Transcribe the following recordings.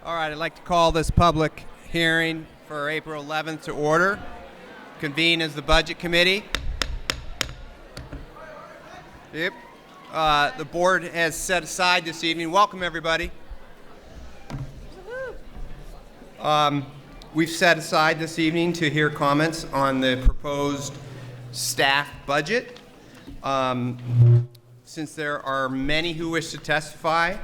All right, I'd like to call this public hearing for April 11th to order. Convene as the Budget Committee. Yep. The board has set aside this evening. Welcome, everybody. We've set aside this evening to hear comments on the proposed staff budget. Since there are many who wish to testify,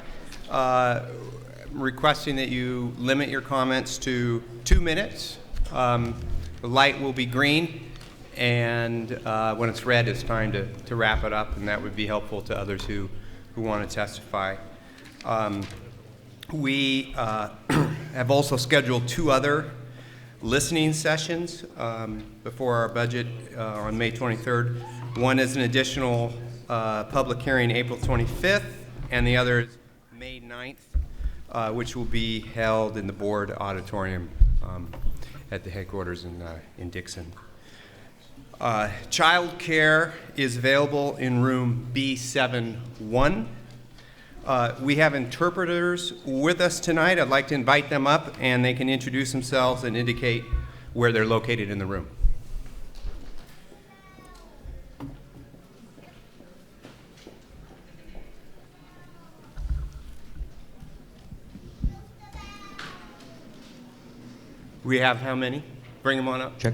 requesting that you limit your comments to 2 minutes. The light will be green, and when it's red, it's time to wrap it up, and that would be helpful to others who want to testify. We have also scheduled 2 other listening sessions before our budget on May 23rd. One is an additional public hearing April 25th, and the other is May 9th. Which will be held in the board auditorium at the headquarters in Dixon. Child care is available in room B71. We have interpreters with us tonight. I'd like to invite them up, and they can introduce themselves and indicate where they're located in the room. We have how many? Bring them on up. Check.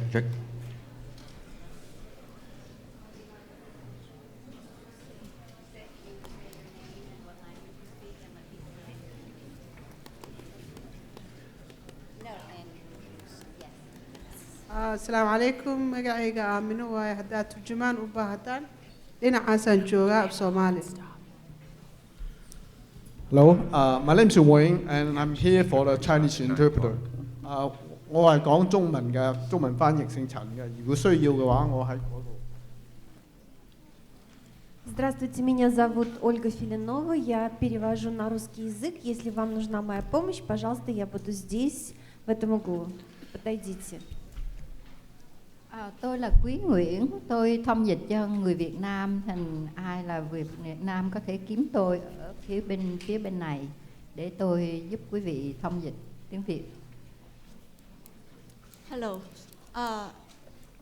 السلام عليكم magacayga aamino waaye haddaad turjumaan u baahataan dhinacaasaan joogaa Soomaali. Hello, my name is Wayne and I'm here for the Chinese interpreter. 我係講中文嘅，中文翻譯姓陳嘅。如果需要嘅話，我喺嗰度。Здравствуйте, меня зовут Ольга Филинова, я перевожу на русский язык. Если вам нужна моя помощь, пожалуйста, я буду здесь, в этом углу. Подойдите. Tôi là Quý Nguyễn, tôi thông dịch cho người Việt Nam, thành ai là Việt Nam có thể kiếm tôi ở phía bên này để tôi giúp quý vị thông dịch tiếng Việt. Hello，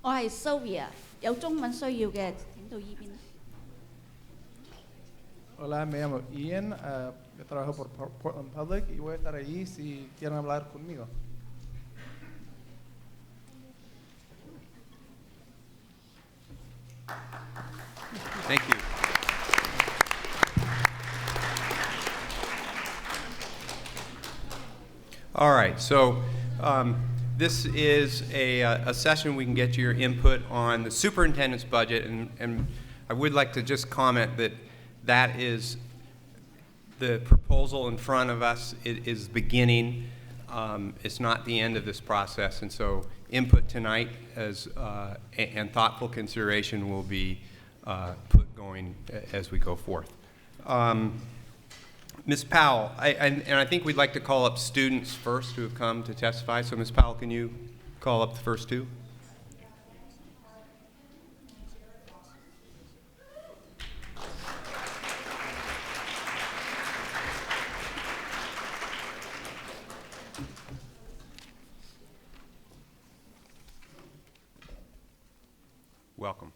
我係 Sylvia， 有中文需要嘅請到依邊。Hola, me llamo Ian, yo trabajo por Portland Public y voy a estar ahí si quieren hablar conmigo. Thank you. All right, so this is a session we can get your input on the superintendent's budget, and I would like to just comment that is the proposal in front of us. It is beginning. It's not the end of this process, and so input tonight and thoughtful consideration will be put going as we go forth. Ms. Powell, and I think we'd like to call up students first who have come to testify. So Ms. Powell, can you call up the first 2? Welcome.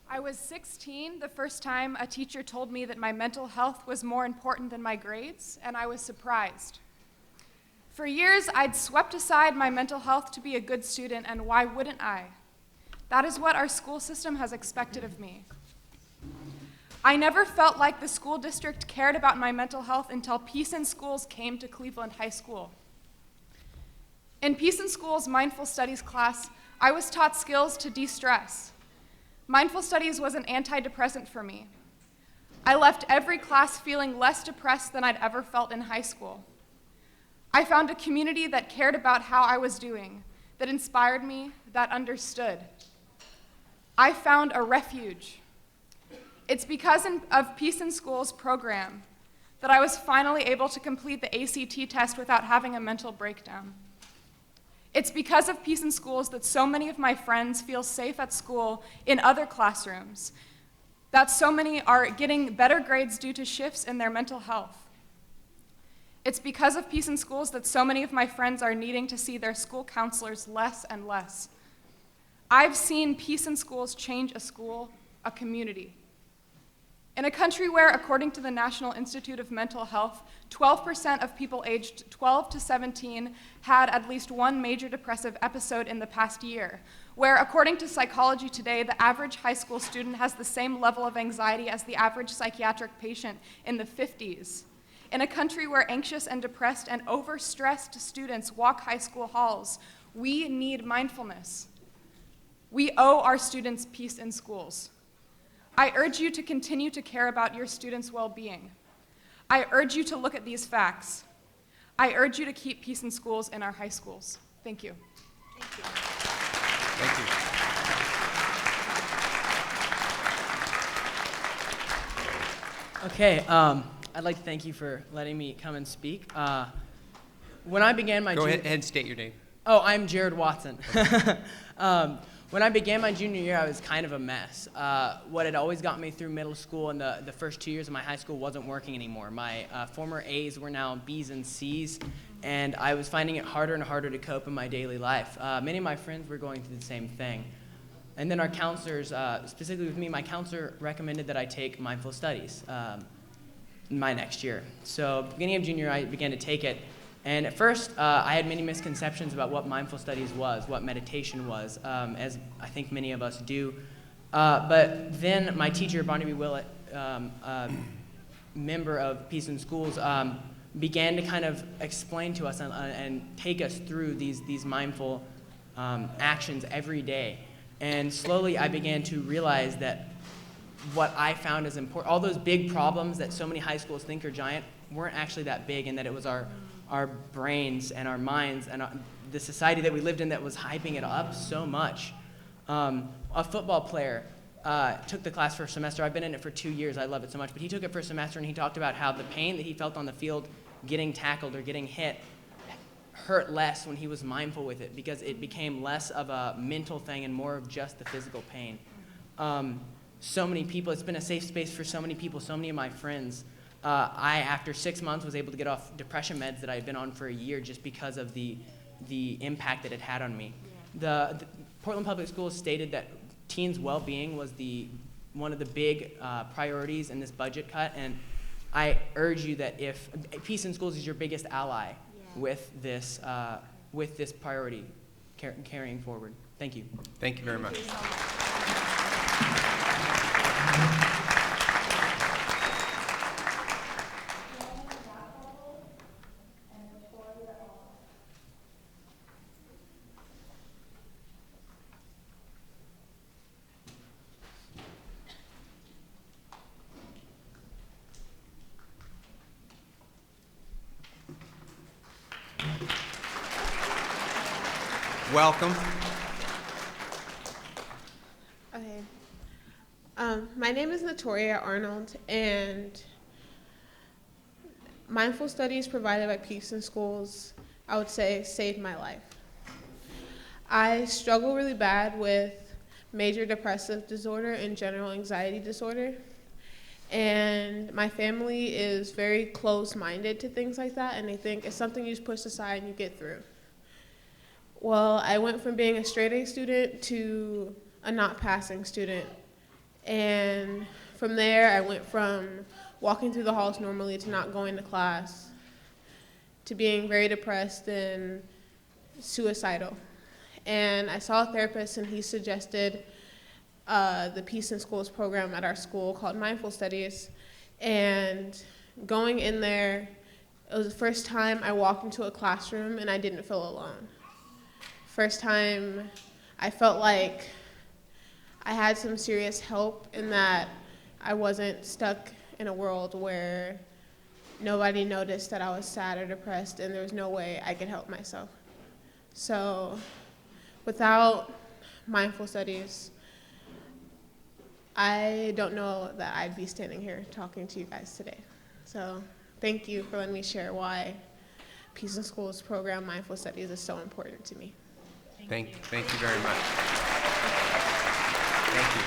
I was 16 the first time a teacher told me that my mental health was more important than my grades, and I was surprised. For years, I'd swept aside my mental health to be a good student, and why wouldn't I? That is what our school system has expected of me. I never felt like the school district cared about my mental health until Peace in Schools came to Cleveland High School. In Peace in Schools' Mindful Studies class, I was taught skills to de-stress. Mindful Studies was an antidepressant for me. I left every class feeling less depressed than I'd ever felt in high school. I found a community that cared about how I was doing, that inspired me, that understood. I found a refuge. It's because of Peace in Schools program that I was finally able to complete the ACT test without having a mental breakdown. It's because of Peace in Schools that so many of my friends feel safe at school in other classrooms, that so many are getting better grades due to shifts in their mental health. It's because of Peace in Schools that so many of my friends are needing to see their school counselors less and less. I've seen Peace in Schools change a school, a community. In a country where, according to the National Institute of Mental Health, 12% of people aged 12 to 17 had at least one major depressive episode in the past year, where, according to Psychology Today, the average high school student has the same level of anxiety as the average psychiatric patient in the 50s. In a country where anxious and depressed and overstressed students walk high school halls, we need mindfulness. We owe our students Peace in Schools. I urge you to continue to care about your students' well-being. I urge you to look at these facts. I urge you to keep Peace in Schools in our high schools. Thank you. Thank you. Okay, I'd like to thank you for letting me come and speak. When I began my Go ahead and state your name. Oh, I'm Jared Watson. When I began my junior year, I was kind of a mess. What had always got me through middle school and the first 2 years of my high school wasn't working anymore. My former A's were now B's and C's, and I was finding it harder and harder to cope in my daily life. Many of my friends were going through the same thing. And then our counselors, specifically with me, my counselor recommended that I take mindful studies my next year. So beginning of junior, I began to take it. And at first, I had many misconceptions about what mindful studies was, what meditation was, as I think many of us do. But then my teacher, Barnaby Willett, member of Peace in Schools, began to kind of explain to us and take us through these mindful actions every day. And slowly, I began to realize that what I found as important, all those big problems that so many high schools think are giant, weren't actually that big, and that it was our brains and our minds and the society that we lived in that was hyping it up so much. A football player took the class for a semester. I've been in it for 2 years. I love it so much. But he took it for a semester, and he talked about how the pain that he felt on the field getting tackled or getting hit hurt less when he was mindful with it, because it became less of a mental thing and more of just the physical pain. So many people, it's been a safe space for so many people, so many of my friends. I, after 6 months, was able to get off depression meds that I had been on for a year just because of the impact that it had on me. The Portland Public Schools stated that teens' well-being was one of the big priorities in this budget cut, and I urge you that if Peace in Schools is your biggest ally with this priority carrying forward. Thank you. Thank you very much. Welcome. Okay. My name is Natoria Arnold, and mindful studies provided by Peace in Schools, I would say, saved my life. I struggle really bad with major depressive disorder and general anxiety disorder, and my family is very closed-minded to things like that, and they think it's something you just push aside and you get through. Well, I went from being a straight A student to a not passing student. And from there, I went from walking through the halls normally to not going to class, to being very depressed and suicidal. And I saw a therapist, and he suggested the Peace in Schools program at our school called Mindful Studies. And going in there, it was the first time I walked into a classroom and I didn't feel alone. First time I felt like I had some serious help, in that I wasn't stuck in a world where nobody noticed that I was sad or depressed, and there was no way I could help myself. So without mindful studies, I don't know that I'd be standing here talking to you guys today. So thank you for letting me share why Peace in Schools program Mindful Studies is so important to me. Thank you very much. Thank you.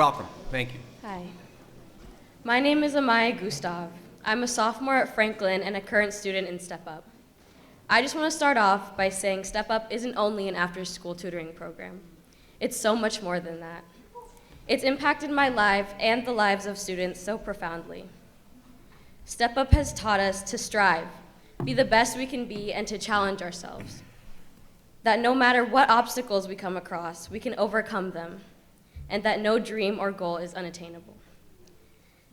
Welcome. Thank you. Hi. My name is Amaya Gustav. I'm a sophomore at Franklin and a current student in Step Up. I just want to start off by saying Step Up isn't only an after-school tutoring program. It's so much more than that. It's impacted my life and the lives of students so profoundly. Step Up has taught us to strive, be the best we can be, and to challenge ourselves. That no matter what obstacles we come across, we can overcome them, and that no dream or goal is unattainable.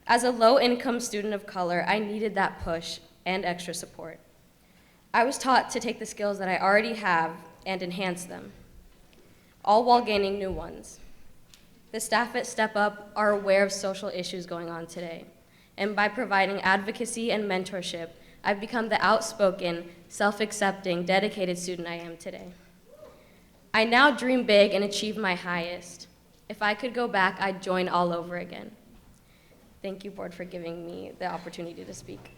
As a low-income student of color, I needed that push and extra support. I was taught to take the skills that I already have and enhance them, all while gaining new ones. The staff at Step Up are aware of social issues going on today, and by providing advocacy and mentorship, I've become the outspoken, self-accepting, dedicated student I am today. I now dream big and achieve my highest. If I could go back, I'd join all over again. Thank you, board, for giving me the opportunity to speak.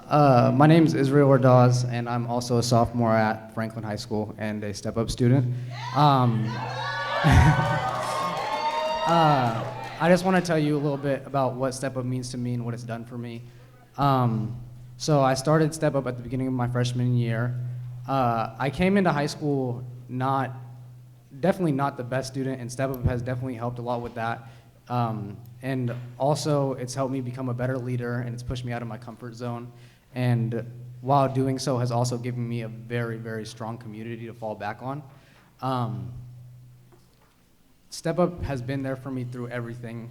My name is Israel Ordaz, and I'm also a sophomore at Franklin High School and a Step Up student. I just want to tell you a little bit about what Step Up means to me and what it's done for me. So I started Step Up at the beginning of my freshman year. I came into high school definitely not the best student, and Step Up has definitely helped a lot with that. And also, it's helped me become a better leader, and it's pushed me out of my comfort zone. And while doing so, has also given me a very, very strong community to fall back on. Step Up has been there for me through everything,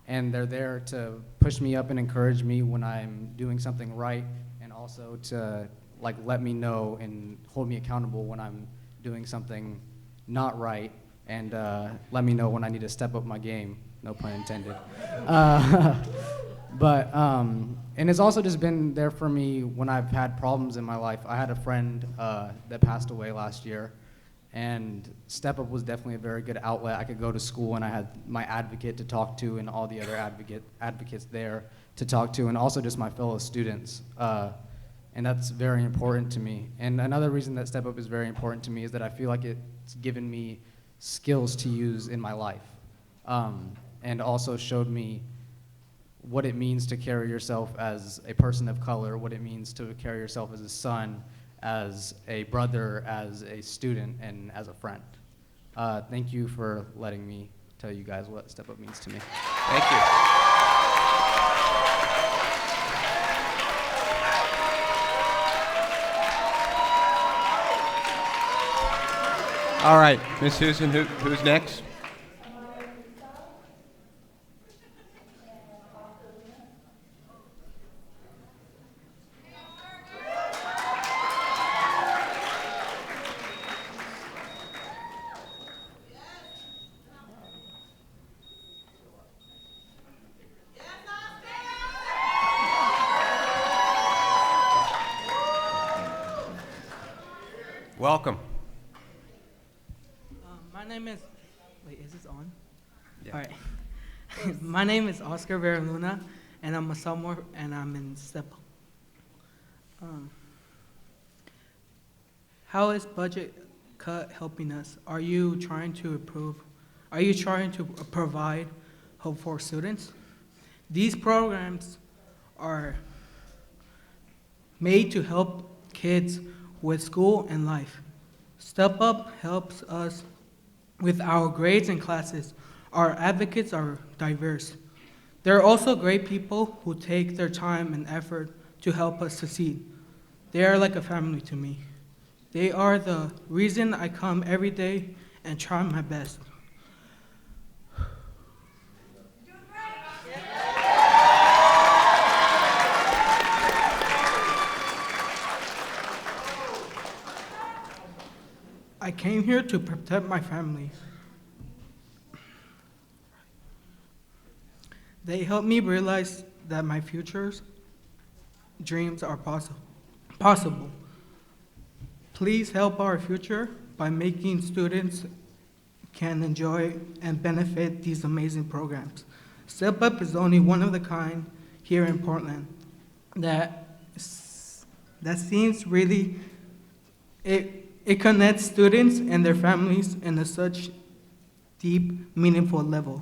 and they're there to push me up and encourage me when I'm doing something right, and also to let me know and hold me accountable when I'm doing something not right, and let me know when I need to step up my game, no pun intended. And it's also just been there for me when I've had problems in my life. I had a friend that passed away last year, and Step Up was definitely a very good outlet. I could go to school and I had my advocate to talk to and all the other advocates there to talk to, and also just my fellow students. And that's very important to me. And another reason that Step Up is very important to me is that I feel like it's given me skills to use in my life, and also showed me what it means to carry yourself as a person of color, what it means to carry yourself as a son, as a brother, as a student, and as a friend. Thank you for letting me tell you guys what Step Up means to me. Thank you. All right, Ms. Susan, who's next? Welcome. My name is, wait, is this on? Yeah. All right. My name is Oscar Vera Luna, and I'm a sophomore, and I'm in Step Up. How is budget cut helping us? Are you trying to improve? Are you trying to provide hope for students? These programs are made to help kids with school and life. Step Up helps us with our grades and classes. Our advocates are diverse. They're also great people who take their time and effort to help us succeed. They are like a family to me. They are the reason I come every day and try my best. I came here to protect my family. They helped me realize that my future's dreams are possible. Please help our future by making students can enjoy and benefit these amazing programs. Step Up is only one of the kind here in Portland that that seems really, it connects students and their families in a such deep, meaningful level.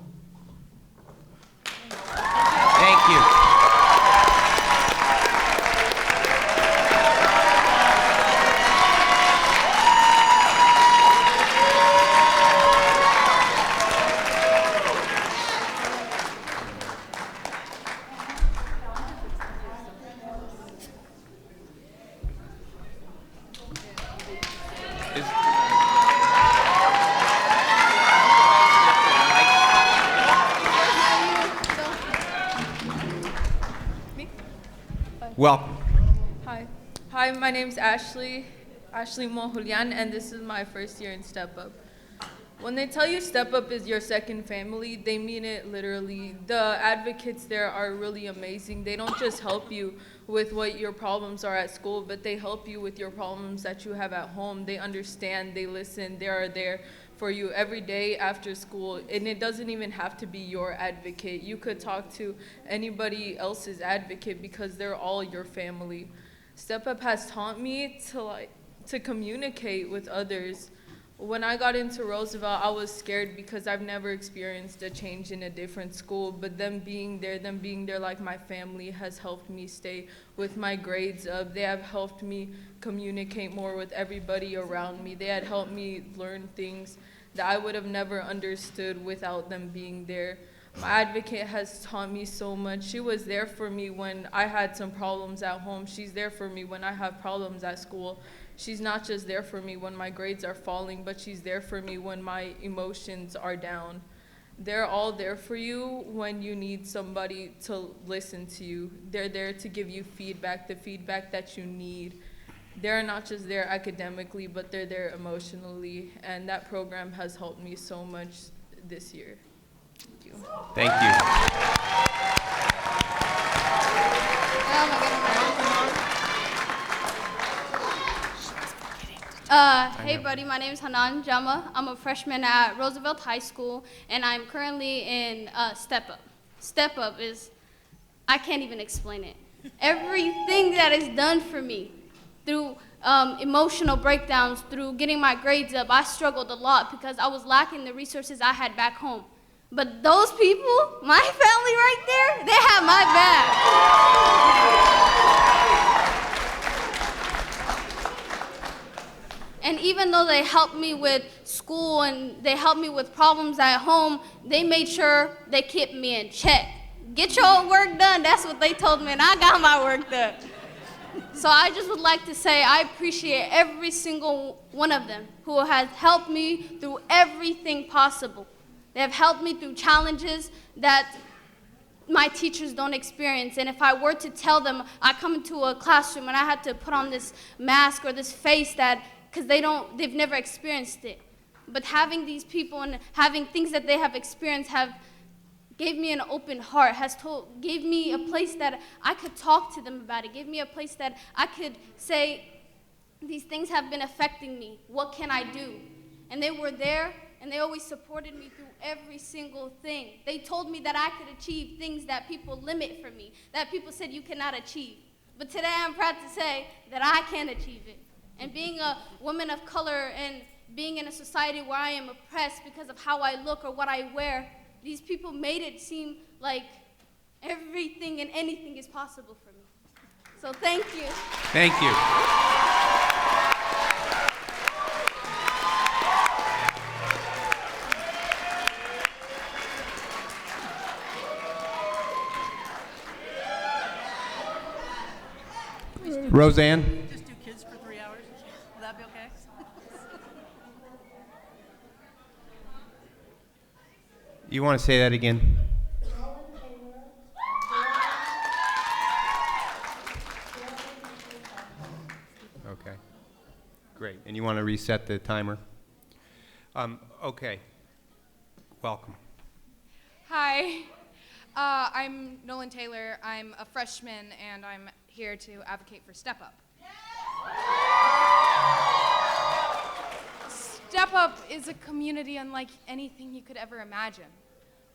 Thank you. Welcome. Hi. Hi, my name's Ashley Mohulian, and this is my first year in Step Up. When they tell you Step Up is your second family, they mean it literally. The advocates there are really amazing. They don't just help you with what your problems are at school, but they help you with your problems that you have at home. They understand, they listen, they are there for you every day after school, and it doesn't even have to be your advocate. You could talk to anybody else's advocate because they're all your family. Step Up has taught me to communicate with others. When I got into Roosevelt, I was scared because I've never experienced a change in a different school, but them being there like my family has helped me stay with my grades up. They have helped me communicate more with everybody around me. They had helped me learn things that I would have never understood without them being there. My advocate has taught me so much. She was there for me when I had some problems at home. She's there for me when I have problems at school. She's not just there for me when my grades are falling, but she's there for me when my emotions are down. They're all there for you when you need somebody to listen to you. They're there to give you feedback, the feedback that you need. They're not just there academically, but they're there emotionally, and that program has helped me so much this year. Thank you. Thank you. Hey buddy, my name is Hanan Jama. I'm a freshman at Roosevelt High School, and I'm currently in Step Up. Step Up is, I can't even explain it. Everything that is done for me through emotional breakdowns, through getting my grades up, I struggled a lot because I was lacking the resources I had back home. But those people, my family right there, they have my back. And even though they helped me with school and they helped me with problems at home, they made sure they kept me in check. Get your work done, that's what they told me, and I got my work done. So I just would like to say I appreciate every single one of them who has helped me through everything possible. They have helped me through challenges that my teachers don't experience. And if I were to tell them, I come into a classroom and I had to put on this mask or this face that, because they've never experienced it. But having these people and having things that they have experienced gave me an open heart, gave me a place that I could talk to them about it, gave me a place that I could say, these things have been affecting me, what can I do? And they were there, and they always supported me through every single thing. They told me that I could achieve things that people limit for me, that people said you cannot achieve. But today I'm proud to say that I can achieve it. And being a woman of color and being in a society where I am oppressed because of how I look or what I wear, these people made it seem like everything and anything is possible for me. So thank you. Thank you. Roseanne? Just do kids for 3 hours? Will that be okay? You want to say that again? Okay. Great. And you want to reset the timer? Okay. Welcome. Hi, I'm Nolan Taylor. I'm a freshman, and I'm here to advocate for Step Up. Step Up is a community unlike anything you could ever imagine.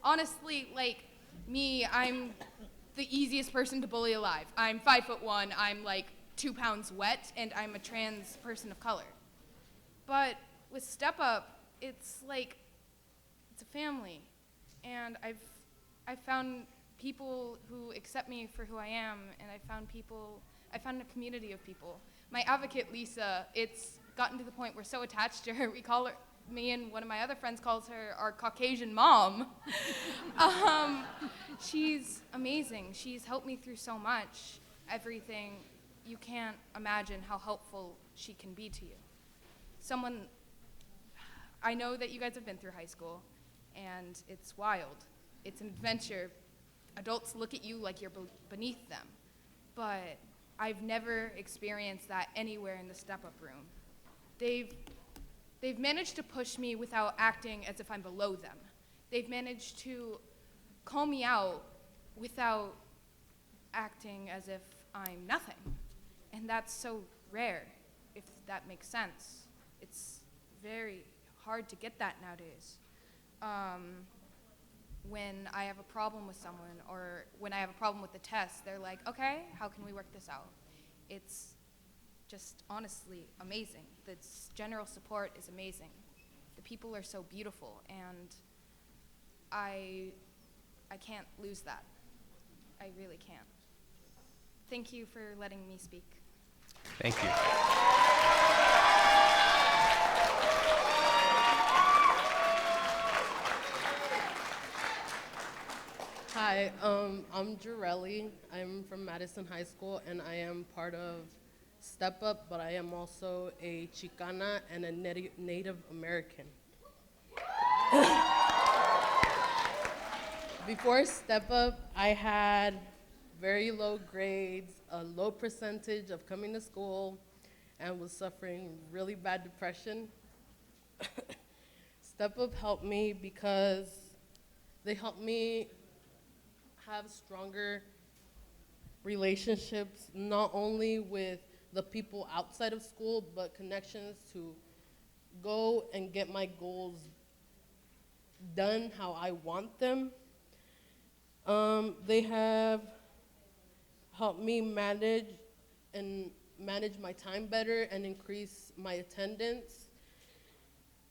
Honestly, like me, I'm the easiest person to bully alive. I'm 5'1", I'm like 2 pounds wet, and I'm a trans person of color. But with Step Up, it's like, it's a family. And I've found people who accept me for who I am, and I found a community of people. My advocate, Lisa, it's gotten to the point we're so attached to her, me and one of my other friends calls her our Caucasian mom. She's amazing. She's helped me through so much, everything. You can't imagine how helpful she can be to you. I know that you guys have been through high school, and it's wild. It's an adventure. Adults look at you like you're beneath them. But I've never experienced that anywhere in the Step Up room. They've managed to push me without acting as if I'm below them. They've managed to call me out without acting as if I'm nothing. And that's so rare, if that makes sense. It's very hard to get that nowadays. When I have a problem with someone, or when I have a problem with the test, they're like, okay, how can we work this out? It's just honestly amazing. The general support is amazing. The people are so beautiful, and I can't lose that. I really can't. Thank you for letting me speak. Thank you. Hi, I'm Jarelli. I'm from Madison High School, and I am part of Step Up, but I am also a Chicana and a Native American. Before Step Up, I had very low grades, a low percentage of coming to school, and was suffering really bad depression. Step Up helped me because they helped me have stronger relationships, not only with the people outside of school, but connections to go and get my goals done how I want them. They have helped me manage my time better and increase my attendance.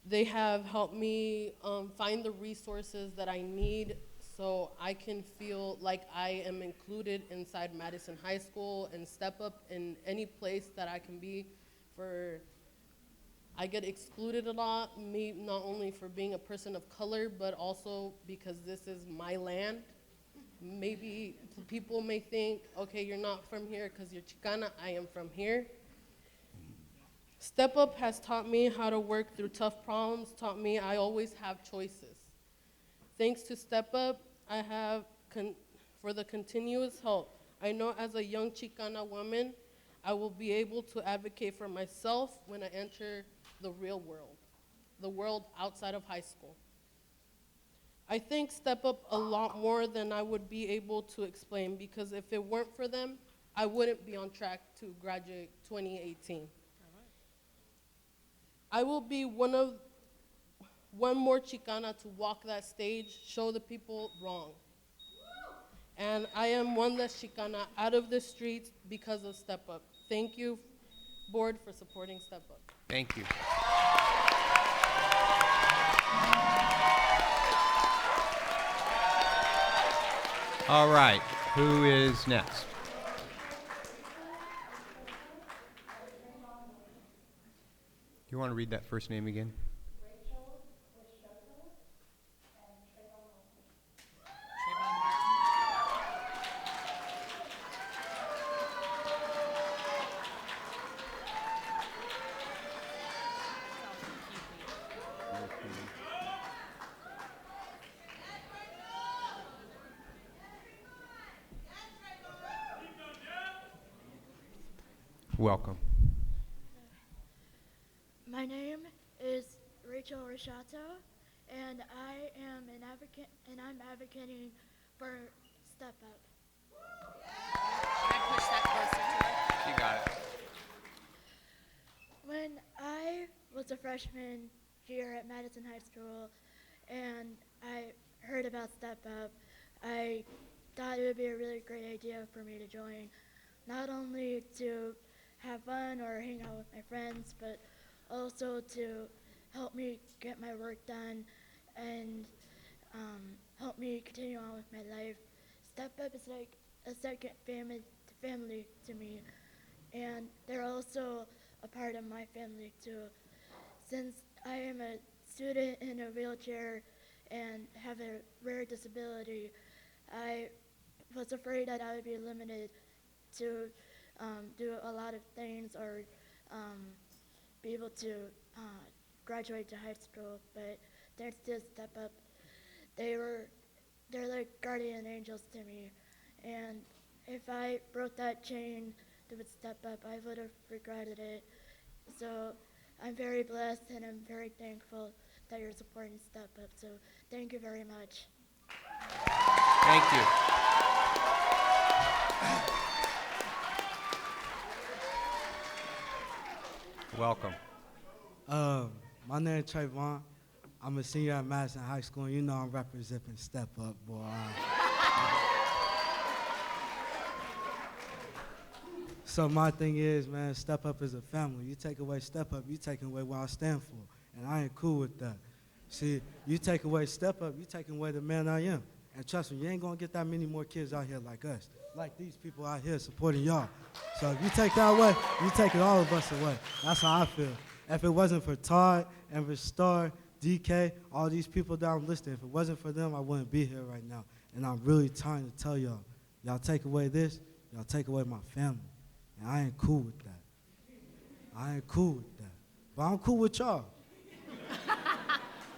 They have helped me find the resources that I need so I can feel like I am included inside Madison High School and Step Up in any place that I can be. I get excluded a lot, me not only for being a person of color, but also because this is my land. Maybe people may think, okay, you're not from here because you're Chicana, I am from here. Step Up has taught me how to work through tough problems, taught me I always have choices. Thanks to Step Up, I have for the continuous help. I know as a young Chicana woman, I will be able to advocate for myself when I enter the real world, the world outside of high school. I thank Step Up a lot more than I would be able to explain, because if it weren't for them, I wouldn't be on track to graduate 2018. I will be one more Chicana to walk that stage, show the people wrong. And I am one less Chicana out of the streets because of Step Up. Thank you, board, for supporting Step Up. Thank you. All right, who is next? You want to read that first name again? Welcome. My name is Rachel Rishato, and I am an advocate, and I'm advocating for Step Up. Can I push that closer to her? You got it. When I was a freshman here at Madison High School, and I heard about Step Up, I thought it would be a really great idea for me to join, not only to have fun or hang out with my friends, but also to help me get my work done and help me continue on with my life. Step Up is like a second family to me, and they're also a part of my family too. Since I am a student in a wheelchair and have a rare disability, I was afraid that I would be limited to do a lot of things or be able to graduate to high school, but thanks to Step Up, they're like guardian angels to me. And if I broke that chain with Step Up, I would have regretted it. So I'm very blessed and I'm very thankful that you're supporting Step Up. So thank you very much. Thank you. Welcome. My name is Trayvon. I'm a senior at Madison High School, and you know I'm representing Step Up, boy. So my thing is, man, Step Up is a family. You take away Step Up, you taking away what I stand for, and I ain't cool with that. See, you take away Step Up, you taking away the man I am. And trust me, you ain't gonna get that many more kids out here like us, like these people out here supporting y'all. So if you take that away, you taking all of us away. That's how I feel. If it wasn't for Todd and Star, DK, all these people that I'm listing, if it wasn't for them, I wouldn't be here right now. And I'm really trying to tell y'all, y'all take away this, y'all take away my family. And I ain't cool with that. I ain't cool with that. But I'm cool with y'all.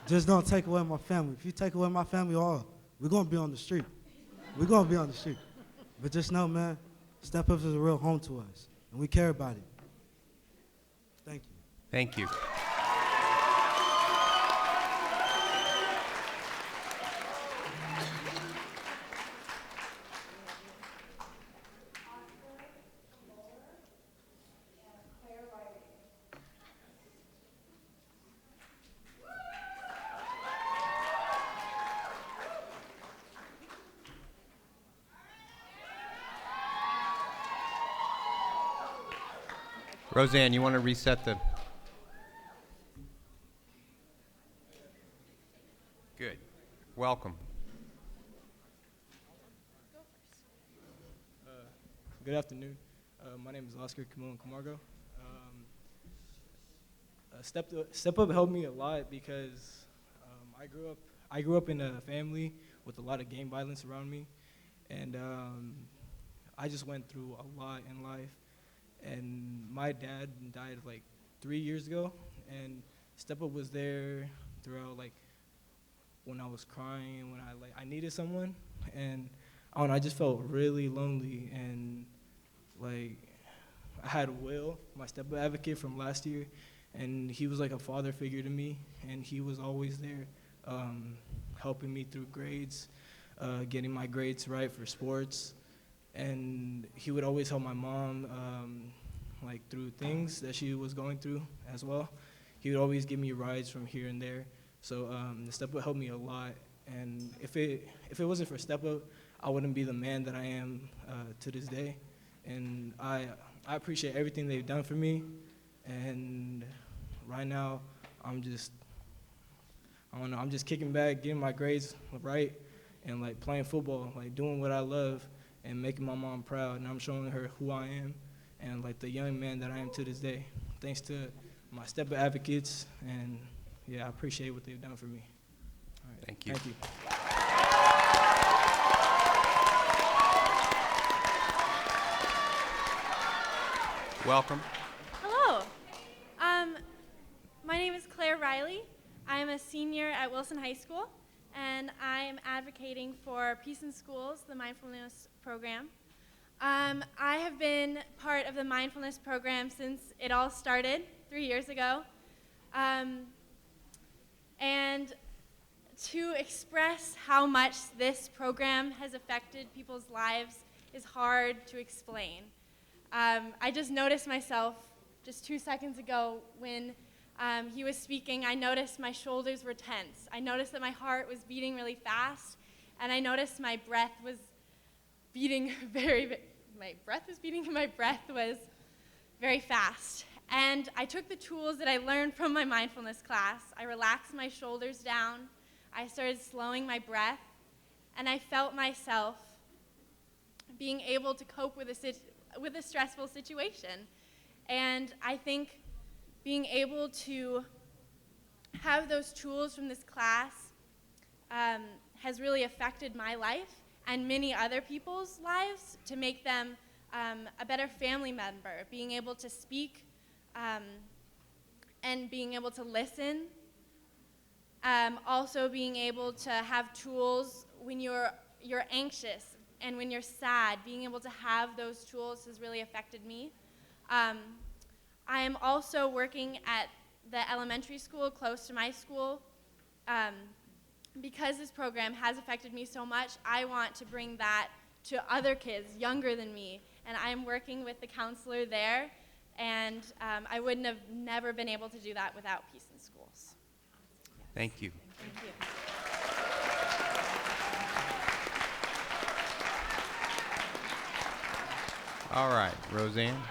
Just don't take away my family. If you take away my family, we're going to be on the street. We're going to be on the street. But just know, man, Step Up is a real home to us, and we care about it. Thank you. Thank you. Roseanne, you want to reset the... Good. Welcome. Good afternoon. My name is Oscar Camillo Camargo. Step Up helped me a lot because I grew up in a family with a lot of gang violence around me, and I just went through a lot in life. And my dad died like 3 years ago, and Step Up was there throughout, like, when I was crying, when I needed someone, and I don't know, I just felt really lonely. And like, I had Will, my Step Up advocate from last year, and he was like a father figure to me, and he was always there helping me through grades, getting my grades right for sports. And he would always help my mom like through things that she was going through as well. He would always give me rides from here and there. So the Step Up helped me a lot. And if it wasn't for Step Up, I wouldn't be the man that I am to this day. And I appreciate everything they've done for me. And right now, I'm just kicking back, getting my grades right, and like playing football, like doing what I love, and making my mom proud, and I'm showing her who I am and like the young man that I am to this day. Thanks to my Step Up advocates, and yeah, I appreciate what they've done for me. All right. Thank you. Thank you. Welcome. Hello. My name is Claire Riley. I'm a senior at Wilson High School, and I'm advocating for Peace in Schools, the mindfulness program. I have been part of the mindfulness program since it all started 3 years ago. And to express how much this program has affected people's lives is hard to explain. I just noticed myself just 2 seconds ago when he was speaking. I noticed my shoulders were tense. I noticed that my heart was beating really fast, and I noticed my breath was beating my breath was beating, my breath was very fast. And I took the tools that I learned from my mindfulness class. I relaxed my shoulders down. I started slowing my breath. And I felt myself being able to cope with a stressful situation. And I think being able to have those tools from this class has really affected my life and many other people's lives to make them a better family member, being able to speak and being able to listen. Also being able to have tools when you're anxious and when you're sad, being able to have those tools has really affected me. I am also working at the elementary school close to my school. Because this program has affected me so much, I want to bring that to other kids younger than me. And I'm working with the counselor there, and I wouldn't have never been able to do that without Peace in Schools. Thank you. Thank you. All right, Roseanne.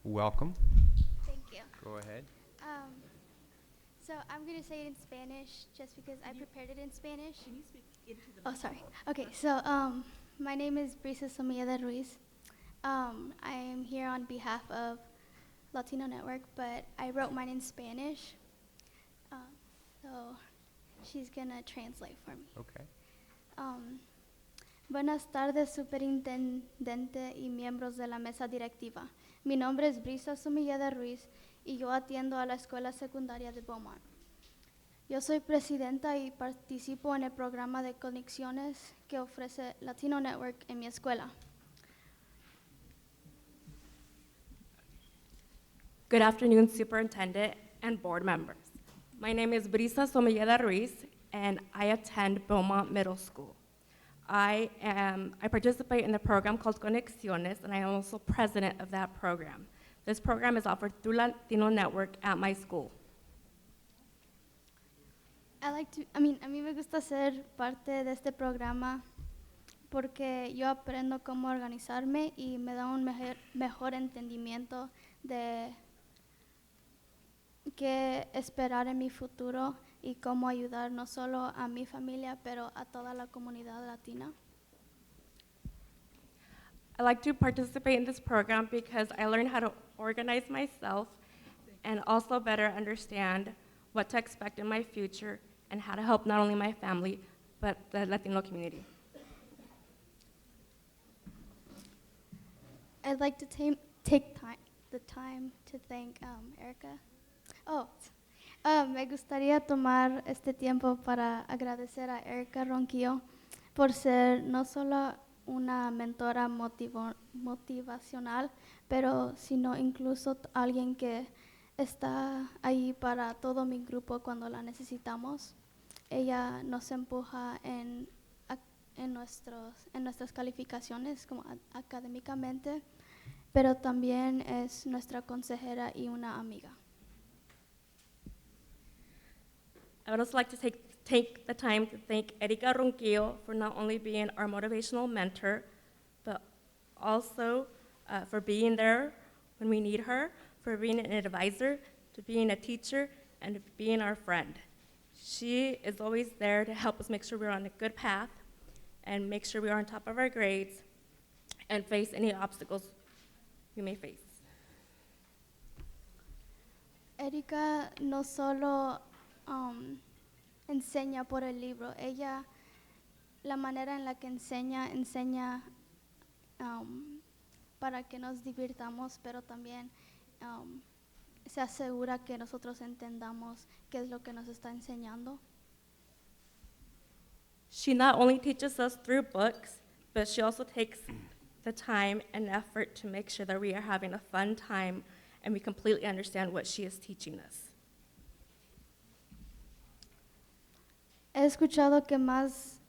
Welcome. Thank you. Go ahead. So I'm going to say it in Spanish just because I prepared it in Spanish. Can you speak into the sorry. Okay, so my name is Brisa Somilla de Ruiz. I am here on behalf of Latino Network, but I wrote mine in Spanish. So she's going to translate for me. Okay. Buenas tardes, superintendente y miembros de la mesa directiva. Mi nombre es Brisa Sumilla de Ruiz y yo atiendo a la escuela secundaria de Beaumont. Yo soy presidenta y participo en el programa de conexiones que ofrece Latino Network en mi escuela. Good afternoon, Superintendent and board members. My name is Brisa Somilleda Ruiz, and I attend Beaumont Middle School. I participate in the program called Conexiones, and I am also president of that program. This program is offered through Latino Network at my school. A mí me gusta ser parte de este programa porque yo aprendo cómo organizarme y me da un mejor entendimiento de qué esperar en mi futuro y cómo ayudar no solo a mi familia, pero a toda la comunidad latina. I like to participate in this program because I learn how to organize myself and also better understand what to expect in my future and how to help not only my family, but the Latino community. I'd like to take the time to thank Erica. Me gustaría tomar este tiempo para agradecer a Erica Ronquillo por ser no solo una mentora motivacional, pero sino incluso alguien que está ahí para todo mi grupo cuando la necesitamos. Ella nos empuja en nuestras calificaciones como académicamente, pero también es nuestra consejera y una amiga. I would also like to take the time to thank Erika Ronquillo for not only being our motivational mentor, but also for being there when we need her, for being an advisor, to being a teacher, and to being our friend. She is always there to help us make sure we're on a good path and make sure we are on top of our grades and face any obstacles we may face. Erika no solo enseña por el libro, ella, la manera en la que enseña para que nos divirtamos, pero también se asegura que nosotros entendamos qué es lo que nos está enseñando. She not only teaches us through books, but she also takes the time and effort to make sure that we are having a fun time and we completely understand what she is teaching us. He escuchado que más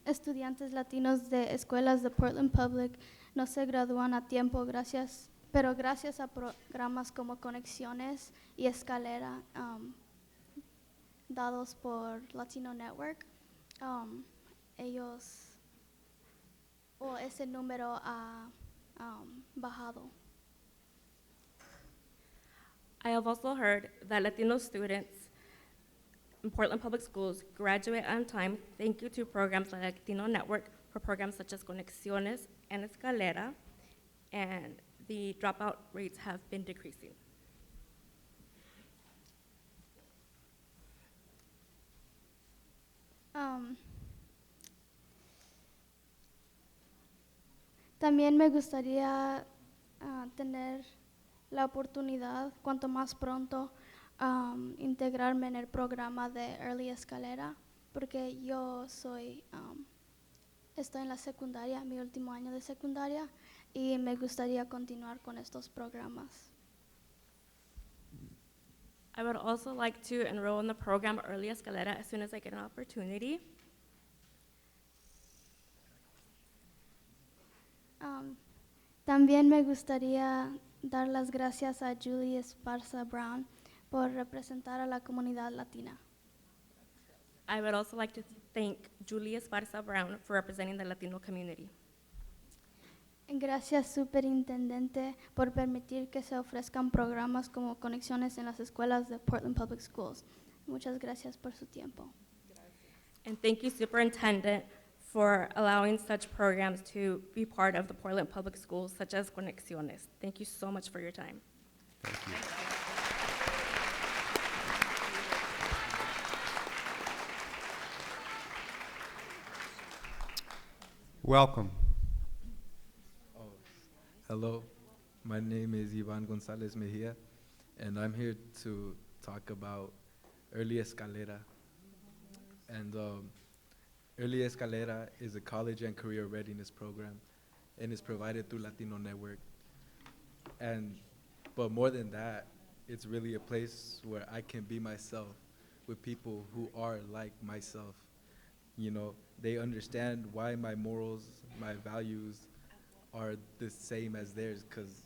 estudiantes latinos de escuelas de Portland Public no se gradúan a tiempo, pero gracias a programas como Conexiones y Escalera dados por Latino Network, ese número ha bajado. I have also heard that Latino students in Portland Public Schools graduate on time thank you to programs like Latino Network for programs such as Conexiones and Escalera, and the dropout rates have been decreasing. También me gustaría tener la oportunidad, cuanto más pronto, integrarme en el programa de Early Escalera, porque yo estoy en la secundaria, mi último año de secundaria, y me gustaría continuar con estos programas. I would also like to enroll in the program Early Escalera as soon as I get an opportunity. También me gustaría dar las gracias a Julie Esparza Brown por representar a la comunidad latina. I would also like to thank Julia Esparza Brown for representing the Latino community. Gracias, Superintendente, por permitir que se ofrezcan programas como Conexiones en las escuelas de Portland Public Schools. Muchas gracias por su tiempo. And thank you, Superintendent, for allowing such programs to be part of the Portland Public Schools, such as Conexiones. Thank you so much for your time. Thank you. Welcome. Hello, my name is Ivan Gonzalez Mejia, and I'm here to talk about Early Escalera. And Early Escalera is a college and career readiness program, and is provided through Latino Network. But more than that, it's really a place where I can be myself with people who are like myself. You know, they understand why my morals, my values are the same as theirs, because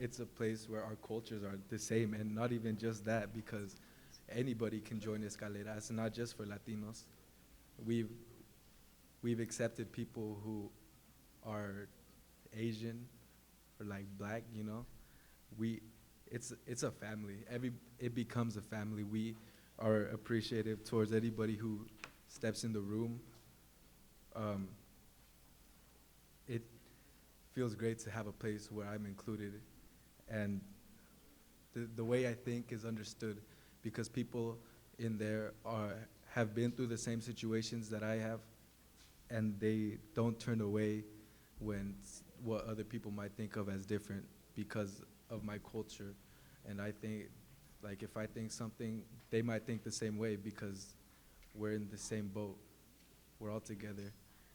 it's a place where our cultures are the same, and not even just that, because anybody can join Escalera. It's not just for Latinos. We've accepted people who are Asian or like black, you know. It's a family. It becomes a family. We are appreciative towards anybody who steps in the room. It feels great to have a place where I'm included, and the way I think is understood, because people in there have been through the same situations that I have, and they don't turn away when what other people might think of as different because of my culture. And I think, like, if I think something, they might think the same way, because we're in the same boat. We're all together,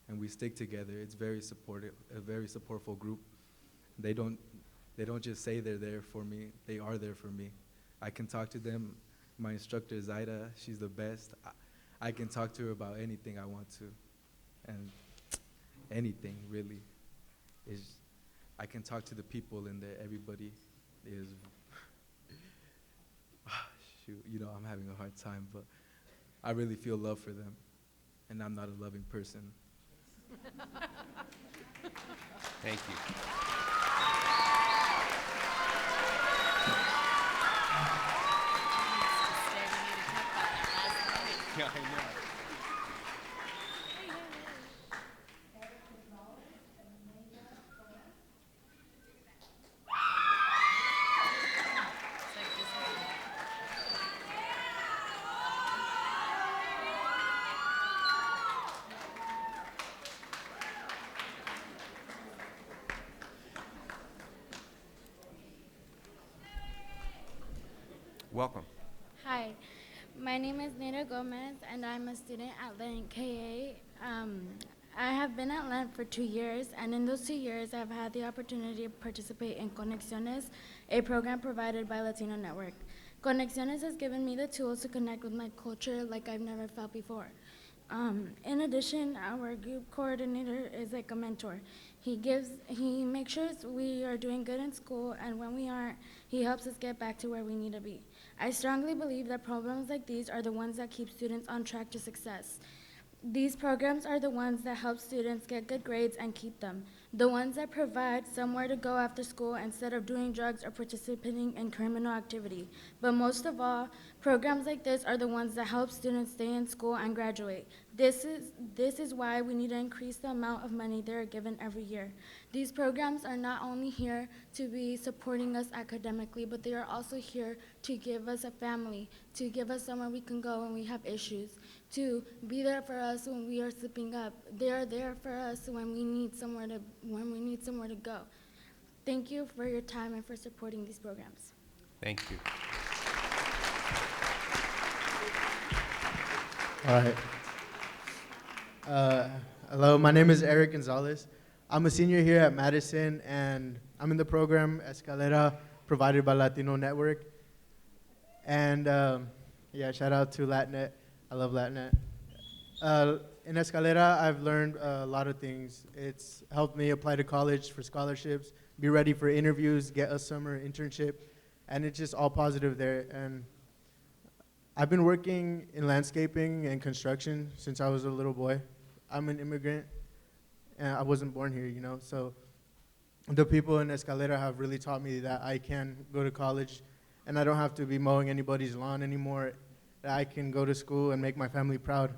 and we stick together. It's very supportive, a very supportful group. They don't just say they're there for me. They are there for me. I can talk to them. My instructor, Zaida, she's the best. I can talk to her about anything I want to, and anything really. I can talk to the people in there. Everybody is, shoot, you know, I'm having a hard time, but I really feel love for them, and I'm not a loving person. Thank you. Yeah, I know. Welcome. Hi, my name is Neda Gomez, and I'm a student at Lent KA. I have been at Lent for 2 years, and in those 2 years, I've had the opportunity to participate in Conexiones, a program provided by Latino Network. Conexiones has given me the tools to connect with my culture like I've never felt before. In addition, our group coordinator is like a mentor. He makes sure we are doing good in school, and when we aren't, he helps us get back to where we need to be. I strongly believe that programs like these are the ones that keep students on track to success. These programs are the ones that help students get good grades and keep them. The ones that provide somewhere to go after school instead of doing drugs or participating in criminal activity. But most of all, programs like this are the ones that help students stay in school and graduate. This is why we need to increase the amount of money they are given every year. These programs are not only here to be supporting us academically, but they are also here to give us a family, to give us somewhere we can go when we have issues, to be there for us when we are slipping up. They are there for us when we need somewhere to go. Thank you for your time and for supporting these programs. Thank you. All right. Hello, my name is Eric Gonzalez. I'm a senior here at Madison, and I'm in the program Escalera, provided by Latino Network. And yeah, shout out to LatNet. I love LatNet. In Escalera, I've learned a lot of things. It's helped me apply to college for scholarships, be ready for interviews, get a summer internship, and it's just all positive there. And I've been working in landscaping and construction since I was a little boy. I'm an immigrant, and I wasn't born here, you know, so the people in Escalera have really taught me that I can go to college, and I don't have to be mowing anybody's lawn anymore, that I can go to school and make my family proud.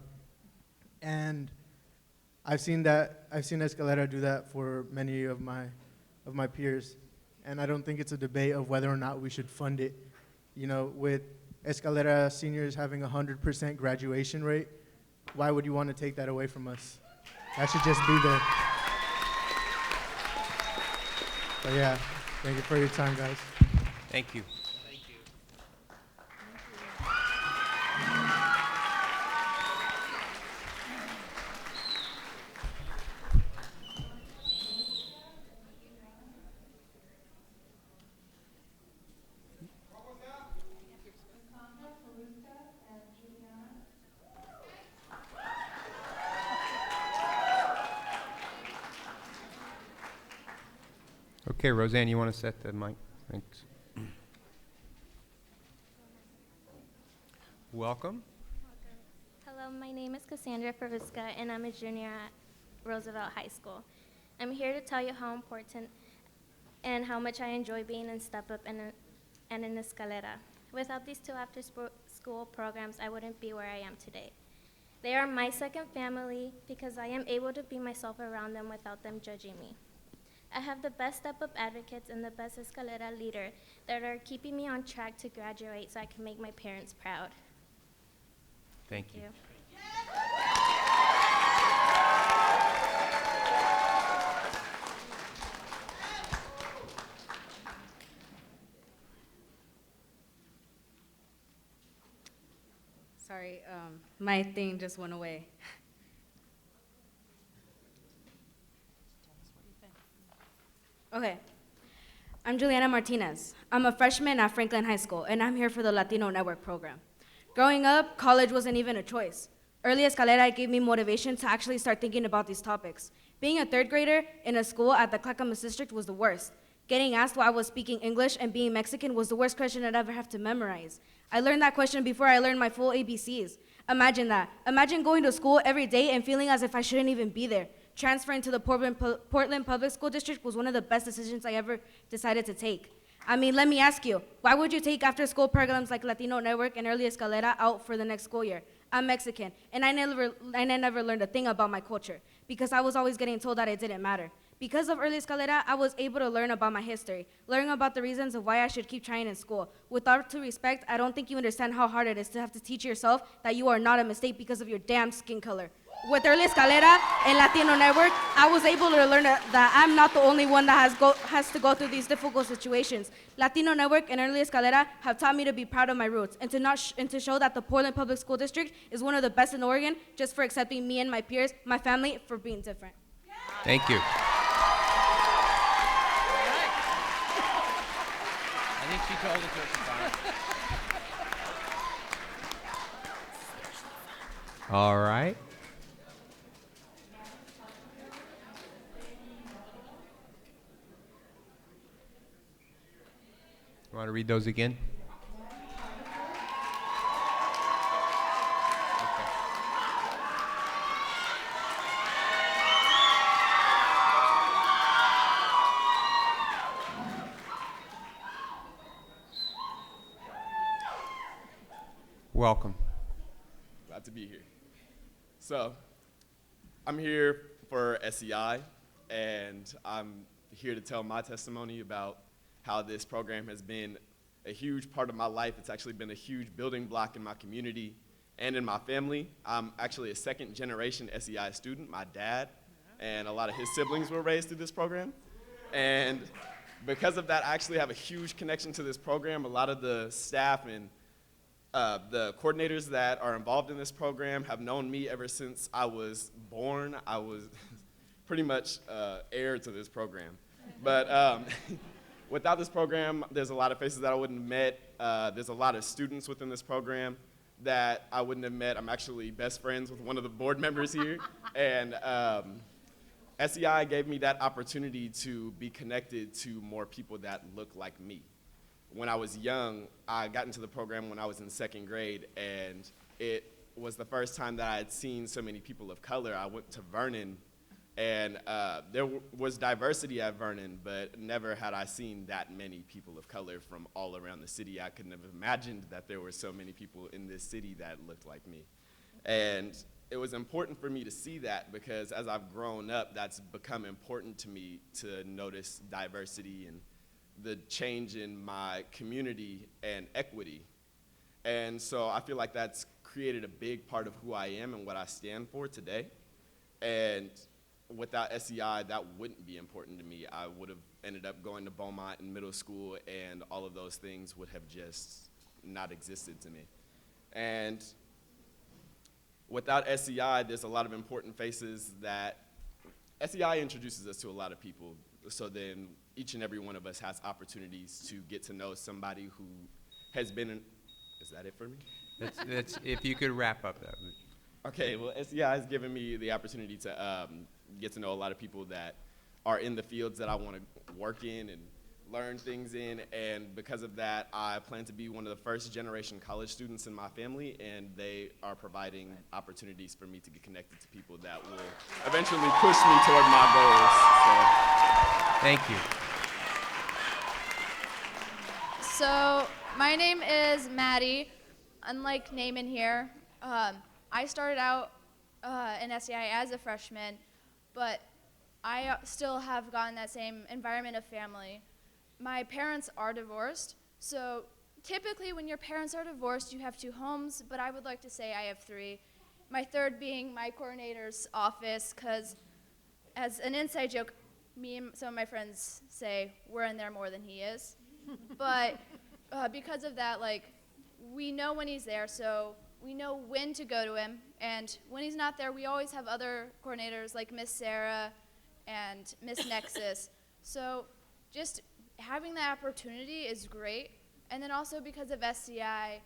And I've seen Escalera do that for many of my peers, and I don't think it's a debate of whether or not we should fund it. You know, with Escalera seniors having 100% graduation rate, why would you want to take that away from us? That should just be there. So yeah, thank you for your time, guys. Thank you. Okay, Roseanne, you want to set the mic? Thanks. Welcome. Hello, my name is Cassandra Fervisca, and I'm a junior at Roosevelt High School. I'm here to tell you how important and how much I enjoy being in Step Up and in Escalera. Without these two after-school programs, I wouldn't be where I am today. They are my second family because I am able to be myself around them without them judging me. I have the best Step Up advocates and the best Escalera leader that are keeping me on track to graduate so I can make my parents proud. Thank you. Sorry, my thing just went away. Okay, I'm Juliana Martinez. I'm a freshman at Franklin High School, and I'm here for the Latino Network program. Growing up, college wasn't even a choice. Early Escalera gave me motivation to actually start thinking about these topics. Being a third grader in a school at the Clackamas district was the worst. Getting asked why I was speaking English and being Mexican was the worst question I'd ever have to memorize. I learned that question before I learned my full ABCs. Imagine that. Imagine going to school every day and feeling as if I shouldn't even be there. Transferring to the Portland Public School District was one of the best decisions I ever decided to take. I mean, let me ask you, why would you take after-school programs like Latino Network and Early Escalera out for the next school year? I'm Mexican, and I never learned a thing about my culture because I was always getting told that it didn't matter. Because of Early Escalera, I was able to learn about my history, learn about the reasons of why I should keep trying in school. With all due respect, I don't think you understand how hard it is to have to teach yourself that you are not a mistake because of your damn skin color. with Early Escalera and Latino Network, I was able to learn that I'm not the only one that has to go through these difficult situations. Latino Network and Early Escalera have taught me to be proud of my roots and to show that the Portland Public School District is one of the best in Oregon, just for accepting me and my peers, my family, for being different. Thank you. I think she told us what she thought. All right. You want to read those again? Welcome. Glad to be here. So, I'm here for SEI, and I'm here to tell my testimony about how this program has been a huge part of my life. It's actually been a huge building block in my community and in my family. I'm actually a second-generation SEI student. My dad and a lot of his siblings were raised through this program. And because of that, I actually have a huge connection to this program. A lot of the staff and the coordinators that are involved in this program have known me ever since I was born. I was pretty much heir to this program. But without this program, there's a lot of faces that I wouldn't have met. There's a lot of students within this program that I wouldn't have met. I'm actually best friends with one of the board members here. And SEI gave me that opportunity to be connected to more people that look like me. When I was young, I got into the program when I was in second grade, and it was the first time that I had seen so many people of color. I went to Vernon, and there was diversity at Vernon, but never had I seen that many people of color from all around the city. I couldn't have imagined that there were so many people in this city that looked like me. And it was important for me to see that, because as I've grown up, that's become important to me to notice diversity and the change in my community and equity. And so I feel like that's created a big part of who I am and what I stand for today. And without SEI, that wouldn't be important to me. I would have ended up going to Beaumont in middle school, and all of those things would have just not existed to me. And without SEI, there's a lot of important faces that SEI introduces us to a lot of people. So then each and every one of us has opportunities to get to know somebody who has been in, is that it for me? That's if you could wrap up that. Okay, well, SEI has given me the opportunity to get to know a lot of people that are in the fields that I want to work in and learn things in, and because of that, I plan to be one of the first generation college students in my family, and they are providing opportunities for me to get connected to people that will eventually push me toward my goals. So. Thank you. So my name is Maddie. Unlike Naaman here, I started out in SEI as a freshman, but I still have gotten that same environment of family. My parents are divorced, so typically when your parents are divorced, you have 2 homes, but I would like to say I have 3. My third being my coordinator's office, because as an inside joke, me and some of my friends say we're in there more than he is. But because of that, like, we know when he's there, so we know when to go to him, and when he's not there, we always have other coordinators like Miss Sarah and Miss Nexus. So just having that opportunity is great. And then also because of SCI,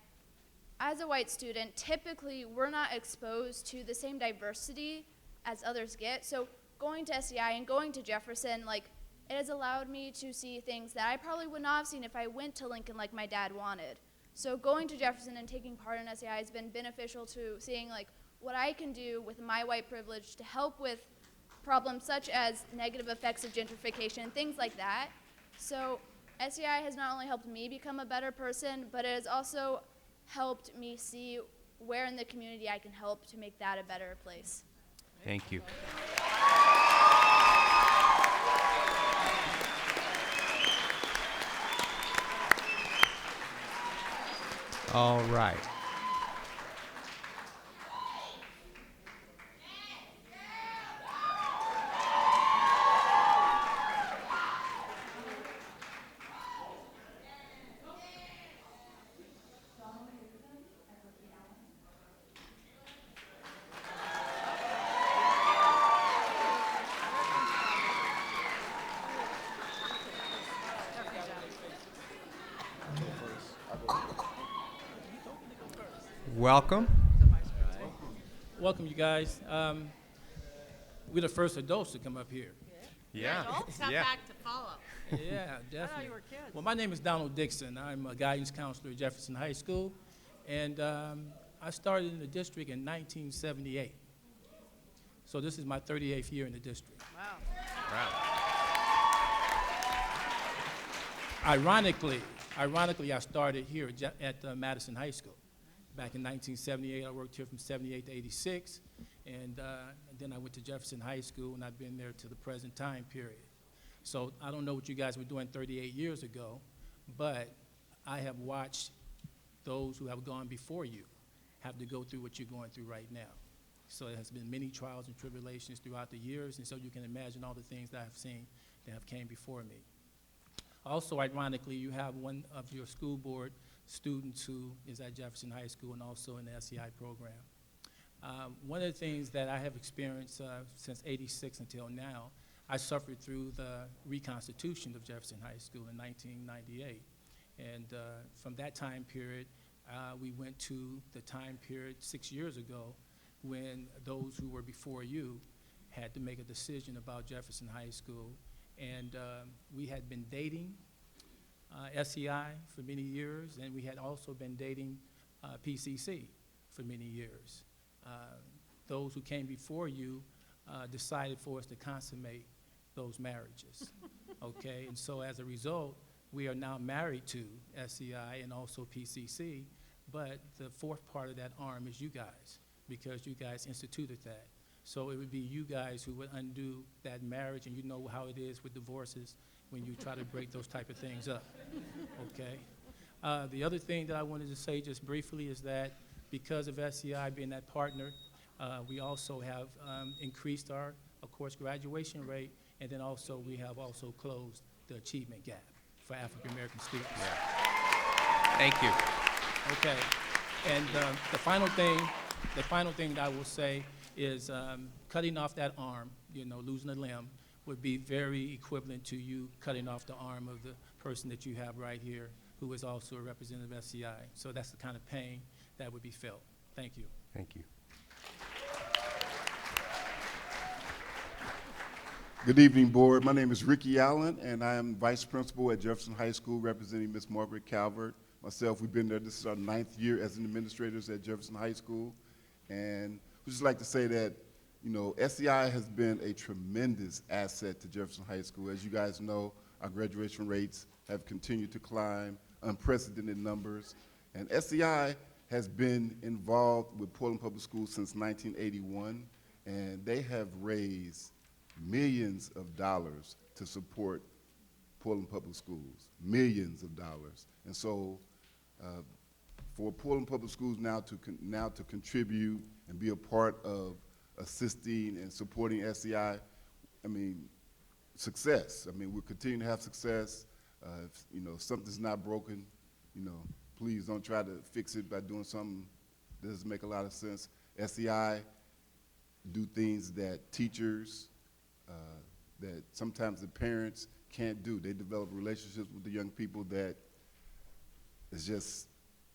as a white student, typically we're not exposed to the same diversity as others get. So going to SCI and going to Jefferson, like, it has allowed me to see things that I probably would not have seen if I went to Lincoln like my dad wanted. So going to Jefferson and taking part in SCI has been beneficial to seeing, like, what I can do with my white privilege to help with problems such as negative effects of gentrification and things like that. So SEI has not only helped me become a better person, but it has also helped me see where in the community I can help to make that a better place. Thank you. All right. Welcome. Welcome, you guys. We're the first adults to come up here. Yeah. Adults have Yeah. back to follow. Yeah, definitely. I thought you were kids. Well, my name is Donald Dixon. I'm a guidance counselor at Jefferson High School, and I started in the district in 1978. So this is my 38th year in the district. Wow. Ironically, I started here at Madison High School. Back in 1978, I worked here from 78 to 86, and then I went to Jefferson High School, and I've been there to the present time period. So I don't know what you guys were doing 38 years ago, but I have watched those who have gone before you have to go through what you're going through right now. So it has been many trials and tribulations throughout the years, and so you can imagine all the things that I've seen that have came before me. Also, ironically, you have one of your school board students who is at Jefferson High School and also in the SEI program. One of the things that I have experienced since '86 until now, I suffered through the reconstitution of Jefferson High School in 1998. And from that time period, we went to the time period 6 years ago when those who were before you had to make a decision about Jefferson High School. And we had been dating SEI for many years, and we had also been dating PCC for many years. Those who came before you decided for us to consummate those marriages, okay? And so as a result, we are now married to SEI and also PCC, but the fourth part of that arm is you guys, because you guys instituted that. So it would be you guys who would undo that marriage, and you know how it is with divorces when you try to break those type of things up, okay? The other thing that I wanted to say just briefly is that because of SEI being that partner, we also have increased our, of course, graduation rate, and then also we have also closed the achievement gap for African American students. Yeah. Thank you. Okay, and the final thing that I will say is cutting off that arm, you know, losing a limb, would be very equivalent to you cutting off the arm of the person that you have right here, who is also a representative of SEI. So that's the kind of pain that would be felt. Thank you. Thank you. Good evening, board. My name is Ricky Allen, and I am vice principal at Jefferson High School, representing Ms. Margaret Calvert. Myself, we've been there. This is our 9th year as administrators at Jefferson High School, and we'd just like to say that, you know, SEI has been a tremendous asset to Jefferson High School. As you guys know, our graduation rates have continued to climb, unprecedented numbers, and SEI has been involved with Portland Public Schools since 1981, and they have raised millions of dollars to support Portland Public Schools, millions of dollars. And so for Portland Public Schools now to contribute and be a part of assisting and supporting SEI, I mean, success. I mean, we're continuing to have success. If, you know, something's not broken, you know, please don't try to fix it by doing something that doesn't make a lot of sense. SEI do things that teachers, that sometimes the parents can't do. They develop relationships with the young people that it's just,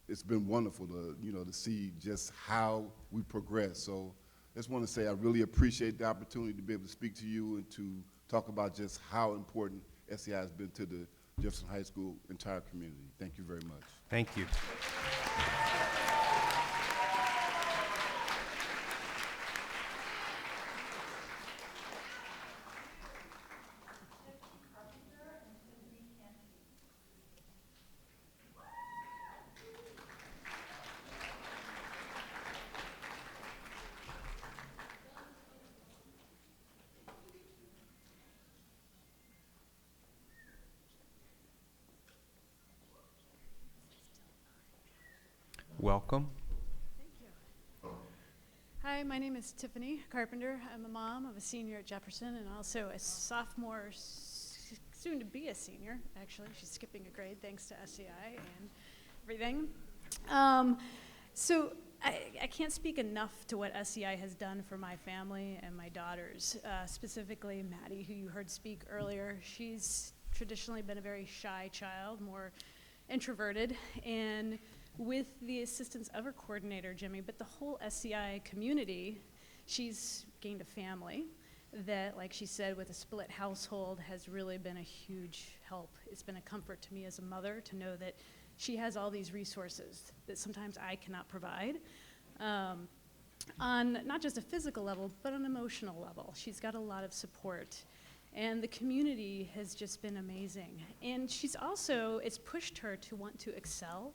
it's been wonderful to, you know, to see just how we progress. So I just want to say I really appreciate the opportunity to be able to speak to you and to talk about just how important SEI has been to the Jefferson High School entire community. Thank you very much. Thank you. Welcome. Hi, my name is Tiffany Carpenter. I'm a mom of a senior at Jefferson and also a sophomore, soon to be a senior, actually. She's skipping a grade thanks to SEI and everything. So I can't speak enough to what SEI has done for my family and my daughters, specifically Maddie, who you heard speak earlier. She's traditionally been a very shy child, more introverted, and with the assistance of her coordinator, Jimmy, but the whole SCI community, she's gained a family that, like she said, with a split household has really been a huge help. It's been a comfort to me as a mother to know that she has all these resources that sometimes I cannot provide. On not just a physical level, but an emotional level. She's got a lot of support. And the community has just been amazing. And she's also, it's pushed her to want to excel,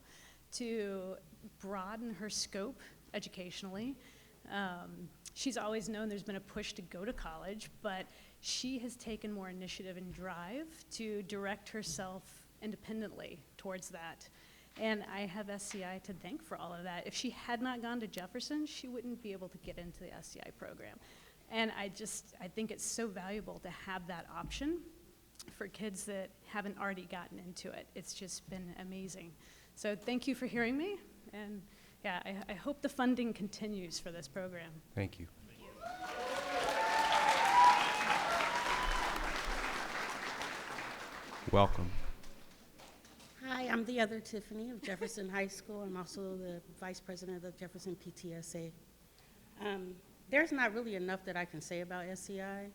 to broaden her scope educationally. She's always known there's been a push to go to college, but she has taken more initiative and drive to direct herself independently towards that. And I have SCI to thank for all of that. If she had not gone to Jefferson, she wouldn't be able to get into the SCI program. And I think it's so valuable to have that option for kids that haven't already gotten into it. It's just been amazing. So thank you for hearing me. And yeah, I hope the funding continues for this program. Thank you. Welcome. Hi, I'm the other Tiffany of Jefferson High School. I'm also the vice president of the Jefferson PTSA. There's not really enough that I can say about SCI.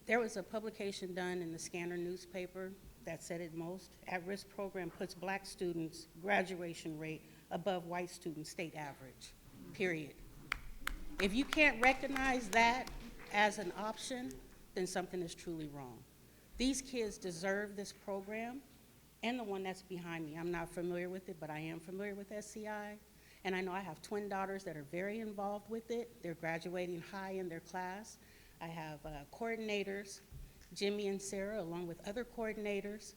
There was a publication done in the Scanner newspaper that said it most. At-risk program puts black students' graduation rate above white students' state average, period. If you can't recognize that as an option, then something is truly wrong. These kids deserve this program and the one that's behind me. I'm not familiar with it, but I am familiar with SCI. And I know I have twin daughters that are very involved with it. They're graduating high in their class. I have coordinators, Jimmy and Sarah, along with other coordinators.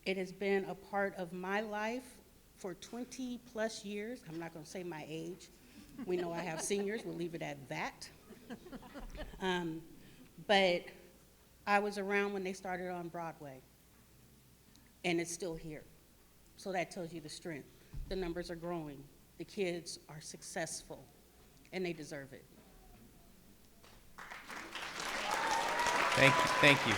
It has been a part of my life for 20 plus years. I'm not gonna say my age. We know I have seniors, we'll leave it at that. But I was around when they started on Broadway, and it's still here. So that tells you the strength. The numbers are growing, the kids are successful, and they deserve it. Thank you. Thank you.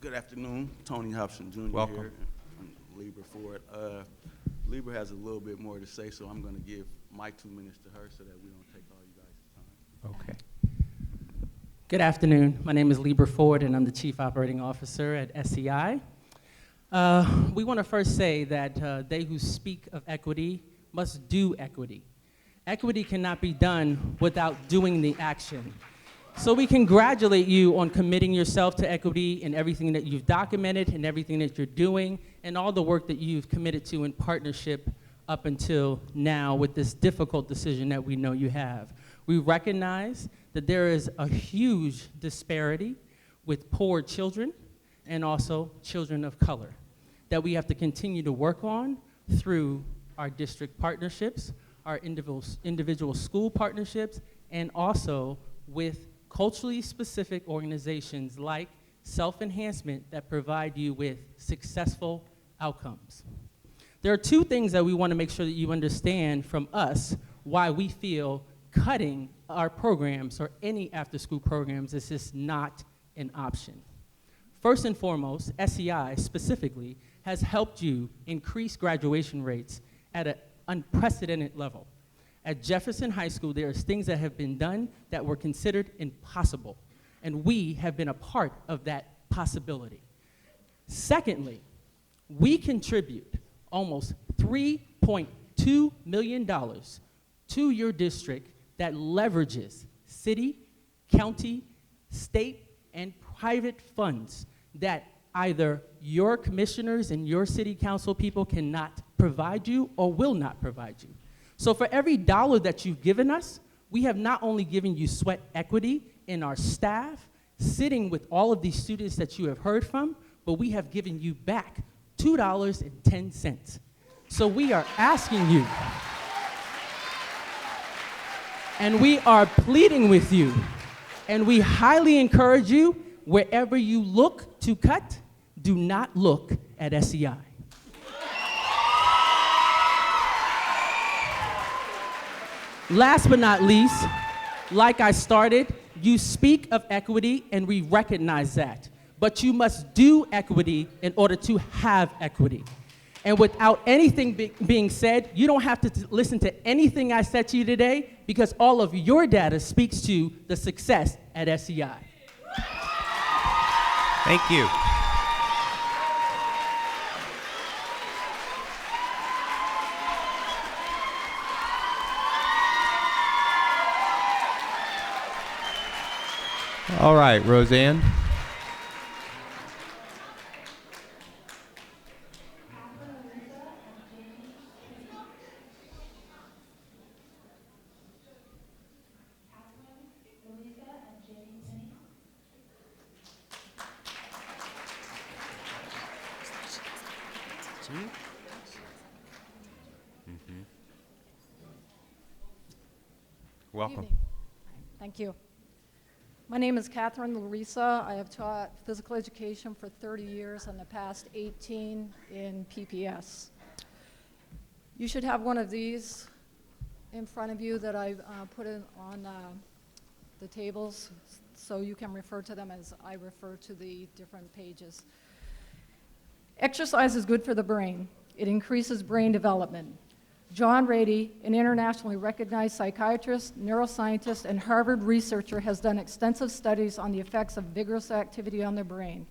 Good afternoon, Tony Hobson Jr. Welcome. Here from Lieber Ford. Lieber has a little bit more to say, so I'm going to give my 2 minutes to her so that we don't take all you guys' time. Okay. Good afternoon. My name is Lieber Ford, and I'm the Chief Operating Officer at SCI. We want to first say that they who speak of equity must do equity. Equity cannot be done without doing the action. So we congratulate you on committing yourself to equity in everything that you've documented and everything that you're doing and all the work that you've committed to in partnership up until now with this difficult decision that we know you have. We recognize that there is a huge disparity with poor children and also children of color that we have to continue to work on through our district partnerships, our individual school partnerships, and also with culturally specific organizations like Self-Enhancement that provide you with successful outcomes. There are two things that we want to make sure that you understand from us why we feel cutting our programs or any after-school programs is just not an option. First and foremost, SEI specifically has helped you increase graduation rates at an unprecedented level. At Jefferson High School, there are things that have been done that were considered impossible, and we have been a part of that possibility. Secondly, we contribute almost $3.2 million to your district that leverages city, county, state, and private funds that either your commissioners and your city council people cannot provide you or will not provide you. So for every dollar that you've given us, we have not only given you sweat equity in our staff, sitting with all of these students that you have heard from, but we have given you back $2.10. So we are asking you, And we are pleading with you, and we highly encourage you, wherever you look to cut, do not look at SEI. Last but not least, like I started, you speak of equity, and we recognize that. But you must do equity in order to have equity. And without anything being said, you don't have to listen to anything I said to you today, because all of your data speaks to the success at SEI. Thank you. All right, Roseanne. Welcome. Evening. Thank you. My name is Catherine Larissa. I have taught physical education for 30 years and the past 18 in PPS. You should have one of these in front of you that I put in on the tables so you can refer to them as I refer to the different pages. Exercise is good for the brain. It increases brain development. John Rady, an internationally recognized psychiatrist, neuroscientist, and Harvard researcher, has done extensive studies on the effects of vigorous activity on the brain.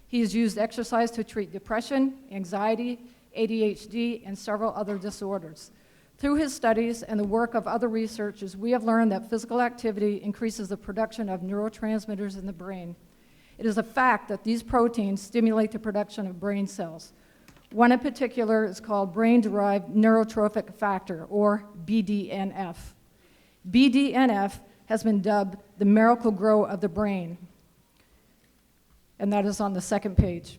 He has used exercise to treat depression, anxiety, ADHD, and several other disorders. Through his studies and the work of other researchers, we have learned that physical activity increases the production of neurotransmitters in the brain. It is a fact that these proteins stimulate the production of brain cells. One in particular is called brain-derived neurotrophic factor, or BDNF. BDNF has been dubbed the miracle grow of the brain, and that is on the second page.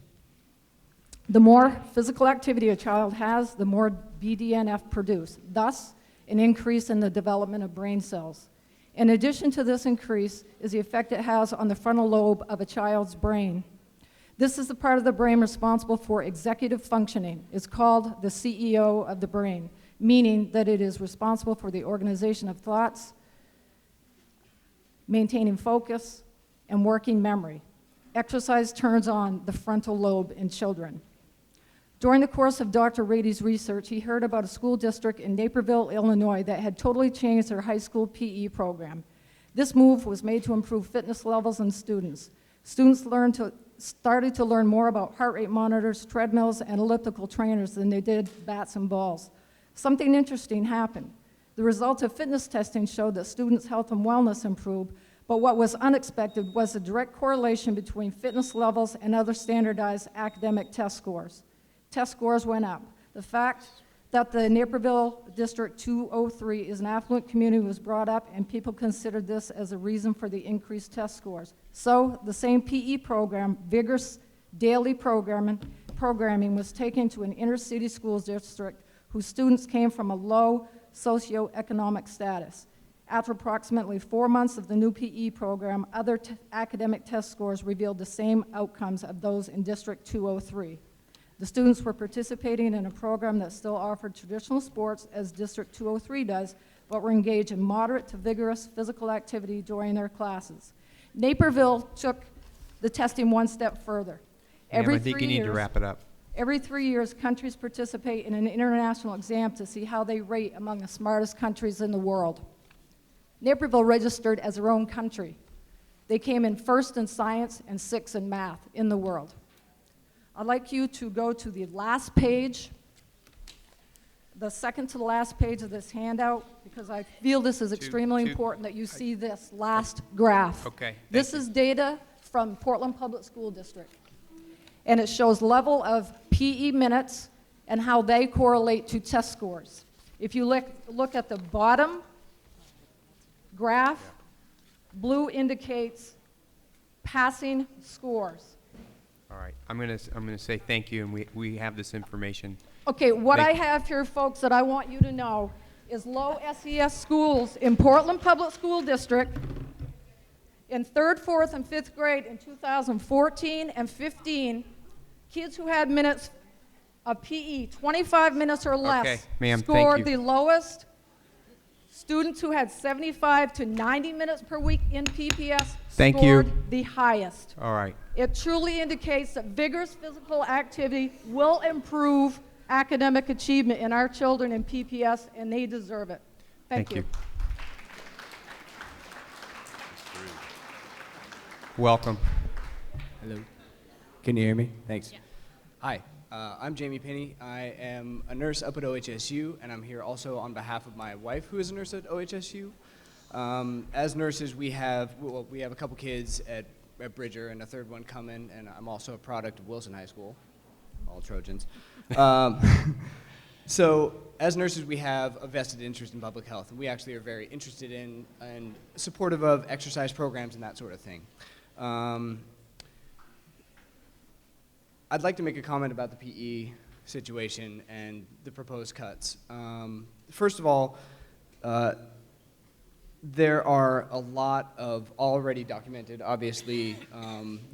The more physical activity a child has, the more BDNF produced, thus an increase in the development of brain cells. In addition to this increase is the effect it has on the frontal lobe of a child's brain. This is the part of the brain responsible for executive functioning. It's called the CEO of the brain, meaning that it is responsible for the organization of thoughts, maintaining focus, and working memory. Exercise turns on the frontal lobe in children. During the course of Dr. Rady's research, he heard about a school district in Naperville, Illinois that had totally changed their high school PE program. This move was made to improve fitness levels in students. Students started to learn more about heart rate monitors, treadmills, and elliptical trainers than they did bats and balls. Something interesting happened. The results of fitness testing showed that students' health and wellness improved, but what was unexpected was a direct correlation between fitness levels and other standardized academic test scores. Test scores went up. The fact that the Naperville District 203 is an affluent community was brought up, and people considered this as a reason for the increased test scores. So the same PE program, vigorous daily programming was taken to an inner city school district whose students came from a low socioeconomic status. After approximately 4 months of the new PE program, other academic test scores revealed the same outcomes of those in District 203. The students were participating in a program that still offered traditional sports as District 203 does, but were engaged in moderate to vigorous physical activity during their classes. Naperville took the testing one step further. Ma'am, I think you need to wrap it up. Every 3 years, countries participate in an international exam to see how they rate among the smartest countries in the world. Naperville registered as their own country. They came in first in science and sixth in math in the world. I'd like you to go to the last page, the second to the last page of this handout, because I feel this is extremely important that you see this last graph. Okay. This is data from Portland Public School District, and it shows level of PE minutes and how they correlate to test scores. If you look at the bottom graph, blue indicates passing scores. All right, I'm gonna say thank you, and we have this information. Okay, what Thank I you. have here, folks, that I want you to know is low SES schools in Portland Public School District in 3rd, 4th, and 5th grade in 2014 and 15, kids who had minutes of PE, 25 minutes or less, Okay, ma'am, thank scored you. the lowest. Students who had 75 to 90 minutes per week in PPS Thank scored you. the highest. All right. It truly indicates that vigorous physical activity will improve academic achievement in our children in PPS, and they deserve it. Thank you. Welcome. Hello. Can you hear me? Thanks. Hi, I'm Jamie Penny. I am a nurse up at OHSU, and I'm here also on behalf of my wife, who is a nurse at OHSU. As nurses, we have a couple kids at Bridger and a third one coming, and I'm also a product of Wilson High School, all Trojans. So as nurses, we have a vested interest in public health, and we actually are very interested in and supportive of exercise programs and that sort of thing. I'd like to make a comment about the PE situation and the proposed cuts. First of all, there are a lot of already documented, obviously,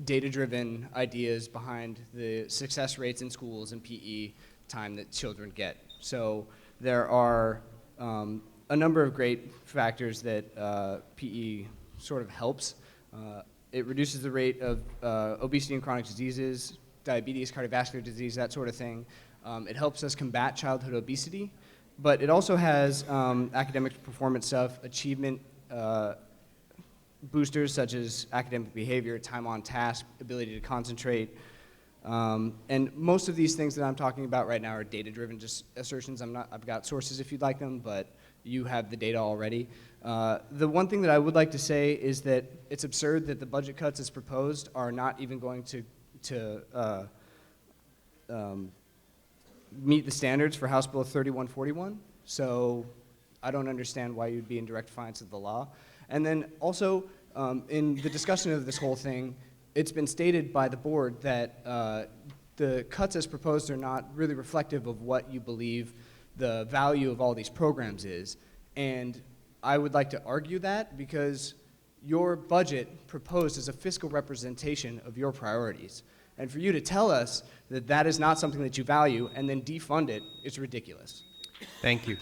data-driven ideas behind the success rates in schools and PE time that children get. So there are a number of great factors that PE sort of helps. It reduces the rate of obesity and chronic diseases, diabetes, cardiovascular disease, that sort of thing. It helps us combat childhood obesity, but it also has academic performance stuff, achievement boosters such as academic behavior, time on task, ability to concentrate. And most of these things that I'm talking about right now are data-driven just assertions. I've got sources if you'd like them, but you have the data already. The one thing that I would like to say is that it's absurd that the budget cuts as proposed are not even going to meet the standards for House Bill 3141. So I don't understand why you'd be in direct defiance of the law. And then also, in the discussion of this whole thing, it's been stated by the board that the cuts as proposed are not really reflective of what you believe the value of all these programs is. And I would like to argue that because your budget proposed is a fiscal representation of your priorities. And for you to tell us that that is not something that you value and then defund it is ridiculous. Thank you.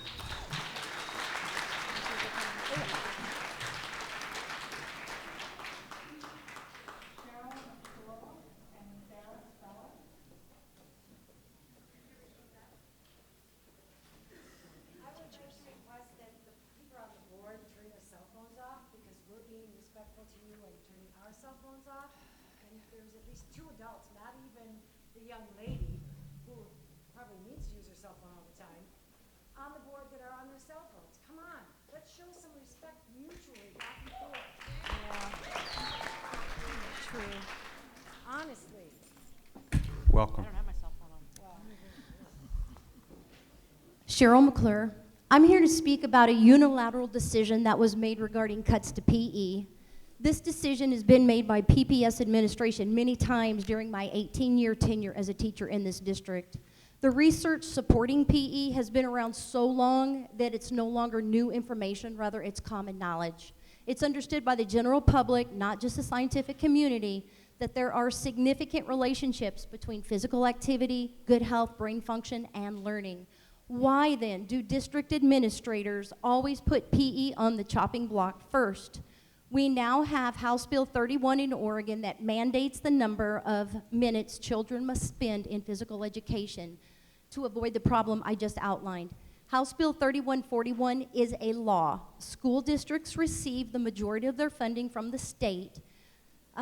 Welcome. Cheryl McClure. I'm here to speak about a unilateral decision that was made regarding cuts to PE. This decision has been made by PPS administration many times during my 18-year tenure as a teacher in this district. The research supporting PE has been around so long that it's no longer new information, rather it's common knowledge. It's understood by the general public, not just the scientific community, that there are significant relationships between physical activity, good health, brain function, and learning. Why then do district administrators always put PE on the chopping block first? We now have House Bill 31 in Oregon that mandates the number of minutes children must spend in physical education to avoid the problem I just outlined. House Bill 3141 is a law. School districts receive the majority of their funding from the state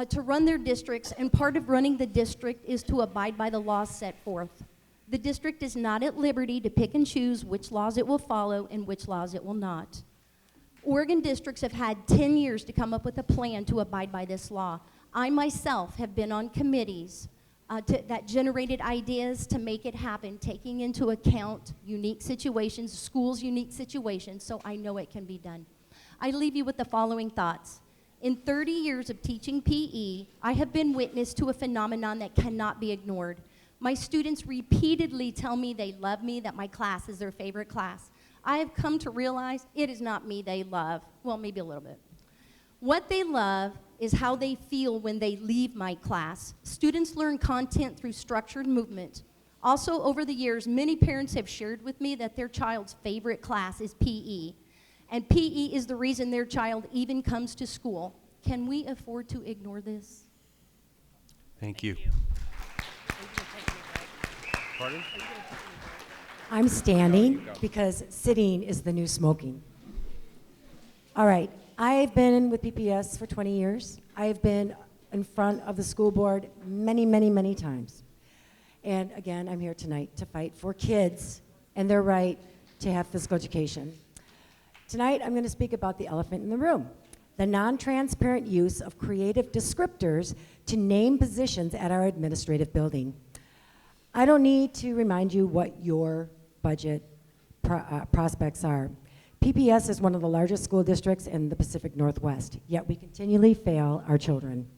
to run their districts, and part of running the district is to abide by the laws set forth. The district is not at liberty to pick and choose which laws it will follow and which laws it will not. Oregon districts have had 10 years to come up with a plan to abide by this law. I myself have been on committees that generated ideas to make it happen, taking into account unique situations, schools' unique situations, so I know it can be done. I leave you with the following thoughts. In 30 years of teaching PE, I have been witness to a phenomenon that cannot be ignored. My students repeatedly tell me they love me, that my class is their favorite class. I have come to realize it is not me they love. Well, maybe a little bit. What they love is how they feel when they leave my class. Students learn content through structured movement. Also, over the years, many parents have shared with me that their child's favorite class is PE. And PE is the reason their child even comes to school. Can we afford to ignore this? Thank you. Pardon? I'm standing because sitting is the new smoking. All right, I've been with PPS for 20 years. I've been in front of the school board many, many, many times. And again, I'm here tonight to fight for kids and their right to have physical education. Tonight, I'm going to speak about the elephant in the room, the non-transparent use of creative descriptors to name positions at our administrative building. I don't need to remind you what your budget prospects are. PPS is one of the largest school districts in the Pacific Northwest, yet we continually fail our children,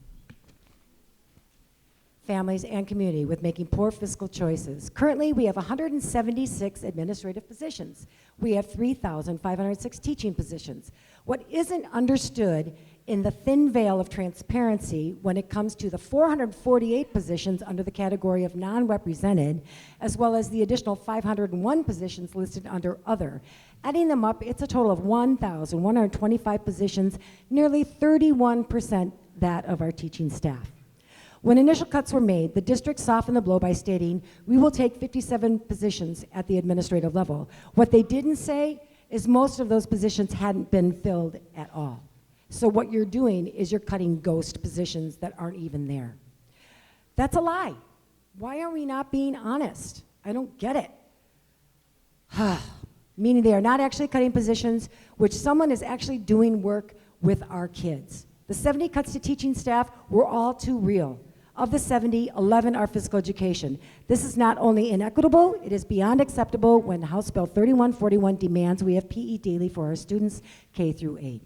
families, and community with making poor fiscal choices. Currently, we have 176 administrative positions. We have 3,506 teaching positions. What isn't understood in the thin veil of transparency when it comes to the 448 positions under the category of non-represented, as well as the additional 501 positions listed under other. Adding them up, it's a total of 1,125 positions, nearly 31% that of our teaching staff. When initial cuts were made, the district softened the blow by stating, we will take 57 positions at the administrative level. What they didn't say is most of those positions hadn't been filled at all. So what you're doing is you're cutting ghost positions that aren't even there. That's a lie. Why are we not being honest? I don't get it. Meaning they are not actually cutting positions which someone is actually doing work with our kids. The 70 cuts to teaching staff were all too real. Of the 70, 11 are physical education. This is not only inequitable, it is beyond acceptable when House Bill 3141 demands we have PE daily for our students K through 8.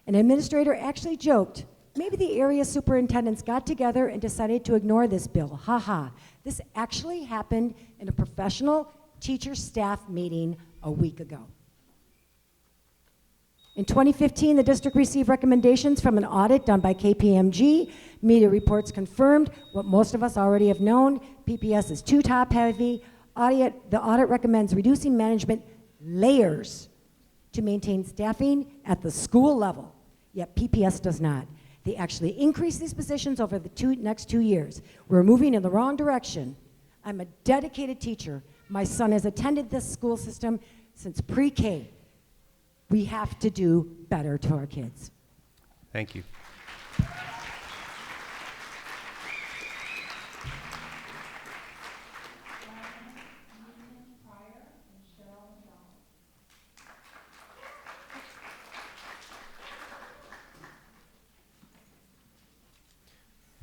An administrator actually joked, maybe the area superintendents got together and decided to ignore this bill. Ha ha. This actually happened in a professional teacher-staff meeting a week ago. In 2015, the district received recommendations from an audit done by KPMG. Media reports confirmed what most of us already have known. PPS is too top-heavy. The audit recommends reducing management layers to maintain staffing at the school level, yet PPS does not. They actually increase these positions over the next 2 years. We're moving in the wrong direction. I'm a dedicated teacher. My son has attended this school system since pre-K. We have to do better to our kids. Thank you.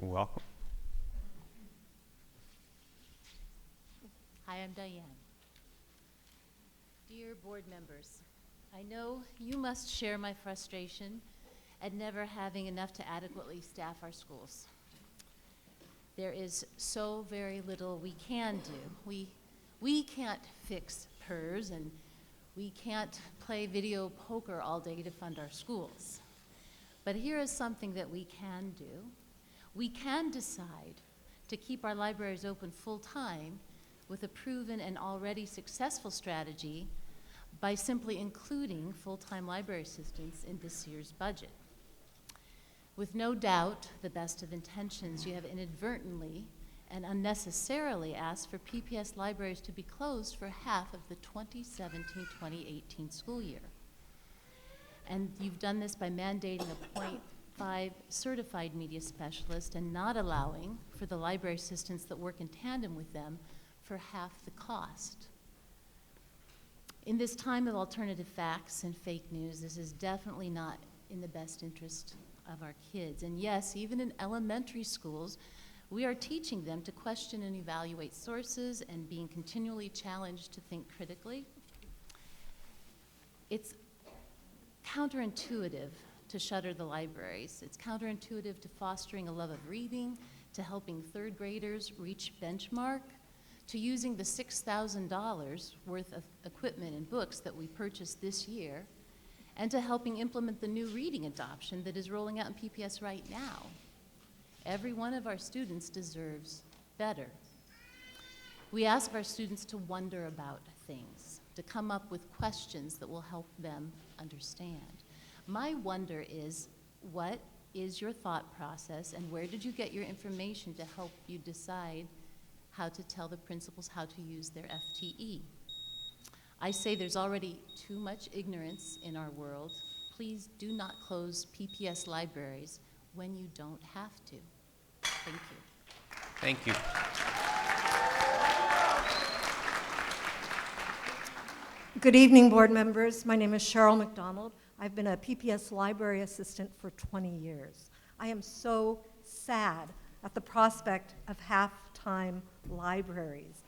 Welcome. Hi, I'm Diane. Dear board members, I know you must share my frustration at never having enough to adequately staff our schools. There is so very little we can do. We can't fix PERS, and we can't play video poker all day to fund our schools. But here is something that we can do. We can decide to keep our libraries open full-time with a proven and already successful strategy by simply including full-time library assistants in this year's budget. With no doubt the best of intentions, you have inadvertently and unnecessarily asked for PPS libraries to be closed for half of the 2017-2018 school year. And you've done this by mandating a 0.5 certified media specialist and not allowing for the library assistants that work in tandem with them for half the cost. In this time of alternative facts and fake news, this is definitely not in the best interest of our kids. And yes, even in elementary schools, we are teaching them to question and evaluate sources and being continually challenged to think critically. It's counterintuitive to shutter the libraries. It's counterintuitive to fostering a love of reading, to helping third graders reach benchmark, to using the $6,000 worth of equipment and books that we purchased this year, and to helping implement the new reading adoption that is rolling out in PPS right now. Every one of our students deserves better. We ask our students to wonder about things, to come up with questions that will help them understand. My wonder is, what is your thought process, and where did you get your information to help you decide how to tell the principals how to use their FTE? I say there's already too much ignorance in our world. Please do not close PPS libraries when you don't have to. Thank you. Thank you. Good evening, board members. My name is Cheryl McDonald. I've been a PPS library assistant for 20 years. I am so sad at the prospect of half-time libraries.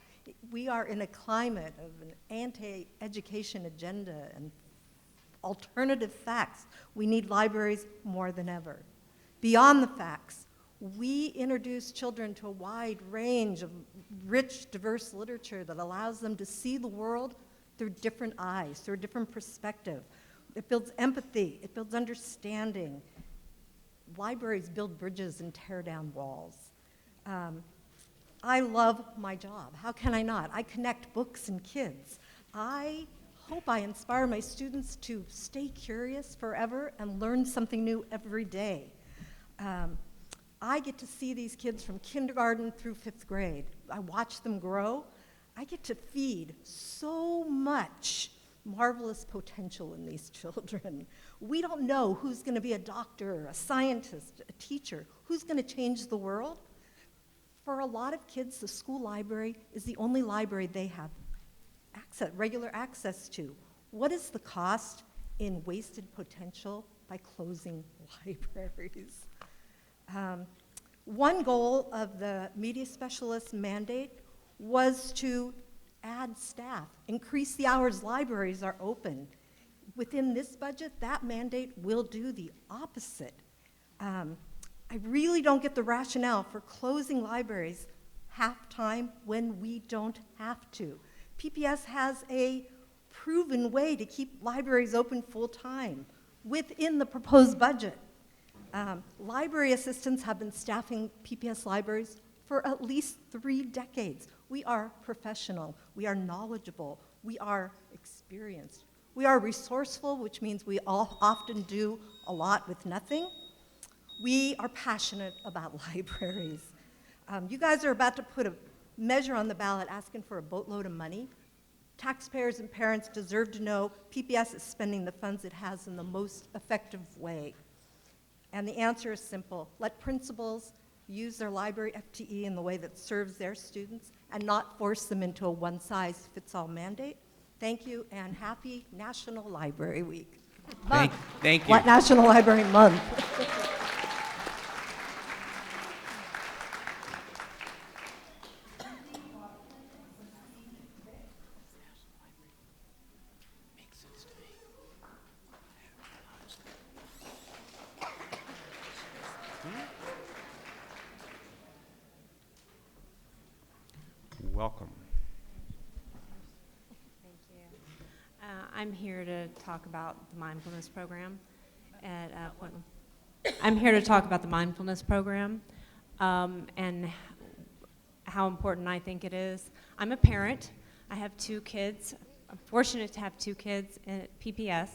We are in a climate of an anti-education agenda and alternative facts. We need libraries more than ever. Beyond the facts, we introduce children to a wide range of rich, diverse literature that allows them to see the world through different eyes, through a different perspective. It builds empathy, it builds understanding. Libraries build bridges and tear down walls. I love my job. How can I not? I connect books and kids. I hope I inspire my students to stay curious forever and learn something new every day. I get to see these kids from kindergarten through 5th grade. I watch them grow. I get to feed so much marvelous potential in these children. We don't know who's going to be a doctor, a scientist, a teacher, who's going to change the world. For a lot of kids, the school library is the only library they have regular access to. What is the cost in wasted potential by closing libraries? One goal of the media specialist mandate was to add staff, increase the hours libraries are open. Within this budget, that mandate will do the opposite. I really don't get the rationale for closing libraries half-time when we don't have to. PPS has a proven way to keep libraries open full-time within the proposed budget. Library assistants have been staffing PPS libraries for at least 3 decades. We are professional, we are knowledgeable, we are experienced. We are resourceful, which means we all often do a lot with nothing. We are passionate about libraries. You guys are about to put a measure on the ballot asking for a boatload of money. Taxpayers and parents deserve to know PPS is spending the funds it has in the most effective way. And the answer is simple. Let principals use their library FTE in the way that serves their students and not force them into a one-size-fits-all mandate. Thank you, and happy National Library Week. Thank you. National Library Month. Welcome. Thank you. I'm here to talk about the mindfulness program at Portland. I'm here to talk about the mindfulness program and how important I think it is. I'm a parent. I have 2 kids. I'm fortunate to have 2 kids at PPS,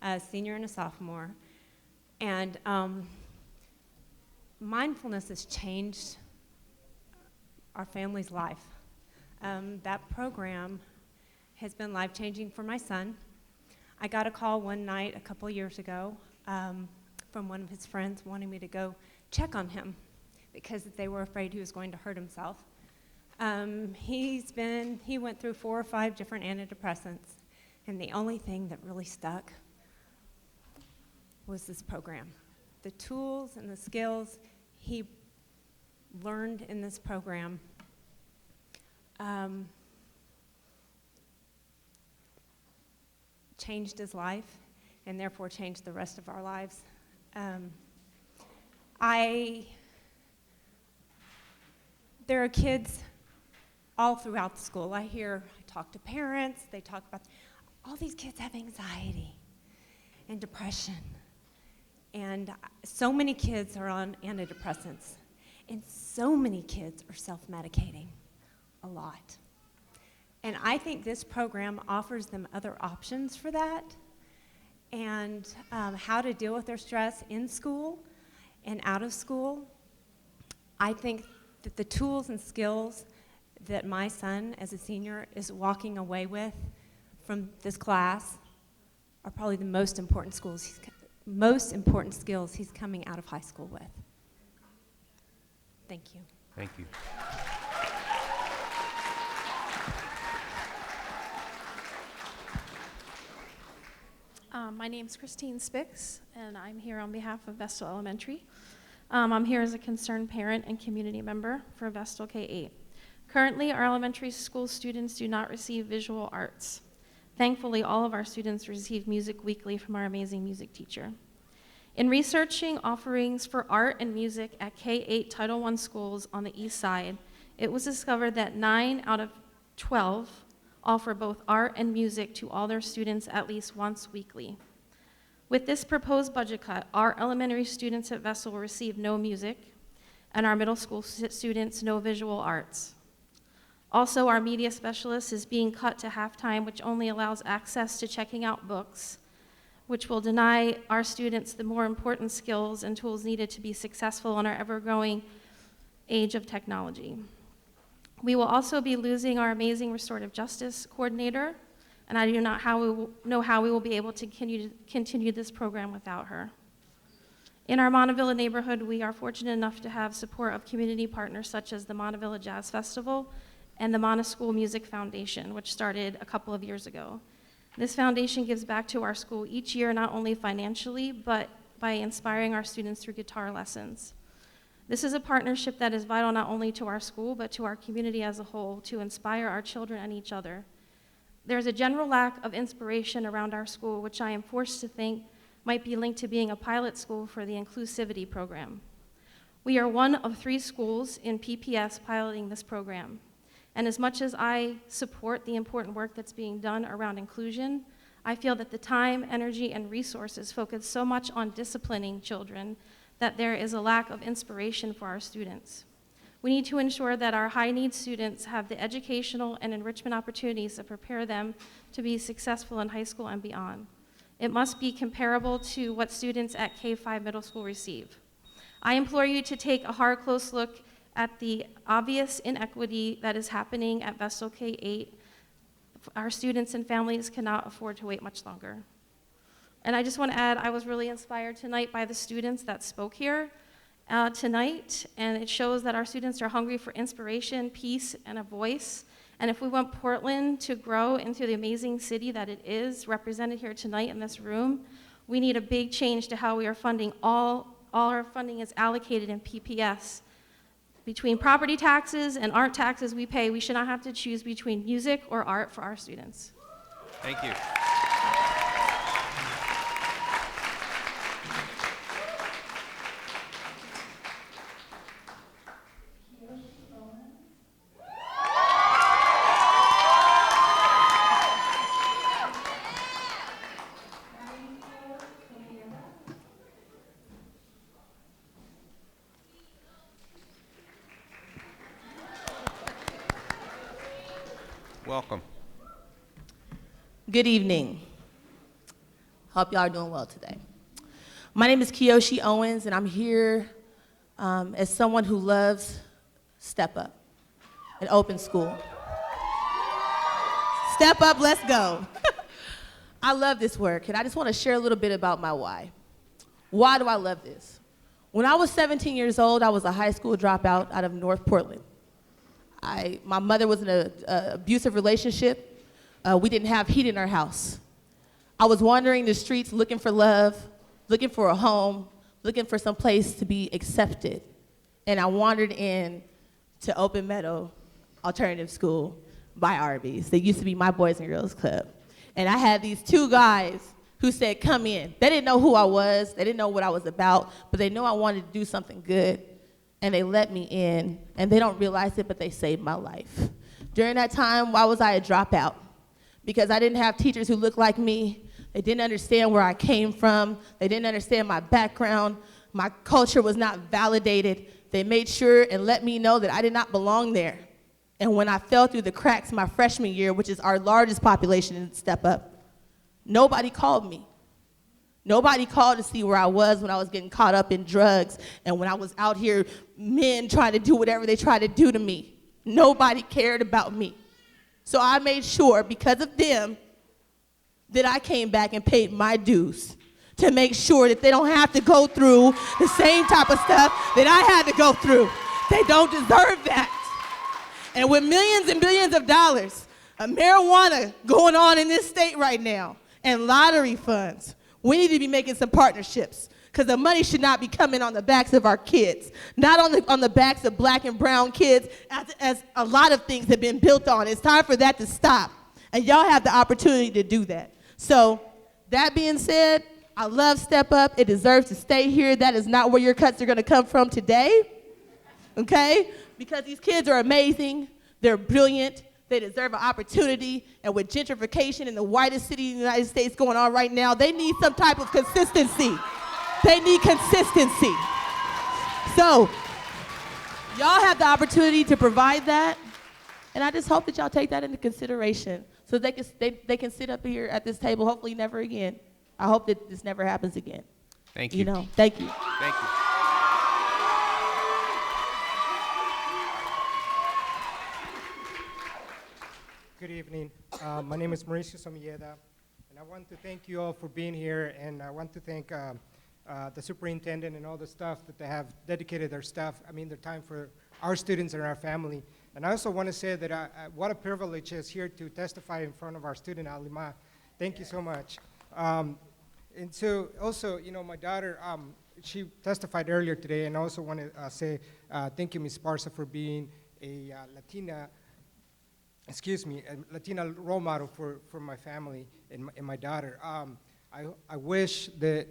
a senior and a sophomore. And mindfulness has changed our family's life. That program has been life-changing for my son. I got a call one night a couple years ago from one of his friends wanting me to go check on him because they were afraid he was going to hurt himself. He went through 4 or 5 different antidepressants, and the only thing that really stuck was this program. The tools and the skills he learned in this program changed his life and therefore changed the rest of our lives. There are kids all throughout the school. I talk to parents, they talk about all these kids have anxiety and depression. And so many kids are on antidepressants. And so many kids are self-medicating a lot. And I think this program offers them other options for that and how to deal with their stress in school and out of school. I think that the tools and skills that my son, as a senior, is walking away with from this class are probably the most important skills he's coming out of high school with. Thank you. Thank you. My name's Christine Spix, and I'm here on behalf of Vestal Elementary. I'm here as a concerned parent and community member for Vestal K-8. Currently, our elementary school students do not receive visual arts. Thankfully, all of our students receive music weekly from our amazing music teacher. In researching offerings for art and music at K-8 Title I schools on the east side, it was discovered that 9 out of 12 offer both art and music to all their students at least once weekly. With this proposed budget cut, our elementary students at Vestal will receive no music, and our middle school students no visual arts. Also, our media specialist is being cut to half-time, which only allows access to checking out books, which will deny our students the more important skills and tools needed to be successful in our ever-growing age of technology. We will also be losing our amazing restorative justice coordinator, and I do not know how we will be able to continue this program without her. In our Montevilla neighborhood, we are fortunate enough to have support of community partners such as the Montevilla Jazz Festival and the Monteschool Music Foundation, which started a couple of years ago. This foundation gives back to our school each year, not only financially, but by inspiring our students through guitar lessons. This is a partnership that is vital not only to our school, but to our community as a whole, to inspire our children and each other. There's a general lack of inspiration around our school, which I am forced to think might be linked to being a pilot school for the inclusivity program. We are one of 3 schools in PPS piloting this program. And as much as I support the important work that's being done around inclusion, I feel that the time, energy, and resources focus so much on disciplining children that there is a lack of inspiration for our students. We need to ensure that our high-need students have the educational and enrichment opportunities that prepare them to be successful in high school and beyond. It must be comparable to what students at K-5 middle school receive. I implore you to take a hard, close look at the obvious inequity that is happening at Vestal K-8. Our students and families cannot afford to wait much longer. And I just want to add, I was really inspired tonight by the students that spoke here tonight, and it shows that our students are hungry for inspiration, peace, and a voice. And if we want Portland to grow into the amazing city that it is, represented here tonight in this room, we need a big change to how we are funding. All our funding is allocated in PPS. Between property taxes and art taxes we pay, we should not have to choose between music or art for our students. Thank you. Welcome. Good evening. Hope y'all are doing well today. My name is Kiyoshi Owens, and I'm here as someone who loves Step Up, an open school. Step up, let's go. I love this work, and I just want to share a little bit about my why. Why do I love this? When I was 17 years old, I was a high school dropout out of North Portland. My mother was in an abusive relationship. We didn't have heat in our house. I was wandering the streets looking for love, looking for a home, looking for some place to be accepted. And I wandered in to Open Meadow Alternative School by Arby's. They used to be my Boys and Girls Club. And I had these 2 guys who said, come in. They didn't know who I was. They didn't know what I was about, but they knew I wanted to do something good. And they let me in, and they don't realize it, but they saved my life. During that time, why was I a dropout? Because I didn't have teachers who looked like me. They didn't understand where I came from. They didn't understand my background. My culture was not validated. They made sure and let me know that I did not belong there. And when I fell through the cracks my freshman year, which is our largest population in Step Up, nobody called me. Nobody called to see where I was when I was getting caught up in drugs and when I was out here, men trying to do whatever they tried to do to me. Nobody cared about me. So I made sure, because of them, that I came back and paid my dues to make sure that they don't have to go through the same type of stuff that I had to go through. They don't deserve that. And with millions and billions of dollars of marijuana going on in this state right now and lottery funds, we need to be making some partnerships because the money should not be coming on the backs of our kids, not on the backs of black and brown kids as a lot of things have been built on. It's time for that to stop. And y'all have the opportunity to do that. So that being said, I love Step Up. It deserves to stay here. That is not where your cuts are going to come from today, okay? Because these kids are amazing. They're brilliant. They deserve an opportunity. And with gentrification in the whitest city in the United States going on right now, they need some type of consistency. They need consistency. So y'all have the opportunity to provide that. And I just hope that y'all take that into consideration so they can sit up here at this table, hopefully never again. I hope that this never happens again. Thank you. You know, thank you. Thank you. Good evening. My name is Mauricio Somilleda, and I want to thank you all for being here, and I want to thank the superintendent and all the staff that they have dedicated their time for our students and our family. And I also want to say that what a privilege it is here to testify in front of our student, Alima. Thank you so much. And so also, you know, my daughter, she testified earlier today, and I also want to say thank you, Ms. Barca, for being a Latina role model for my family and my daughter. I wish that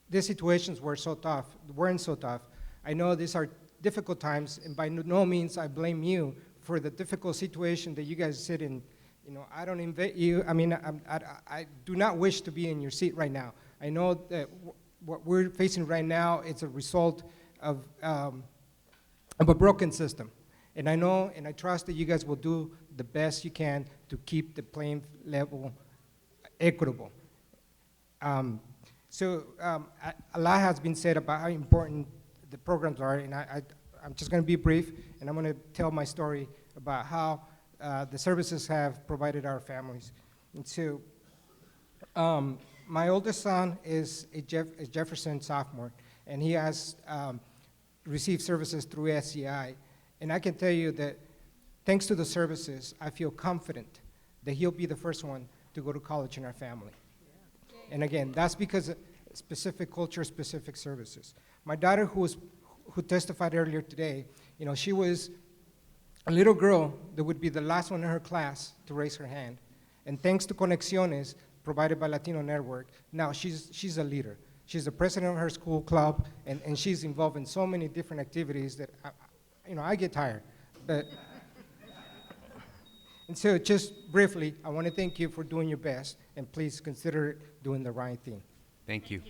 these situations weren't so tough. I know these are difficult times, and by no means I blame you for the difficult situation that you guys sit in. You know, I don't invite you. I mean, I do not wish to be in your seat right now. I know that what we're facing right now is a result of a broken system. And I know and I trust that you guys will do the best you can to keep the playing level equitable. A lot has been said about how important the programs are, and I'm just going to be brief, and I'm going to tell my story about how the services have provided our families. And so, my oldest son is a Jefferson sophomore, and he has received services through SCI. And I can tell you that thanks to the services, I feel confident that he'll be the first one to go to college in our family. Yeah. And again, that's because of specific culture, specific services. My daughter, who testified earlier today, you know, she was a little girl that would be the last one in her class to raise her hand. And thanks to Conexiones, provided by Latino Network, now she's a leader. She's the president of her school club, and she's involved in so many different activities that, I get tired. But and so just briefly, I want to thank you for doing your best, and please consider doing the right thing. Thank you.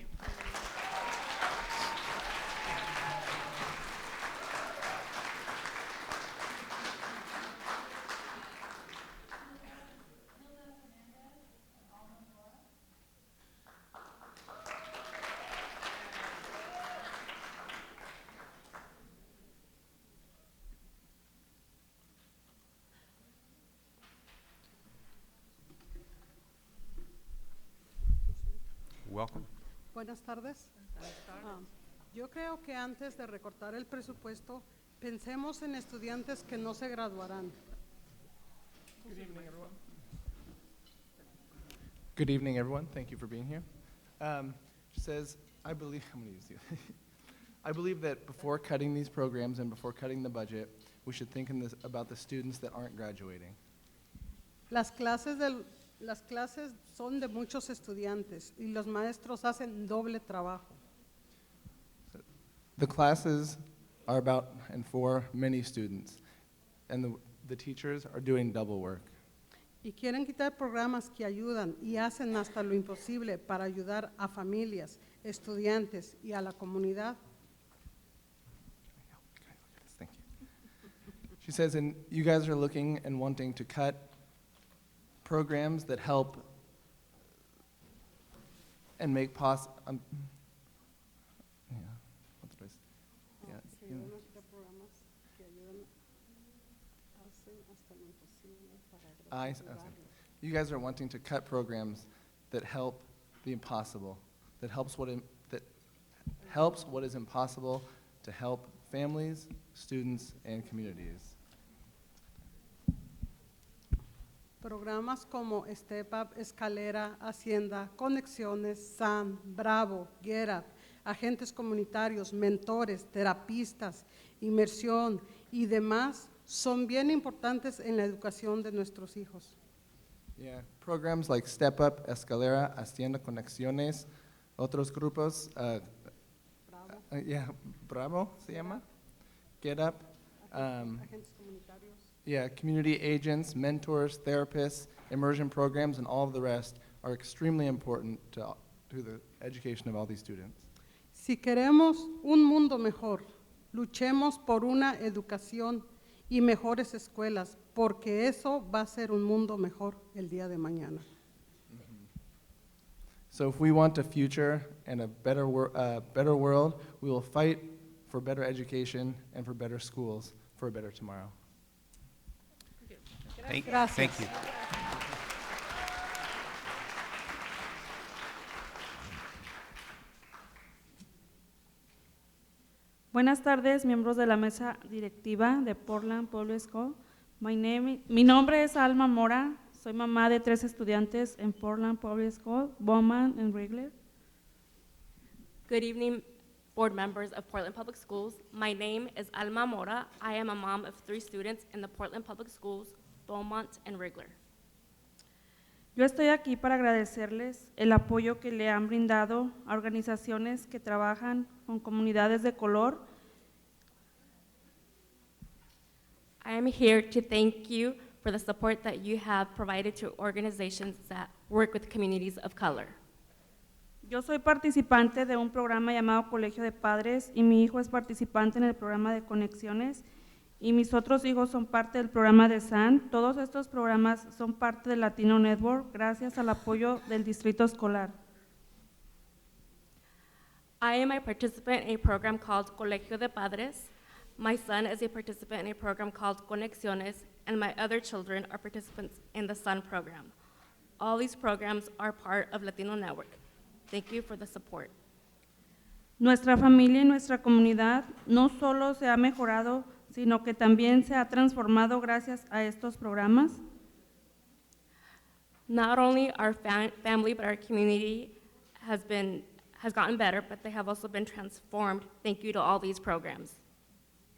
Welcome. Buenas tardes. Yo creo que antes de recortar el presupuesto, pensemos en estudiantes que no se graduarán. Good evening, everyone. Good evening, everyone. Thank you for being here. Says, I believe, I'm going to use you. I believe that before cutting these programs and before cutting the budget, we should think about the students that aren't graduating. Las clases son de muchos estudiantes y los maestros hacen doble trabajo. The classes are about and for many students, and the teachers are doing double work. Y quieren quitar programas que ayudan y hacen hasta lo imposible para ayudar a familias, estudiantes y a la comunidad. Thank you. She says, and you guys are looking and wanting to cut programs that help and make possible. Yeah, what's the place? Yeah. Se ayudan a quitar programas que ayudan, hacen hasta lo imposible para ayudar. You guys are wanting to cut programs that help the impossible, that helps what is impossible to help families, students, and communities. Programas como Step Up, Escalera, Hacienda, Conexiones, SAN, Bravo, Get Up, agentes comunitarios, mentores, terapistas, inmersión y demás son bien importantes en la educación de nuestros hijos. Yeah, programs like Step Up, Escalera, Hacienda, Conexiones, otros grupos, Bravo se llama, Get Up, Agentes comunitarios. yeah, community agents, mentors, therapists, immersion programs, and all of the rest are extremely important to the education of all these students. Si queremos un mundo mejor, luchemos por una educación y mejores escuelas, porque eso va a ser un mundo mejor el día de mañana. So if we want a future and a better world, we will fight for better education and for better schools for a better tomorrow. Thank you. Buenas tardes, miembros de la mesa directiva de Portland Public School. Mi nombre es Alma Mora. Soy mamá de 3 estudiantes en Portland Public School, Bowman and Wrigley. Good evening, board members of Portland Public Schools. My name is Alma Mora. I am a mom of 3 students in the Portland Public Schools, Beaumont and Wrigley. Yo estoy aquí para agradecerles el apoyo que le han brindado a organizaciones que trabajan con comunidades de color. I am here to thank you for the support that you have provided to organizations that work with communities of color. Yo soy participante de un programa llamado Colegio de Padres y mi hijo es participante en el programa de Conexiones y mis otros hijos son parte del programa de SAN. Todos estos programas son parte del Latino Network gracias al apoyo del distrito escolar. I am a participant in a program called Colegio de Padres. My son is a participant in a program called Conexiones, and my other children are participants in the SUN program. All these programs are part of Latino Network. Thank you for the support. Nuestra familia y nuestra comunidad no solo se ha mejorado, sino que también se ha transformado gracias a estos programas. Not only our family, but our community has gotten better, but they have also been transformed. Thank you to all these programs.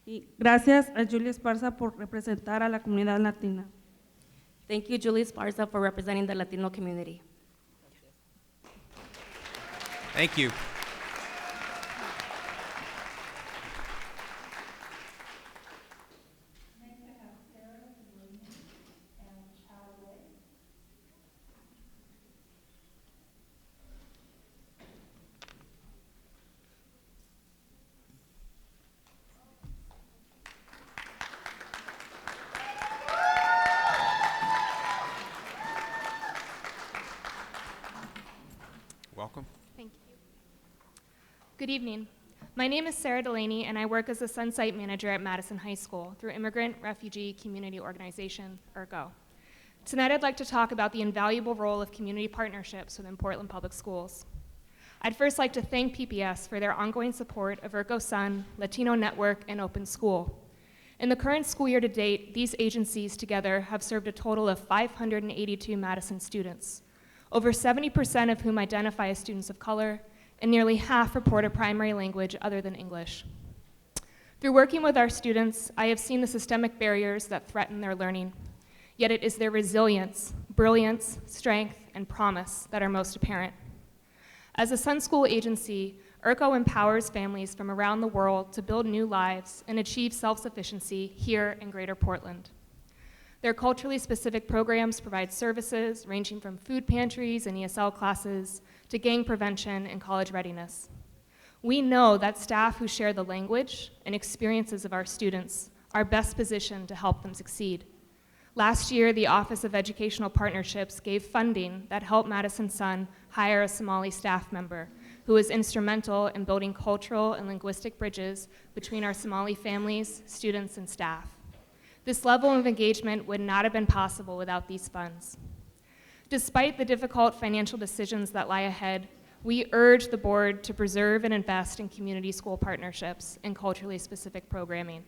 Y gracias a Julia Esparza por representar a la comunidad latina. Thank you, Julie Esparza, for representing the Latino community. Thank you. Welcome. Thank you. Good evening. My name is Sarah Delaney, and I work as a Sun Site Manager at Madison High School through Immigrant Refugee Community Organization, IRCO. Tonight, I'd like to talk about the invaluable role of community partnerships within Portland Public Schools. I'd first like to thank PPS for their ongoing support of IRCO Sun, Latino Network, and Open School. In the current school year to date, these agencies together have served a total of 582 Madison students, over 70% of whom identify as students of color, and nearly half report a primary language other than English. Through working with our students, I have seen the systemic barriers that threaten their learning, yet it is their resilience, brilliance, strength, and promise that are most apparent. As a Sun School agency, IRCO empowers families from around the world to build new lives and achieve self-sufficiency here in Greater Portland. Their culturally specific programs provide services ranging from food pantries and ESL classes to gang prevention and college readiness. We know that staff who share the language and experiences of our students are best positioned to help them succeed. Last year, the Office of Educational Partnerships gave funding that helped Madison Sun hire a Somali staff member who was instrumental in building cultural and linguistic bridges between our Somali families, students, and staff. This level of engagement would not have been possible without these funds. Despite the difficult financial decisions that lie ahead, we urge the board to preserve and invest in community school partnerships and culturally specific programming.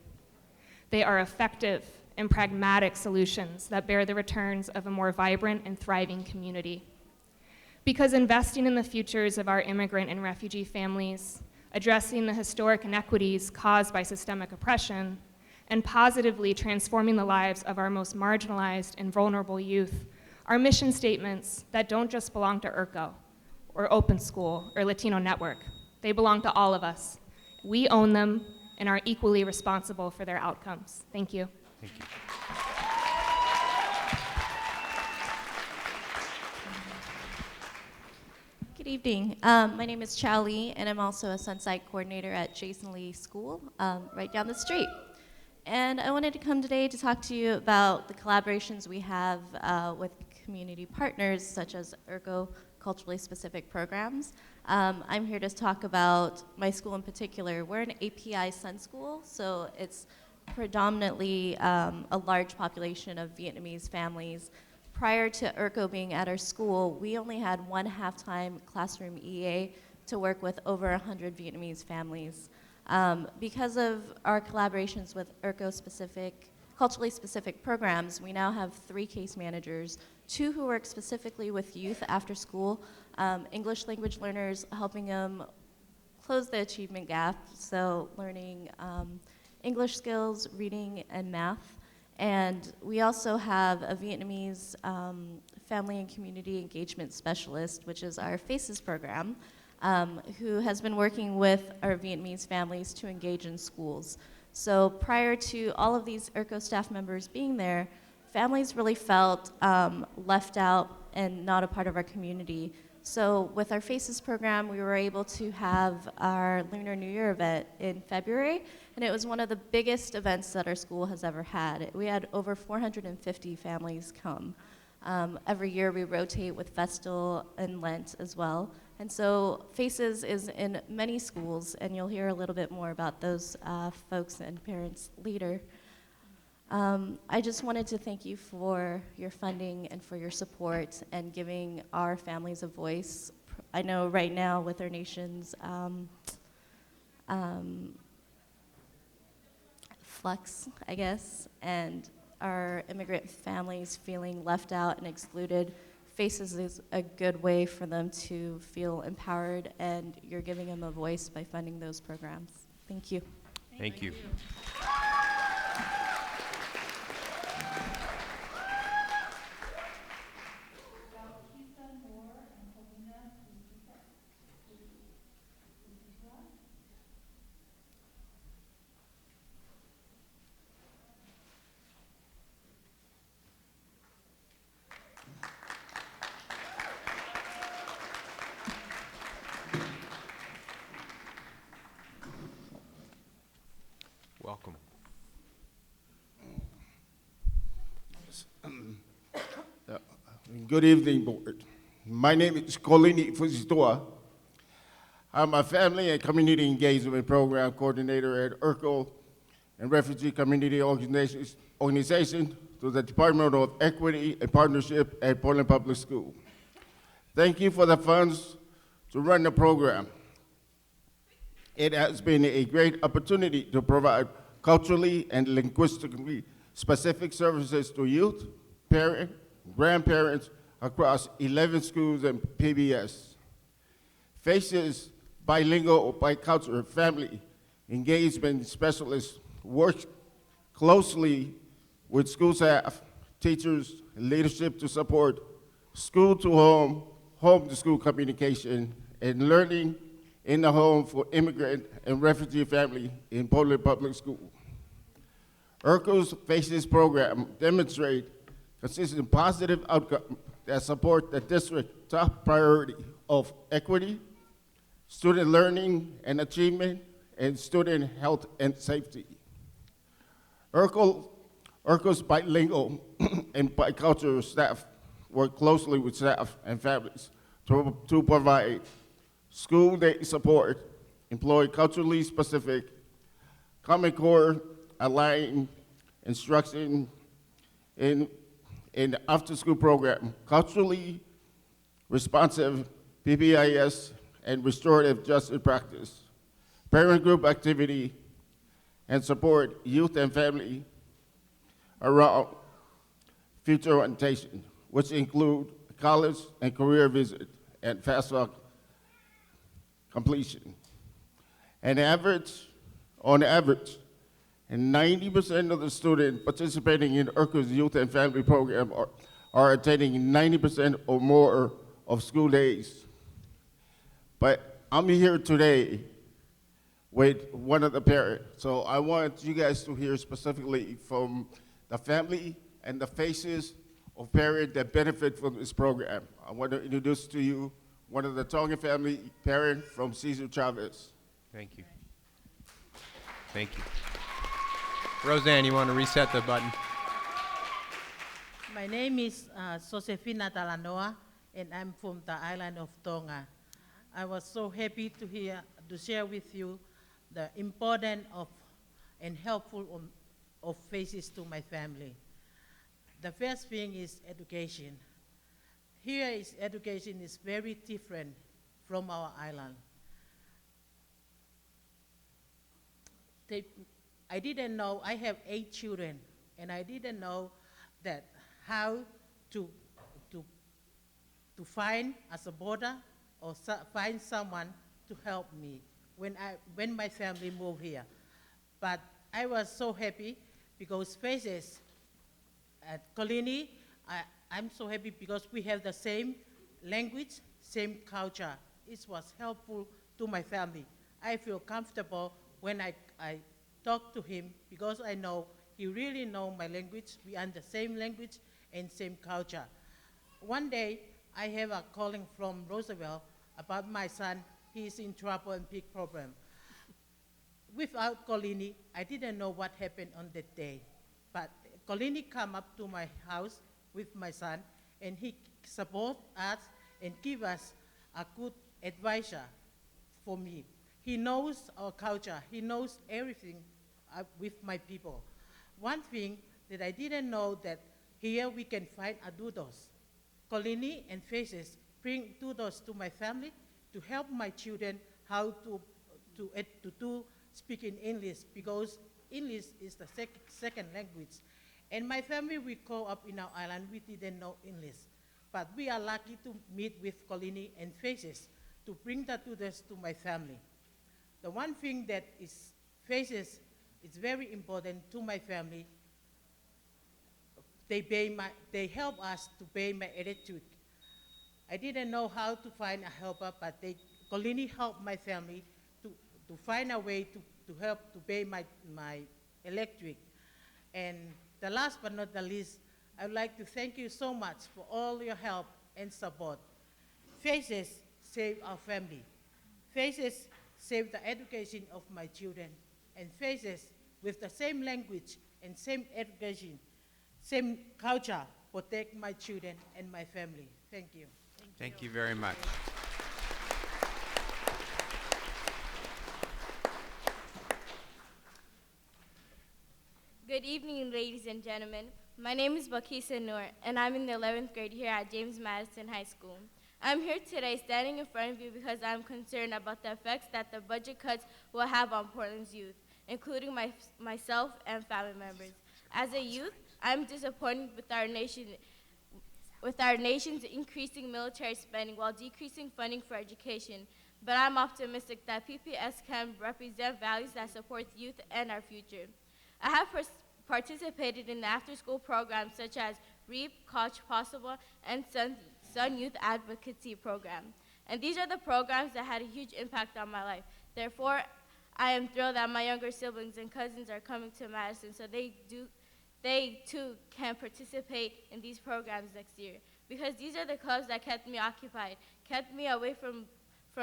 They are effective and pragmatic solutions that bear the returns of a more vibrant and thriving community. Because investing in the futures of our immigrant and refugee families, addressing the historic inequities caused by systemic oppression, and positively transforming the lives of our most marginalized and vulnerable youth are mission statements that don't just belong to ERCO, or Open School, or Latino Network. They belong to all of us. We own them and are equally responsible for their outcomes. Thank you. Thank you. Good evening. My name is Chow Lee, and I'm also a Sunsite coordinator at Jason Lee School, right down the street. And I wanted to come today to talk to you about the collaborations we have with community partners, such as ERCO culturally specific programs. I'm here to talk about my school in particular. We're an API Sun School, so it's predominantly a large population of Vietnamese families. Prior to ERCO being at our school, we only had one half-time classroom EA to work with over 100 Vietnamese families. Because of our collaborations with ERCO-specific, culturally specific programs, we now have 3 case managers, 2 who work specifically with youth after school, English language learners, helping them close the achievement gap, so learning English skills, reading, and math. And we also have a Vietnamese family and community engagement specialist, which is our FACES program, who has been working with our Vietnamese families to engage in schools. So prior to all of these ERCO staff members being there, families really felt left out and not a part of our community. So with our FACES program, we were able to have our Lunar New Year event in February, and it was one of the biggest events that our school has ever had. We had over 450 families come. Every year we rotate with Festal and Lent as well. And so FACES is in many schools, and you'll hear a little bit more about those folks and parents later. I just wanted to thank you for your funding and for your support and giving our families a voice. I know right now with our nation's flux, I guess, and our immigrant families feeling left out and excluded, FACES is a good way for them to feel empowered, and you're giving them a voice by funding those programs. Thank you. Thank you. Welcome. Good evening, board. My name is Kolini Fusitoa. I'm a family and community engagement program coordinator at ERCO and Refugee Community Organization to the Department of Equity and Partnership at Portland Public School. Thank you for the funds to run the program. It has been a great opportunity to provide culturally and linguistically specific services to youth, parents, grandparents across 11 schools and PPS. FACES bilingual or bicultural family engagement specialists work closely with school staff, teachers, and leadership to support school-to-home, home-to-school communication, and learning in the home for immigrant and refugee family in Portland Public School. ERCO's FACES program demonstrate consistent positive outcomes that support the district's top priority of equity, student learning and achievement, and student health and safety. ERCO's bilingual and bicultural staff work closely with staff and families to provide school day support, employ culturally specific, Common Core aligned instruction in the after-school program, culturally responsive PPIS and restorative justice practice, parent group activity, and support youth and family around future orientation, which include college and career visit and FAFSA completion. On average, and 90% of the students participating in ERCO's youth and family program are attending 90% or more of school days. But I'm here today with one of the parents, so I want you guys to hear specifically from the family and the faces of parents that benefit from this program. I want to introduce to you one of the Tonga family parent from Cesar Chavez. Thank you. Thank you. Roseanne, you want to reset the button? My name is Josefina Talanoa, and I'm from the island of Tonga. I was so happy to share with you the importance of and helpful of faces to my family. The first thing is education. Here education is very different from our island. I didn't know, I have 8 children, and I didn't know that how to find a supporter or find someone to help me when my family moved here. But I was so happy because Faces at Colini, I'm so happy because we have the same language, same culture. It was helpful to my family. I feel comfortable when I talk to him because I know he really knows my language. We are the same language and same culture. One day, I have a calling from Roosevelt about my son. He's in trouble and big problem. Without Colini, I didn't know what happened on that day. But Colini come up to my house with my son, and he support us and give us a good advisor for me. He knows our culture. He knows everything with my people. One thing that I didn't know that here we can find a doodles. Colini and Faces bring doodles to my family to help my children how to speak in English because English is the second language. And my family, we grow up in our island, we didn't know English. But we are lucky to meet with Colini and Faces to bring the doodles to my family. The one thing that is Faces is very important to my family. They help us to pay my electric. I didn't know how to find a helper, but Colini helped my family to find a way to help to pay my electric. And the last but not the least, I would like to thank you so much for all your help and support. Faces save our family. Faces save the education of my children. And Faces with the same language and same education, same culture, protect my children and my family. Thank you. Thank you very much. Good evening, ladies and gentlemen. My name is Bakisa Noor, and I'm in the 11th grade here at James Madison High School. I'm here today standing in front of you because I'm concerned about the effects that the budget cuts will have on Portland's youth, including myself and family members. As a youth, I'm disappointed with our nation's increasing military spending while decreasing funding for education, but I'm optimistic that PPS can represent values that support youth and our future. I have participated in after-school programs such as REAP, College Possible, and Sun Youth Advocacy Program. And these are the programs that had a huge impact on my life. Therefore, I am thrilled that my younger siblings and cousins are coming to Madison so they too can participate in these programs next year. Because these are the clubs that kept me occupied, kept me away from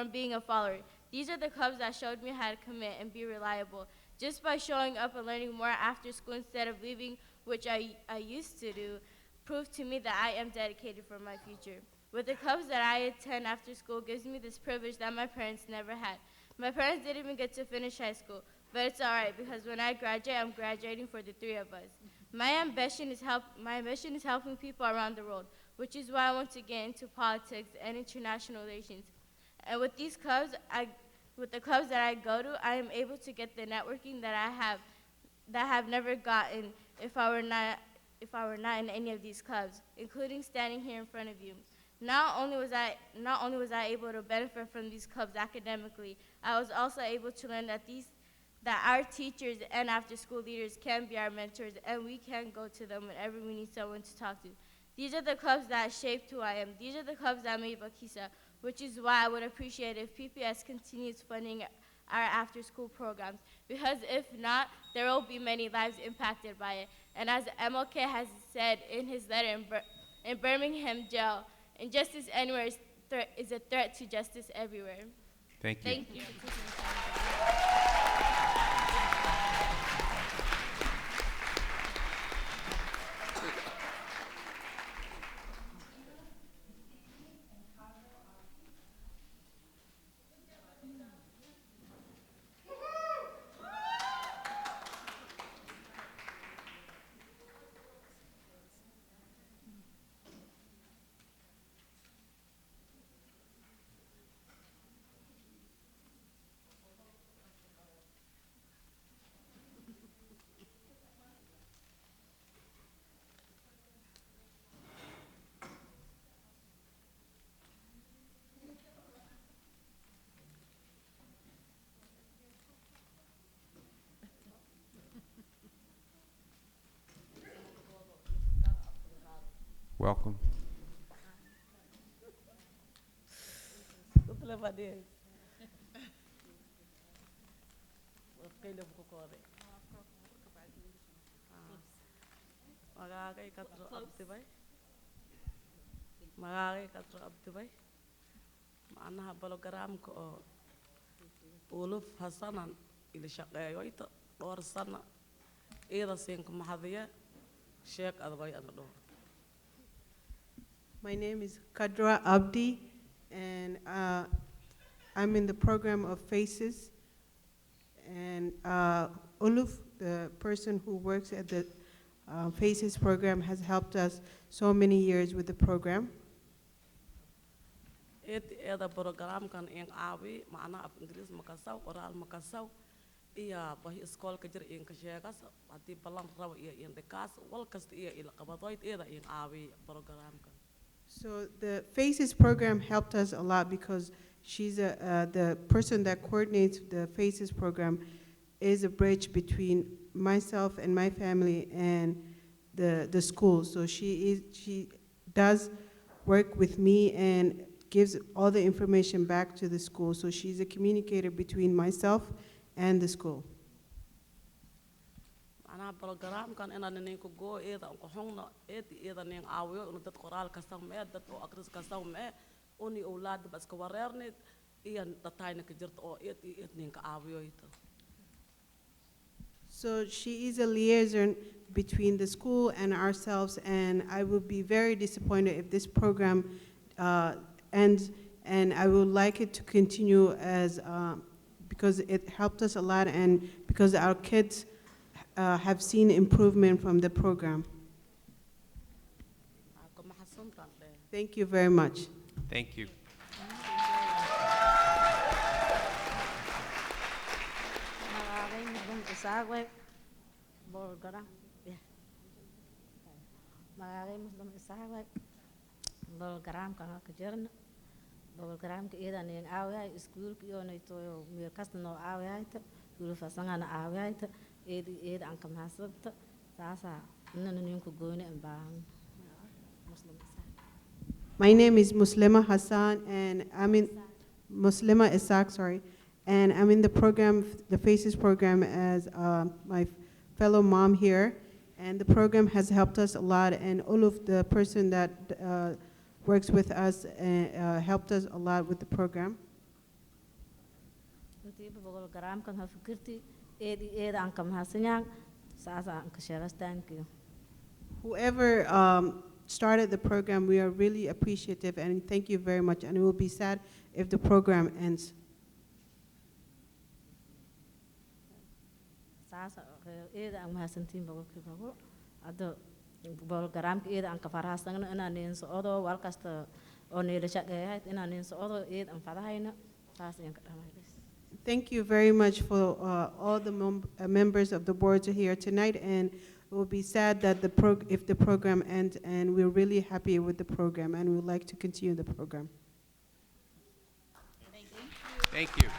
being a follower. These are the clubs that showed me how to commit and be reliable. Just by showing up and learning more after school instead of leaving, which I used to do, proved to me that I am dedicated for my future. With the clubs that I attend after school gives me this privilege that my parents never had. My parents didn't even get to finish high school, but it's all right because when I graduate, I'm graduating for the three of us. My mission is helping people around the world, which is why I want to get into politics and international relations. And with these clubs, with the clubs that I go to, I am able to get the networking that I have never gotten if I were not in any of these clubs, including standing here in front of you. Not only was I able to benefit from these clubs academically, I was also able to learn that our teachers and after-school leaders can be our mentors, and we can go to them whenever we need someone to talk to. These are the clubs that shaped who I am. These are the clubs that made Bakisa, which is why I would appreciate if PPS continues funding our after-school programs, because if not, there will be many lives impacted by it. And as MLK has said in his letter in Birmingham jail, injustice anywhere is a threat to justice everywhere. Thank you. Thank you. Welcome. Magagay katro abtibay. Maanaha balogram ko uluf hasanan ili shaqeeyo ito dhowr sana iyada siinka mahadiya sheek adbay adho. My name is Kadra Abdi, and I'm in the program of FACES. And Uluf, the person who works at the FACES program, has helped us so many years with the program. Eda program kan ing awi maana af Ingris makasaw oral makasaw iya bahi iskol kajir ing kasyagas ati palang raw iya ing dekas wal kast iya ila qabadoit eda ing awi program kan. So the FACES program helped us a lot because she's the person that coordinates the FACES program is a bridge between myself and my family and the school. So she does work with me and gives all the information back to the school. So she's a communicator between myself and the school. Ana program kan ena ning ko go eda ko hongna eda ning awyo no dat qoral kasaw me dat o akris kasaw me oni awlad bas ka warerne iyan tatayna ka jirt o ning ka awyo ito. So she is a liaison between the school and ourselves, and I would be very disappointed if this program ends, and I would like it to continue as because it helped us a lot and because our kids have seen improvement from the program. Thank you very much. Thank you. Program kan kajerna program ke ida ning awya school ki ono to mir kasno awya ita guru fasanga na awya ita ed an kam hasabta sasa nanu ning ko gone ba muslim. My name is Muslima Hassan, and I'm in Muslima Isaac, sorry, And I'm in the program, the FACES program, as my fellow mom here. And the program has helped us a lot, and all of the person that works with us helped us a lot with the program. Whoever started the program, we are really appreciative, and thank you very much. And it will be sad if the program ends. Thank you very much for all the members of the boards here tonight, and it will be sad that if the program ends, and we're really happy with the program, and we would like to continue the program. Thank you.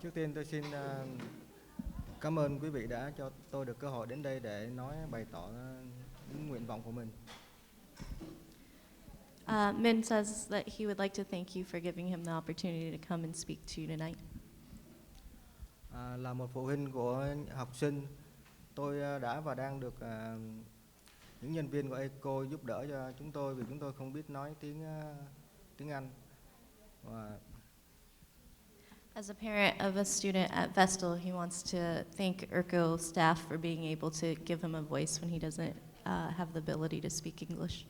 Trước tiên tôi xin cảm ơn quý vị đã cho tôi được cơ hội đến đây để nói bày tỏ những nguyện vọng của mình. Min says that he would like to thank you for giving him the opportunity to come and speak to you tonight. Là một phụ huynh của học sinh, tôi đã và đang được những nhân viên của ECO giúp đỡ cho chúng tôi vì chúng tôi không biết nói tiếng Anh. As a parent of a student at Vestal, he wants to thank ERCO staff for being able to give him a voice when he doesn't have the ability to speak English.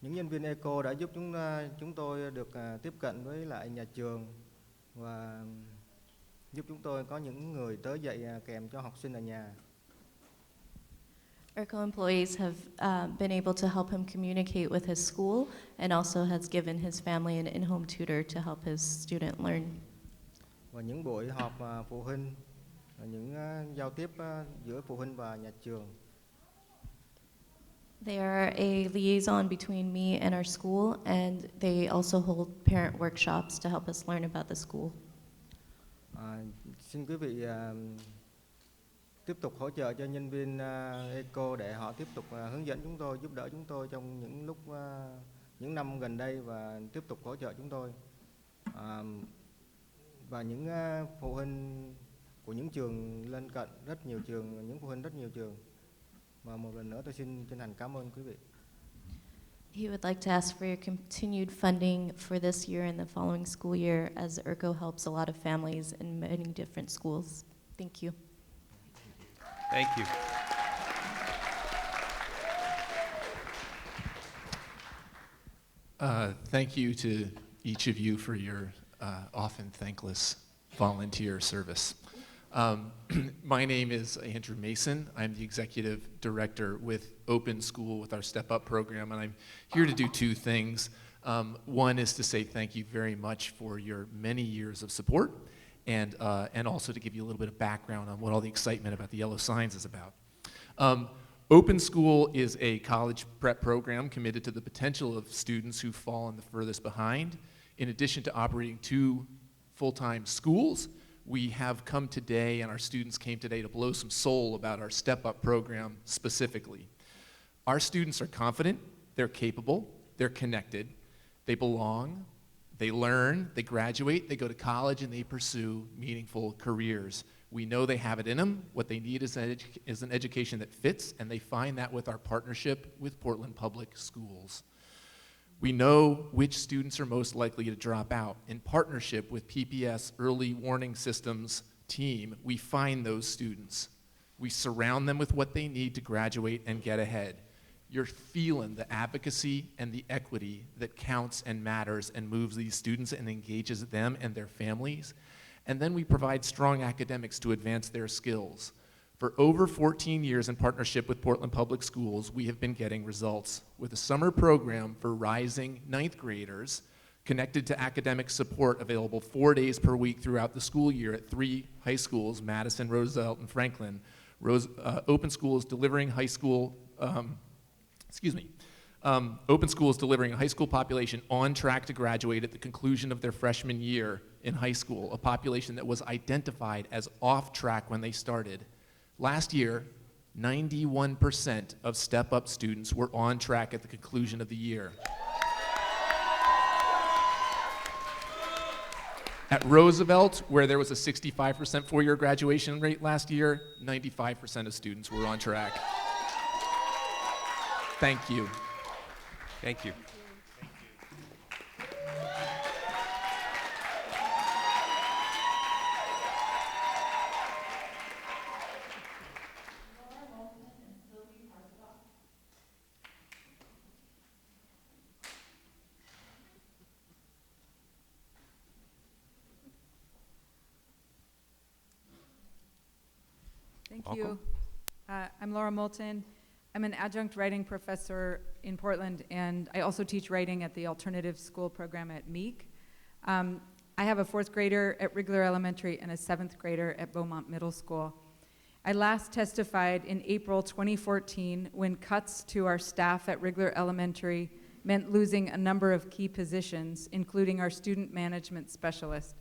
Những nhân viên ECO đã giúp chúng tôi được tiếp cận với lại nhà trường và giúp chúng tôi có những người tới dạy kèm cho học sinh ở nhà. ERCO employees have been able to help him communicate with his school and also has given his family an in-home tutor to help his student learn. Và những buổi họp phụ huynh, những giao tiếp giữa phụ huynh và nhà trường. They are a liaison between me and our school, and they also hold parent workshops to help us learn about the school. Xin quý vị tiếp tục hỗ trợ cho nhân viên ECO để họ tiếp tục hướng dẫn chúng tôi, giúp đỡ chúng tôi trong những năm gần đây và tiếp tục hỗ trợ chúng tôi. Và những phụ huynh của những trường lân cận, những phụ huynh rất nhiều trường. Và một lần nữa tôi xin chân thành cảm ơn quý vị. He would like to ask for your continued funding for this year and the following school year, as ERCO helps a lot of families in many different schools. Thank you. Thank you. Thank you to each of you for your often thankless volunteer service. My name is Andrew Mason. I'm the executive director with Open School with our Step Up program, and I'm here to do two things. One is to say thank you very much for your many years of support, and also to give you a little bit of background on what all the excitement about the Yellow Signs is about. Open School is a college prep program committed to the potential of students who've fallen the furthest behind. In addition to operating 2 full-time schools, we have come today, and our students came today to blow some soul about our Step Up program specifically. Our students are confident, they're capable, they're connected, they belong, they learn, they graduate, they go to college, and they pursue meaningful careers. We know they have it in them. What they need is an education that fits, and they find that with our partnership with Portland Public Schools. We know which students are most likely to drop out. In partnership with PPS Early Warning Systems team, we find those students. We surround them with what they need to graduate and get ahead. You're feeling the advocacy and the equity that counts and matters and moves these students and engages them and their families. And then we provide strong academics to advance their skills. For over 14 years in partnership with Portland Public Schools, we have been getting results with a summer program for rising ninth graders connected to academic support available 4 days per week throughout the school year at 3 high schools, Madison, Roosevelt, and Franklin. Open Schools delivering high school, Open Schools delivering a high school population on track to graduate at the conclusion of their freshman year in high school, a population that was identified as off track when they started. Last year, 91% of step-up students were on track at the conclusion of the year. At Roosevelt, where there was a 65% four-year graduation rate last year, 95% of students were on track. Thank you. Thank you. Thank Welcome. you. I'm Laura Moulton. I'm an adjunct writing professor in Portland, and I also teach writing at the alternative school program at Meek. I have a 4th grader at Rigler Elementary and a 7th grader at Beaumont Middle School. I last testified in April 2014 when cuts to our staff at Rigler Elementary meant losing a number of key positions, including our student management specialist.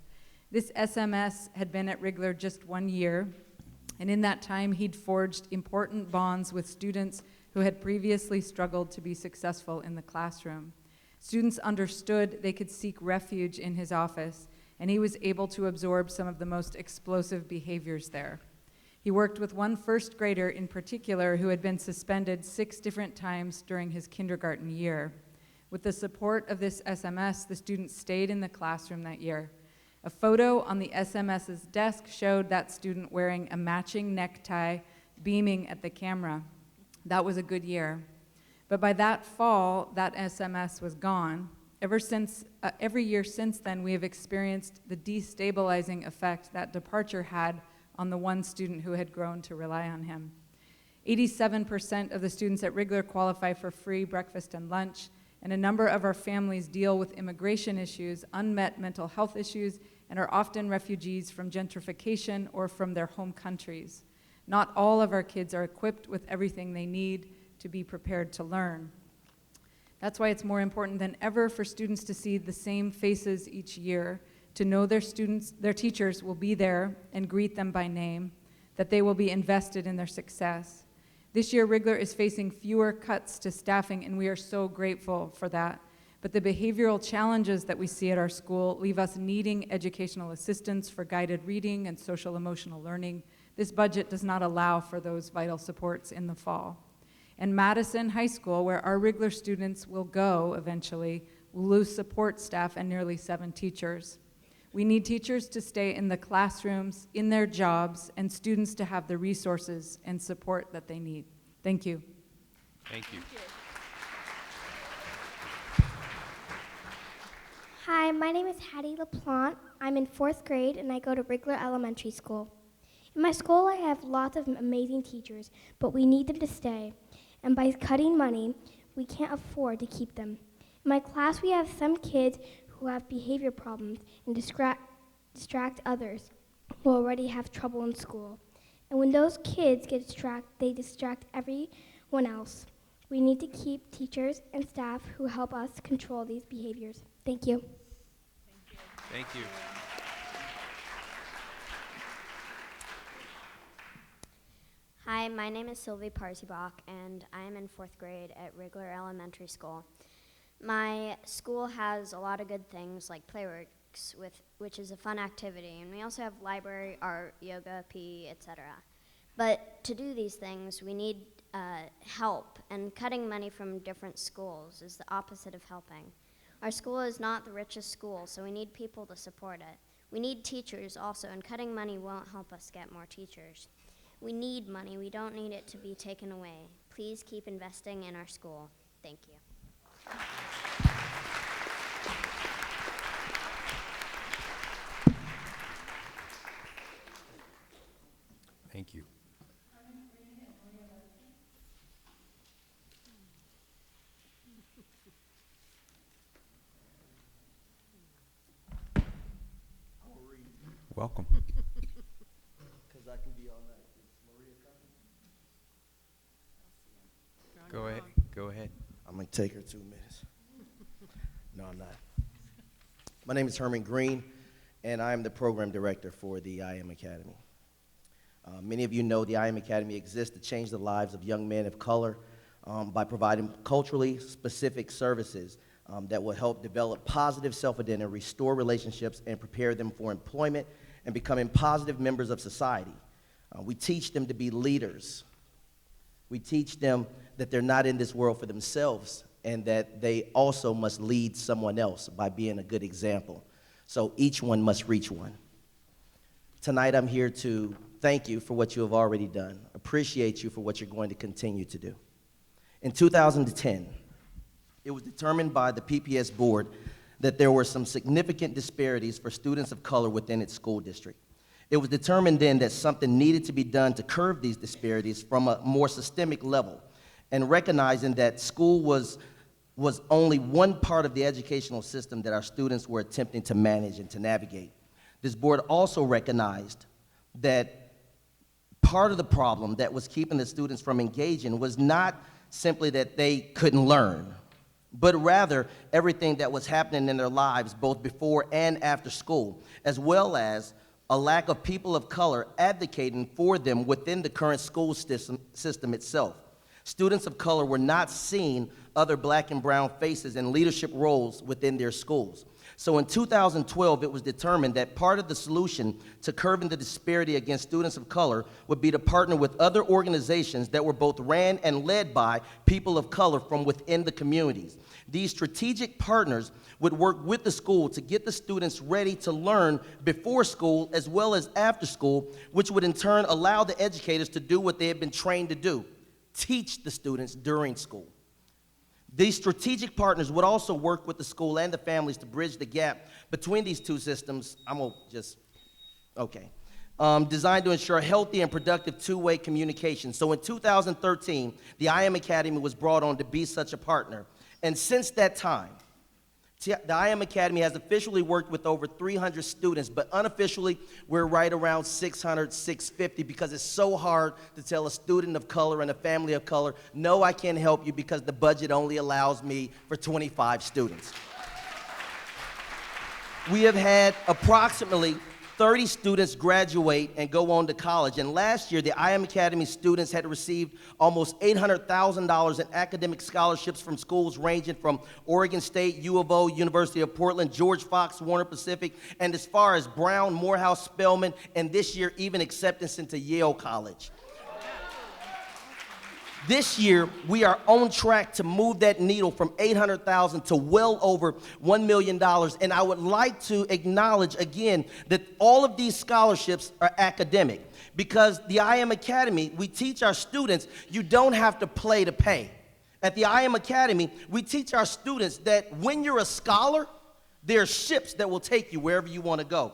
This SMS had been at Rigler just 1 year, and in that time, he'd forged important bonds with students who had previously struggled to be successful in the classroom. Students understood they could seek refuge in his office, and he was able to absorb some of the most explosive behaviors there. He worked with one 1st grader in particular who had been suspended 6 different times during his kindergarten year. With the support of this SMS, the student stayed in the classroom that year. A photo on the SMS's desk showed that student wearing a matching necktie, beaming at the camera. That was a good year. But by that fall, that SMS was gone. Every year since then, we have experienced the destabilizing effect that departure had on the one student who had grown to rely on him. 87% of the students at Rigler qualify for free breakfast and lunch, and a number of our families deal with immigration issues, unmet mental health issues, and are often refugees from gentrification or from their home countries. Not all of our kids are equipped with everything they need to be prepared to learn. That's why it's more important than ever for students to see the same faces each year, to know their teachers will be there and greet them by name, that they will be invested in their success. This year, Rigler is facing fewer cuts to staffing, and we are so grateful for that. But the behavioral challenges that we see at our school leave us needing educational assistance for guided reading and social emotional learning. This budget does not allow for those vital supports in the fall. And Madison High School, where our Rigler students will go eventually, will lose support staff and nearly 7 teachers. We need teachers to stay in the classrooms, in their jobs, and students to have the resources and support that they need. Thank you. Thank you. Hi, my name is Hattie LaPlante. I'm in 4th grade, and I go to Rigler Elementary School. In my school, I have lots of amazing teachers, but we need them to stay. And by cutting money, we can't afford to keep them. In my class, we have some kids who have behavior problems and distract others who already have trouble in school. And when those kids get distracted, they distract everyone else. We need to keep teachers and staff who help us control these behaviors. Thank you. Thank you. Hi, my name is Sylvie Parsibach, and I am in 4th grade at Rigler Elementary School. My school has a lot of good things like Playworks, which is a fun activity, and we also have library, art, yoga, PE, etc. But to do these things, we need help, and cutting money from different schools is the opposite of helping. Our school is not the richest school, so we need people to support it. We need teachers also, and cutting money won't help us get more teachers. We need money. We don't need it to be taken away. Please keep investing in our school. Thank you. Thank you. Welcome. Because I can be all night. Is Maria coming? Go ahead. Go ahead. I'm going to take her 2 minutes. No, I'm not. My name is Herman Green, and I'm the program director for the I Am Academy. Many of you know the I Am Academy exists to change the lives of young men of color by providing culturally specific services that will help develop positive self-identity, restore relationships, and prepare them for employment and becoming positive members of society. We teach them to be leaders. We teach them that they're not in this world for themselves and that they also must lead someone else by being a good example. So each one must reach one. Tonight I'm here to thank you for what you have already done, appreciate you for what you're going to continue to do. In 2010, it was determined by the PPS board that there were some significant disparities for students of color within its school district. It was determined then that something needed to be done to curb these disparities from a more systemic level, and recognizing that school was only one part of the educational system that our students were attempting to manage and to navigate. This board also recognized that part of the problem that was keeping the students from engaging was not simply that they couldn't learn, but rather everything that was happening in their lives both before and after school, as well as a lack of people of color advocating for them within the current school system itself. Students of color were not seeing other black and brown faces in leadership roles within their schools. So in 2012, it was determined that part of the solution to curbing the disparity against students of color would be to partner with other organizations that were both ran and led by people of color from within the communities. These strategic partners would work with the school to get the students ready to learn before school as well as after school, which would in turn allow the educators to do what they had been trained to do, teach the students during school. These strategic partners would also work with the school and the families to bridge the gap between these two systems. Designed to ensure healthy and productive two-way communication. So in 2013, the I Am Academy was brought on to be such a partner. And since that time, the I Am Academy has officially worked with over 300 students, but unofficially, we're right around 600, 650, because it's so hard to tell a student of color and a family of color, no, I can't help you because the budget only allows me for 25 students. We have had approximately 30 students graduate and go on to college, and last year, the I Am Academy students had received almost $800,000 in academic scholarships from schools ranging from Oregon State, U of O, University of Portland, George Fox, Warner Pacific, and as far as Brown, Morehouse, Spelman, and this year, even acceptance into Yale College. This year, we are on track to move that needle from $800,000 to well over $1 million. And I would like to acknowledge again that all of these scholarships are academic, because the I Am Academy, we teach our students you don't have to play to pay. At the I Am Academy, we teach our students that when you're a scholar, there are ships that will take you wherever you want to go.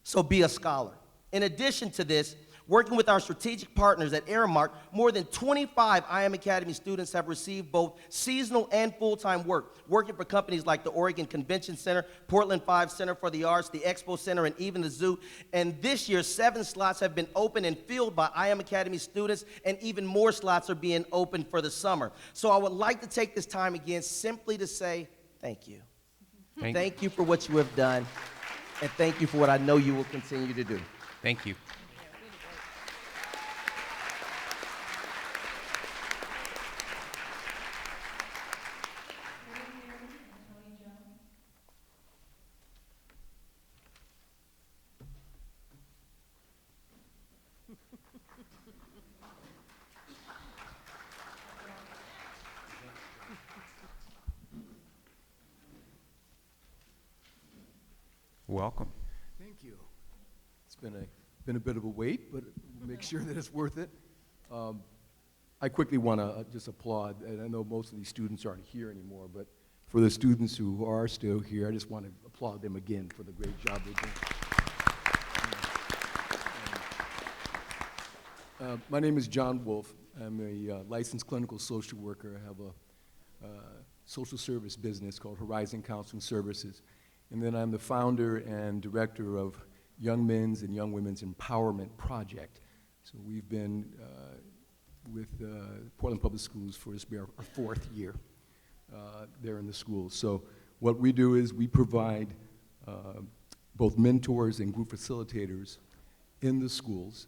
So be a scholar. In addition to this, working with our strategic partners at Aramark, more than 25 I Am Academy students have received both seasonal and full-time work, working for companies like the Oregon Convention Center, Portland 5 Center for the Arts, the Expo Center, and even the zoo. And this year, 7 slots have been opened and filled by I Am Academy students, and even more slots are being opened for the summer. So I would like to take this time again simply to say thank you. Thank you for what you have done, and thank you for what I know you will continue to do. Thank you. Welcome. Thank you. It's been a bit of a wait, but we'll make sure that it's worth it. I quickly want to just applaud, and I know most of these students aren't here anymore, but for the students who are still here, I just want to applaud them again for the great job they did. My name is John Wolf. I'm a licensed clinical social worker. I have a social service business called Horizon Counseling Services. And then I'm the founder and director of young men's and young women's empowerment project. So we've been with Portland Public Schools for this will be our fourth year there in the schools. So what we do is we provide both mentors and group facilitators in the schools.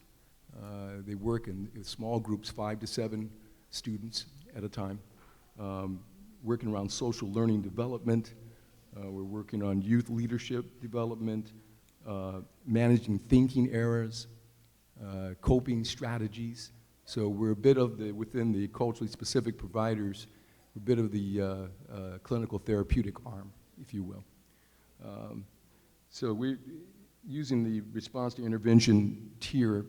They work in small groups, 5 to 7 students at a time, working around social learning development. We're working on youth leadership development, managing thinking errors, coping strategies. So we're a bit of the, within the culturally specific providers, a bit of the clinical therapeutic arm, if you will. So we're using the response to intervention tier,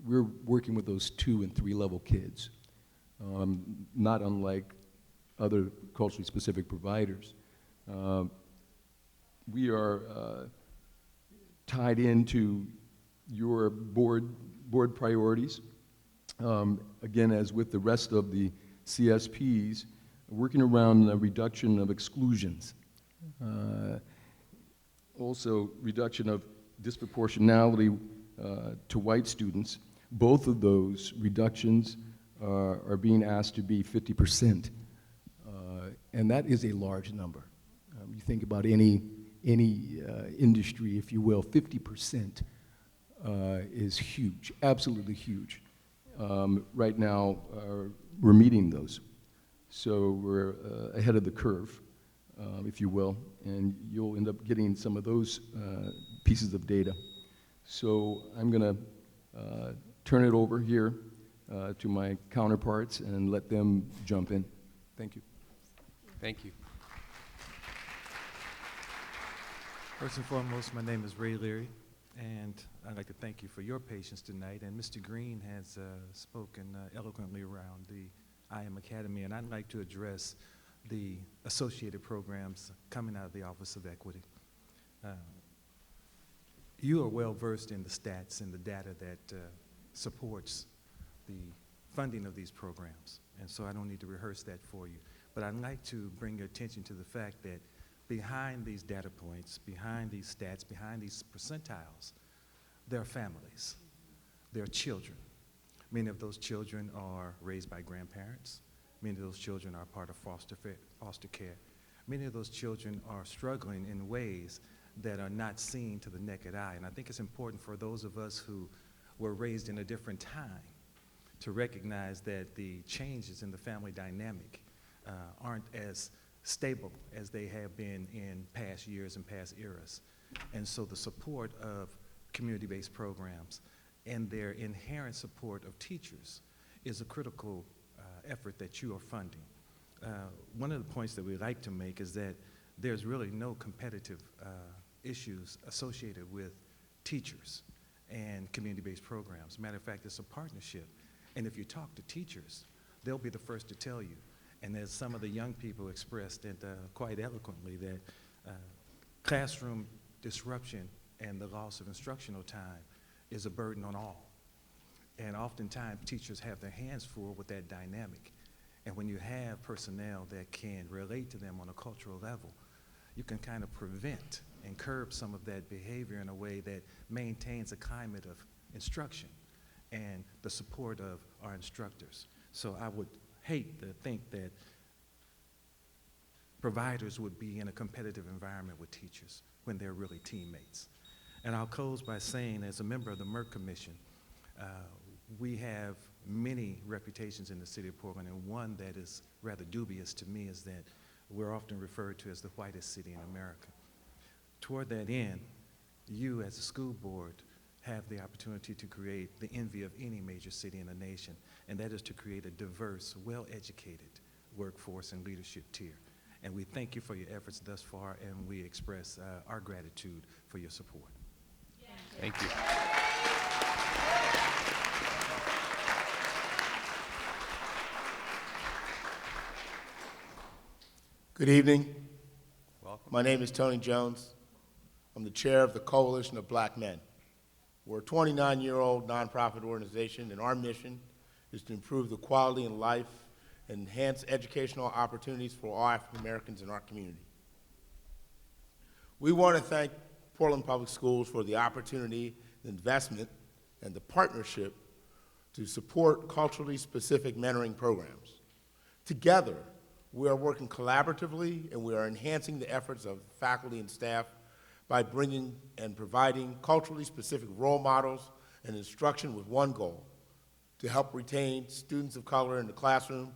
we're working with those 2 and 3 level kids, not unlike other culturally specific providers. We are tied into your board priorities. Again, as with the rest of the CSPs, working around the reduction of exclusions. Also, reduction of disproportionality to white students. Both of those reductions are being asked to be 50%. And that is a large number. You think about any industry, if you will, 50% is huge, absolutely huge. Right now, we're meeting those. So we're ahead of the curve, if you will, and you'll end up getting some of those pieces of data. So I'm going to turn it over here to my counterparts and let them jump in. Thank you. Thank you. First and foremost, my name is Ray Leary, and I'd like to thank you for your patience tonight. And Mr. Green has spoken eloquently around the I Am Academy, and I'd like to address the associated programs coming out of the Office of Equity. You are well versed in the stats and the data that supports the funding of these programs, and so I don't need to rehearse that for you. But I'd like to bring your attention to the fact that behind these data points, behind these stats, behind these percentiles, there are families, there are children. Many of those children are raised by grandparents. Many of those children are part of foster care. Many of those children are struggling in ways that are not seen to the naked eye. And I think it's important for those of us who were raised in a different time to recognize that the changes in the family dynamic aren't as stable as they have been in past years and past eras. And so the support of community-based programs and their inherent support of teachers is a critical effort that you are funding. One of the points that we like to make is that there's really no competitive issues associated with teachers and community-based programs. Matter of fact, it's a partnership. And if you talk to teachers, they'll be the first to tell you. And as some of the young people expressed it quite eloquently, that classroom disruption and the loss of instructional time is a burden on all. And oftentimes teachers have their hands full with that dynamic. And when you have personnel that can relate to them on a cultural level, you can kind of prevent and curb some of that behavior in a way that maintains a climate of instruction and the support of our instructors. So I would hate to think that providers would be in a competitive environment with teachers when they're really teammates. And I'll close by saying, as a member of the Merck Commission, we have many reputations in the city of Portland, and one that is rather dubious to me is that we're often referred to as the whitest city in America. Toward that end, you as a school board have the opportunity to create the envy of any major city in the nation, and that is to create a diverse, well-educated workforce and leadership tier. And we thank you for your efforts thus far, and we express our gratitude for your support. Thank you. Good evening. Welcome. My name is Tony Jones. I'm the chair of the Coalition of Black Men. We're a 29-year-old nonprofit organization, and our mission is to improve the quality of life and enhance educational opportunities for all African Americans in our community. We want to thank Portland Public Schools for the opportunity, the investment, and the partnership to support culturally specific mentoring programs. Together, we are working collaboratively and we are enhancing the efforts of faculty and staff by bringing and providing culturally specific role models and instruction with one goal: to help retain students of color in the classroom,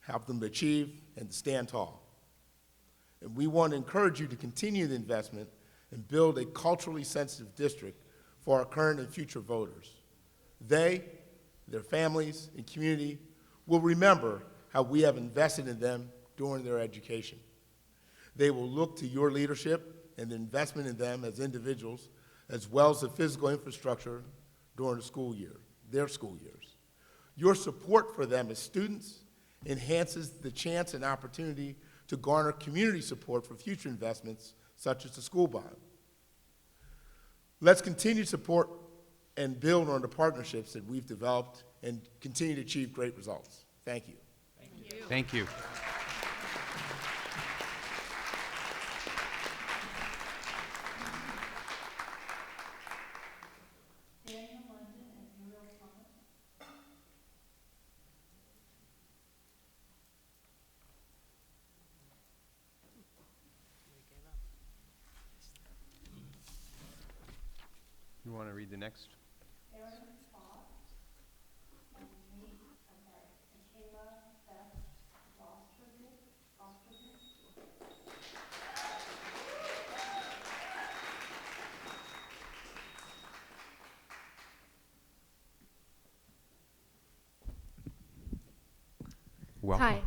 help them achieve, and to stand tall. And we want to encourage you to continue the investment and build a culturally sensitive district for our current and future voters. They, their families, and community will remember how we have invested in them during their education. They will look to your leadership and the investment in them as individuals, as well as the physical infrastructure during the school year, their school years. Your support for them as students enhances the chance and opportunity to garner community support for future investments, such as the school bond. Let's continue to support and build on the partnerships that we've developed and continue to achieve great results. Thank you. Thank you. You want to read the next? Welcome.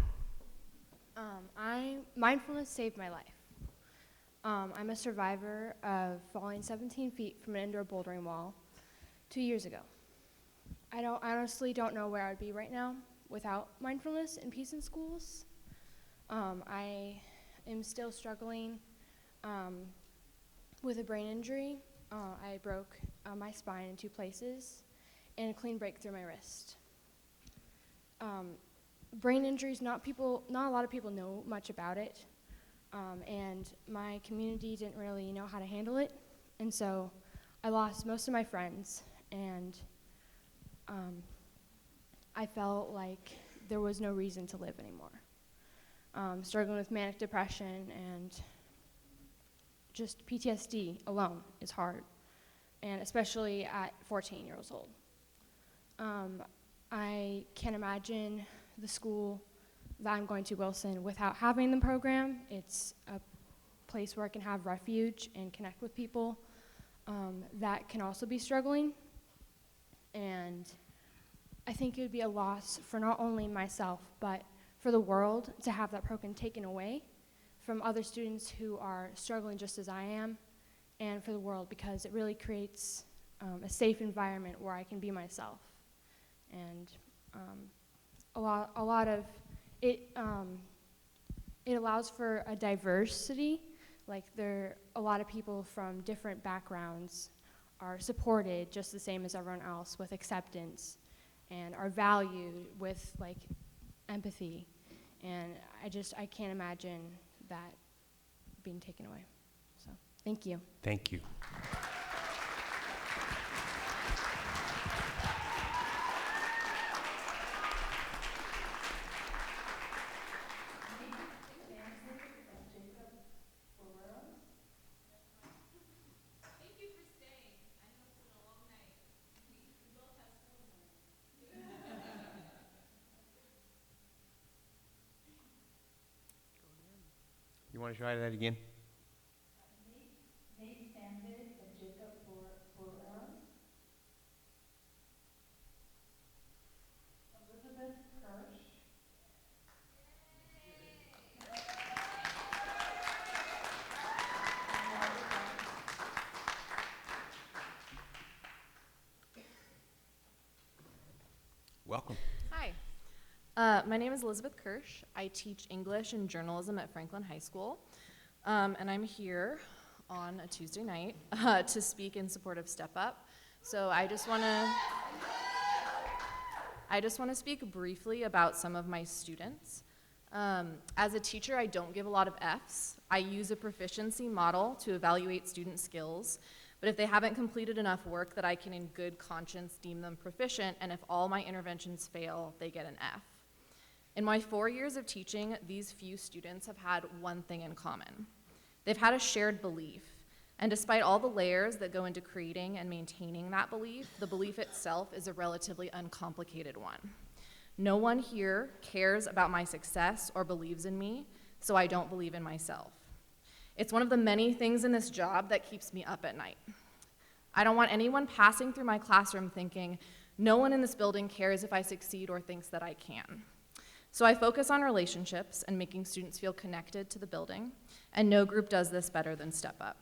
Hi. Mindfulness saved my life. I'm a survivor of falling 17 feet from an indoor bouldering wall 2 years ago. I honestly don't know where I'd be right now without mindfulness and peace in schools. I am still struggling with a brain injury. I broke my spine in 2 places and a clean break through my wrist. Brain injuries, not a lot of people know much about it, and my community didn't really know how to handle it, and so I lost most of my friends, and I felt like there was no reason to live anymore. Struggling with manic depression and just PTSD alone is hard, and especially at 14 years old. I can't imagine the school that I'm going to, Wilson, without having the program. It's a place where I can have refuge and connect with people that can also be struggling. And I think it would be a loss for not only myself, but for the world to have that program taken away from other students who are struggling just as I am, and for the world, because it really creates a safe environment where I can be myself. And a lot of it, it allows for a diversity. Like a lot of people from different backgrounds are supported just the same as everyone else, with acceptance, and are valued with like empathy. And I can't imagine that being taken away. So thank you. Thank you. You want to try that again? Nate Sandvik and Jacob Forleros. Elizabeth Kirsch. Welcome. Hi. My name is Elizabeth Kirsch. I teach English and journalism at Franklin High School. And I'm here on a Tuesday night to speak in support of Step Up. So I just want to speak briefly about some of my students. As a teacher, I don't give a lot of Fs. I use a proficiency model to evaluate student skills, but if they haven't completed enough work that I can in good conscience deem them proficient, and if all my interventions fail, they get an F. In my 4 years of teaching, these few students have had one thing in common. They've had a shared belief, and despite all the layers that go into creating and maintaining that belief, the belief itself is a relatively uncomplicated one. No one here cares about my success or believes in me, so I don't believe in myself. It's one of the many things in this job that keeps me up at night. I don't want anyone passing through my classroom thinking, no one in this building cares if I succeed or thinks that I can. So I focus on relationships and making students feel connected to the building, and no group does this better than Step Up.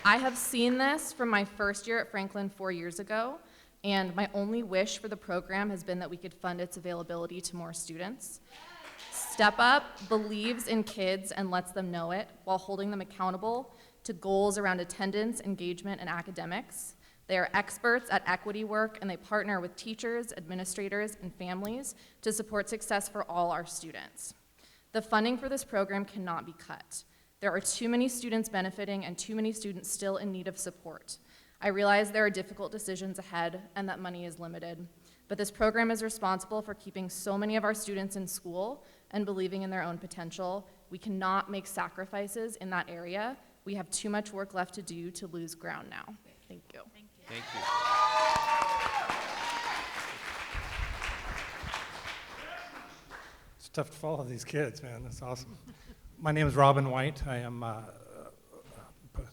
I have seen this from my first year at Franklin 4 years ago, and my only wish for the program has been that we could fund its availability to more students. Step Up believes in kids and lets them know it while holding them accountable to goals around attendance, engagement, and academics. They are experts at equity work, and they partner with teachers, administrators, and families to support success for all our students. The funding for this program cannot be cut. There are too many students benefiting and too many students still in need of support. I realize there are difficult decisions ahead and that money is limited, but this program is responsible for keeping so many of our students in school and believing in their own potential. We cannot make sacrifices in that area. We have too much work left to do to lose ground now. Thank you. Thank you. It's tough to follow these kids, man. That's awesome. My name is Robin White. I am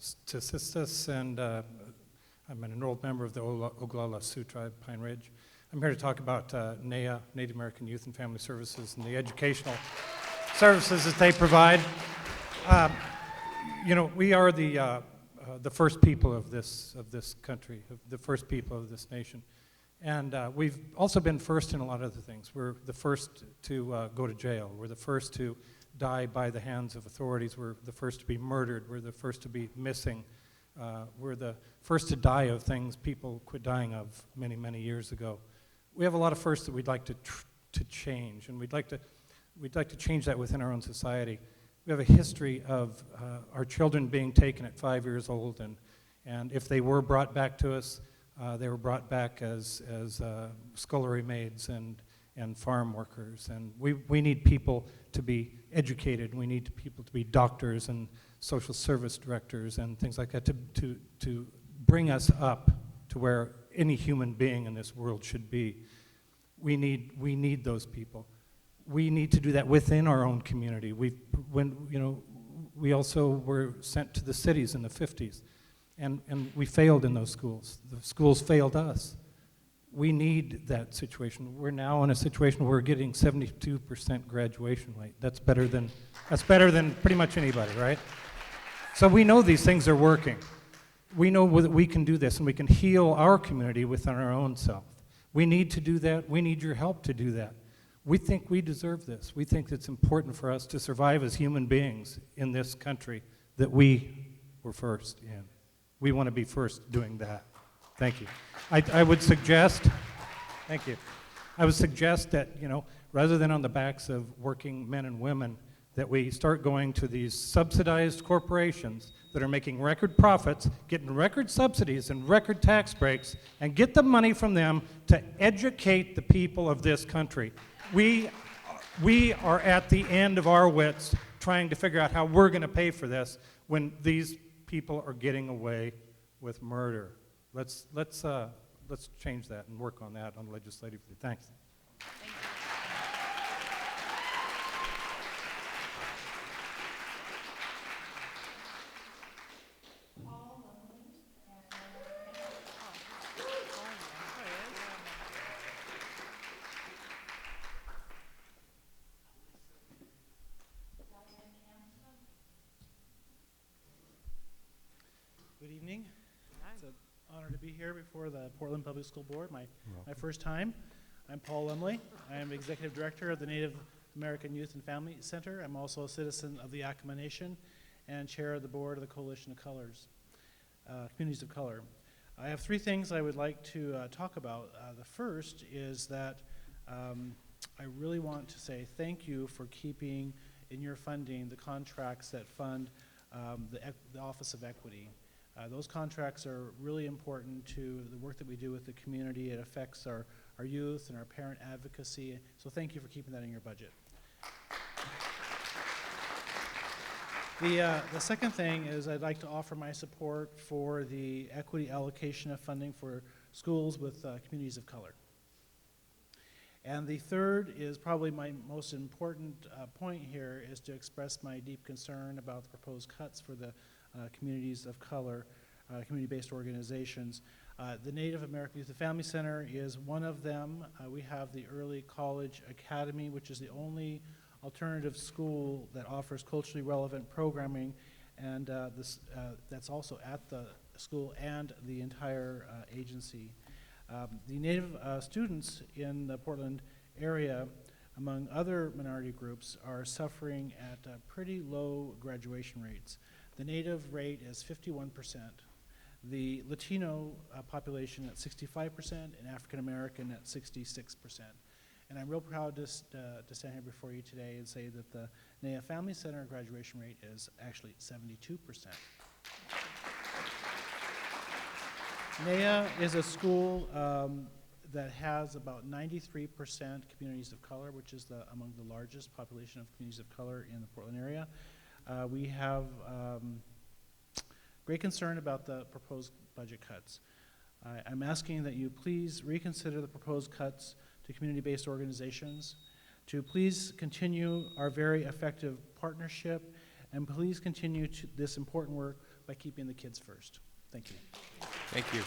statisticist, and I'm an enrolled member of the Oglala Sioux Tribe, Pine Ridge. I'm here to talk about NAYA, Native American Youth and Family Services, and the educational services that they provide. You know, we are the first people of this country, the first people of this nation. And we've also been first in a lot of other things. We're the first to go to jail. We're the first to die by the hands of authorities. We're the first to be murdered. We're the first to be missing. We're the first to die of things people quit dying of many, many years ago. We have a lot of firsts that we'd like to change, and we'd like to change that within our own society. We have a history of our children being taken at 5 years old, and if they were brought back to us, they were brought back as scullery maids and farm workers. And we need people to be educated. We need people to be doctors and social service directors and things like that to bring us up to where any human being in this world should be. We need those people. We need to do that within our own community. We also were sent to the cities in the 50s, and we failed in those schools. The schools failed us. We need that situation. We're now in a situation where we're getting 72% graduation rate. That's better than pretty much anybody, right? So we know these things are working. We know that we can do this, and we can heal our community within our own self. We need to do that. We need your help to do that. We think we deserve this. We think it's important for us to survive as human beings in this country that we were first in. We want to be first doing that. Thank you. I would suggest, thank you. I would suggest that, rather than on the backs of working men and women, that we start going to these subsidized corporations that are making record profits, getting record subsidies and record tax breaks, and get the money from them to educate the people of this country. We are at the end of our wits trying to figure out how we're going to pay for this when these people are getting away with murder. Let's change that and work on that legislatively. Thanks. Good evening. It's an honor to be here before the Portland Public School Board, my first time. I'm Paul Lumley. I am Executive Director of the Native American Youth and Family Center. I'm also a citizen of the Yakama Nation and Chair of the Board of the Coalition of Colors, Communities of Color. I have three things I would like to talk about. The first is that I really want to say thank you for keeping in your funding the contracts that fund the Office of Equity. Those contracts are really important to the work that we do with the community. It affects our youth and our parent advocacy. So thank you for keeping that in your budget. The second thing is I'd like to offer my support for the equity allocation of funding for schools with communities of color. And the third is probably my most important point here is to express my deep concern about the proposed cuts for the communities of color, community-based organizations. The Native American Youth and Family Center is one of them. We have the Early College Academy, which is the only alternative school that offers culturally relevant programming, and that's also at the school and the entire agency. The Native students in the Portland area, among other minority groups, are suffering at pretty low graduation rates. The Native rate is 51%, the Latino population at 65%, and African American at 66%. And I'm real proud to stand here before you today and say that the NAIA Family Center graduation rate is actually 72%. NAIA is a school that has about 93% communities of color, which is among the largest population of communities of color in the Portland area. We have great concern about the proposed budget cuts. I'm asking that you please reconsider the proposed cuts to community-based organizations, to please continue our very effective partnership, and please continue this important work by keeping the kids first. Thank you. Thank you.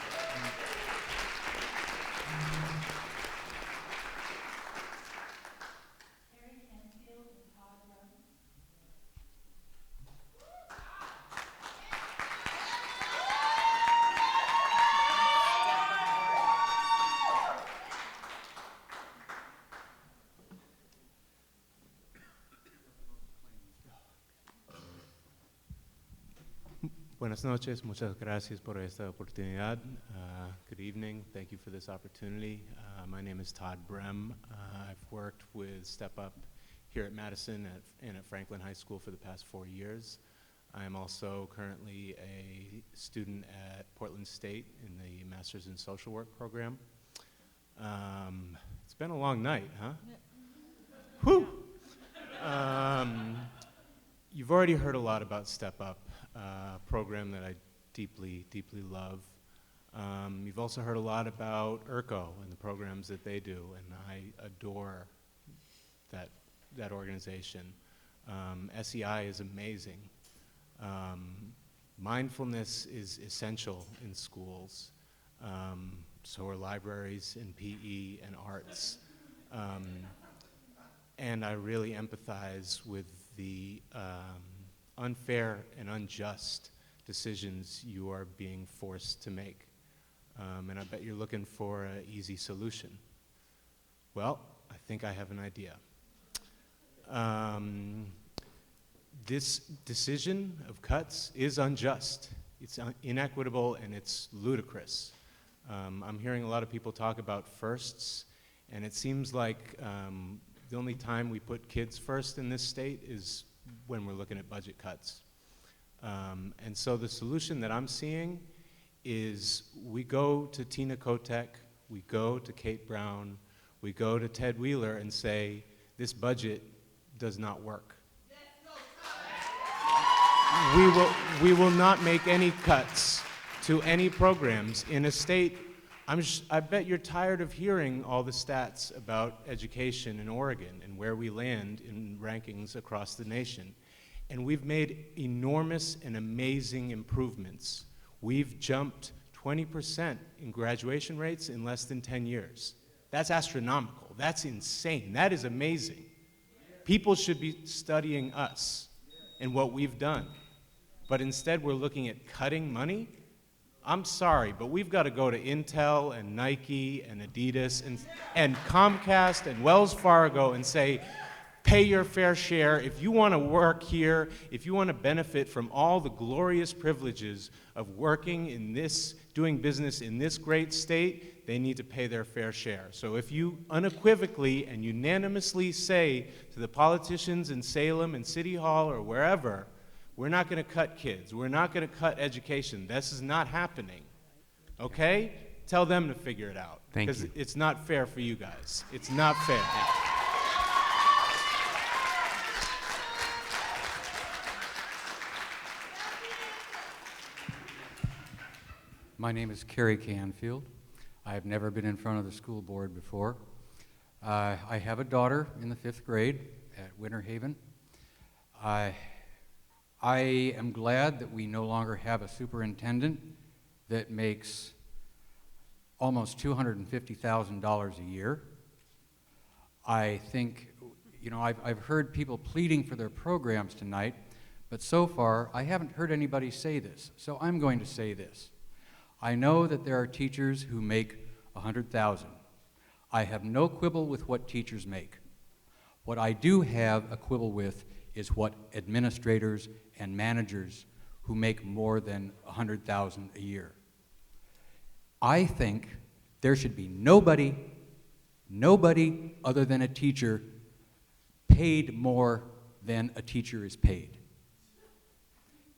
Buenas noches, muchas gracias por esta oportunidad. Good evening, thank you for this opportunity. My name is Todd Brem. I've worked with Step Up here at Madison and at Franklin High School for the past 4 years. I am also currently a student at Portland State in the Master's in Social Work program. It's been a long night, huh? Whew! You've already heard a lot about Step Up, a program that I deeply, deeply love. You've also heard a lot about ERCO and the programs that they do, and I adore that organization. SEI is amazing. Mindfulness is essential in schools. So are libraries and PE and arts. And I really empathize with the unfair and unjust decisions you are being forced to make. And I bet you're looking for an easy solution. Well, I think I have an idea. This decision of cuts is unjust. It's inequitable and it's ludicrous. I'm hearing a lot of people talk about firsts, and it seems like the only time we put kids first in this state is when we're looking at budget cuts. And so the solution that I'm seeing is we go to Tina Kotek, we go to Kate Brown, we go to Ted Wheeler and say, this budget does not work. We will not make any cuts to any programs in a state. I bet you're tired of hearing all the stats about education in Oregon and where we land in rankings across the nation. And we've made enormous and amazing improvements. We've jumped 20% in graduation rates in less than 10 years. That's astronomical. That's insane. That is amazing. People should be studying us and what we've done. But instead, we're looking at cutting money. I'm sorry, but we've got to go to Intel and Nike and Adidas and Comcast and Wells Fargo and say, pay your fair share. If you want to work here, if you want to benefit from all the glorious privileges of working in this, doing business in this great state, they need to pay their fair share. So if you unequivocally and unanimously say to the politicians in Salem and City Hall or wherever, we're not going to cut kids, we're not going to cut education, this is not happening, okay? Tell them to figure it out. Thank Because you. it's not fair for you guys. It's not fair. My name is Kerry Canfield. I have never been in front of the school board before. I have a daughter in the 5th grade at Winter Haven. I am glad that we no longer have a superintendent that makes almost $250,000 a year. I think, you know, I've heard people pleading for their programs tonight, but so far I haven't heard anybody say this, so I'm going to say this. I know that there are teachers who make $100,000. I have no quibble with what teachers make. What I do have a quibble with is what administrators and managers who make more than $100,000 a year. I think there should be nobody other than a teacher paid more than a teacher is paid.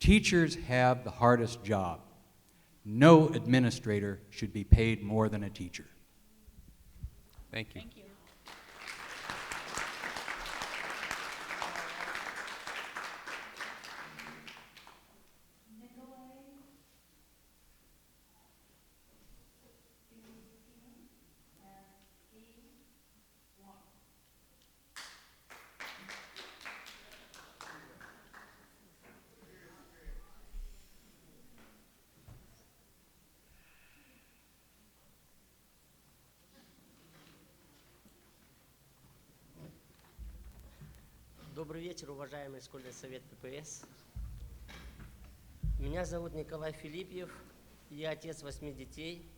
Teachers have the hardest job. No administrator should be paid more than a teacher. Thank you. Добрый вечер, уважаемый школьный совет ППС. Меня зовут Николай Филиппьев, я отец 8 детей.